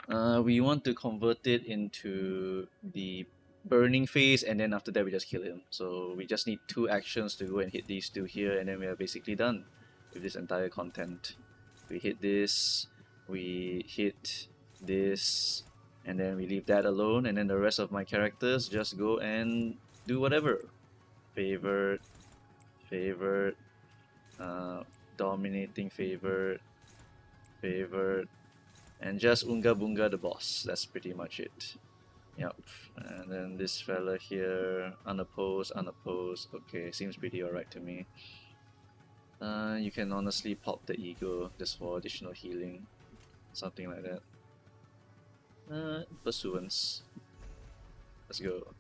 Speaker 1: We want to convert it into the burning phase, and then after that we just kill him. So we just need 2 actions to go and hit these 2 here, and then we are basically done with this entire content. We hit this, we hit this, and then we leave that alone, and then the rest of my characters just go and do whatever. Favored, favored, dominating favored, favored, and just Unga Bunga the boss. That's pretty much it. Yep. And then this fella here, unopposed, unopposed. Okay, seems pretty alright to me. You can honestly pop the ego just for additional healing. Something like that. Pursuance. Let's go.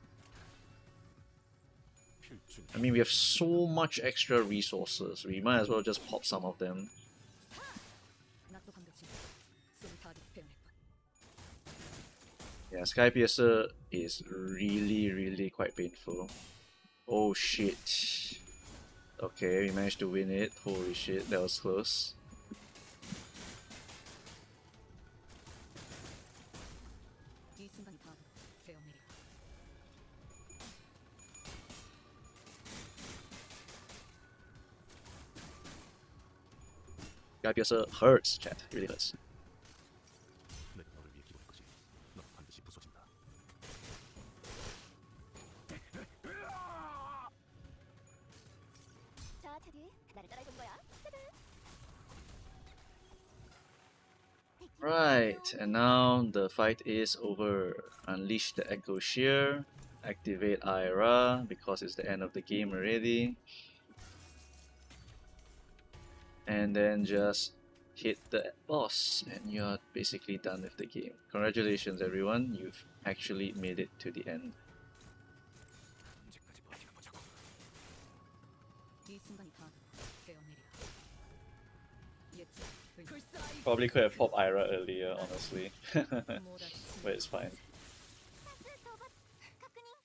Speaker 1: I mean, we have so much extra resources. We might as well just pop some of them.
Speaker 2: 나쪽 한적시 숨이 타듯 베어냈군.
Speaker 1: Yeah, Sky Piercer is really quite painful. Oh shit. Okay, we managed to win it. Holy shit, that was close.
Speaker 2: 이 순간이 다되도록 베어내리라.
Speaker 1: Guy Piercer hurts, chat. It really hurts.
Speaker 3: 내가 너를 위해 기도했거지. 넌 반드시 부서진다.
Speaker 4: 자, 다들 나를 따라해본 거야. 짜잔.
Speaker 1: Right, and now the fight is over. Unleash the Echo Shear, activate Ira because it's the end of the game already, and then just hit the boss, and you're basically done with the game. Congratulations, everyone! You've actually made it to the end.
Speaker 3: 언제까지 버티나 보자고.
Speaker 2: 이 순간이 다 깨어내리라. 예측, 불사의
Speaker 1: Probably could have popped Ira earlier, honestly,
Speaker 2: 몰아치는
Speaker 1: but it's fine.
Speaker 4: 多数討伐確認。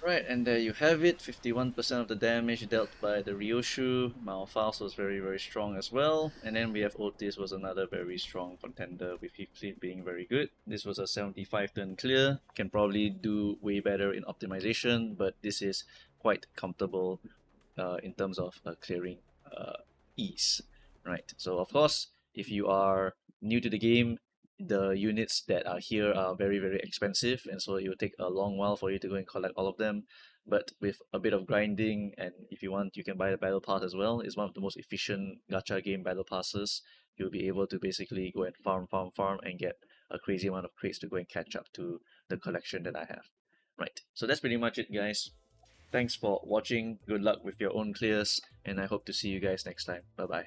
Speaker 1: Right, and there you have it, 51% of the damage dealt by the Ryoshu. Malphas was very, very strong as well. And then we have Otis was another very strong contender with Heathcliff being very good. This was a 75 turn clear. Can probably do way better in optimization, but this is quite comfortable in terms of clearing ease. Right, so of course, if you are new to the game, the units that are here are very, very expensive, and so it will take a long while for you to go and collect all of them. But with a bit of grinding, and if you want, you can buy the battle pass as well. It's one of the most efficient gacha game battle passes. You'll be able to basically go and farm and get a crazy amount of crates to go and catch up to the collection that I have. Right, so that's pretty much it, guys. Thanks for watching. Good luck with your own clears, and I hope to see you guys next time. Bye bye.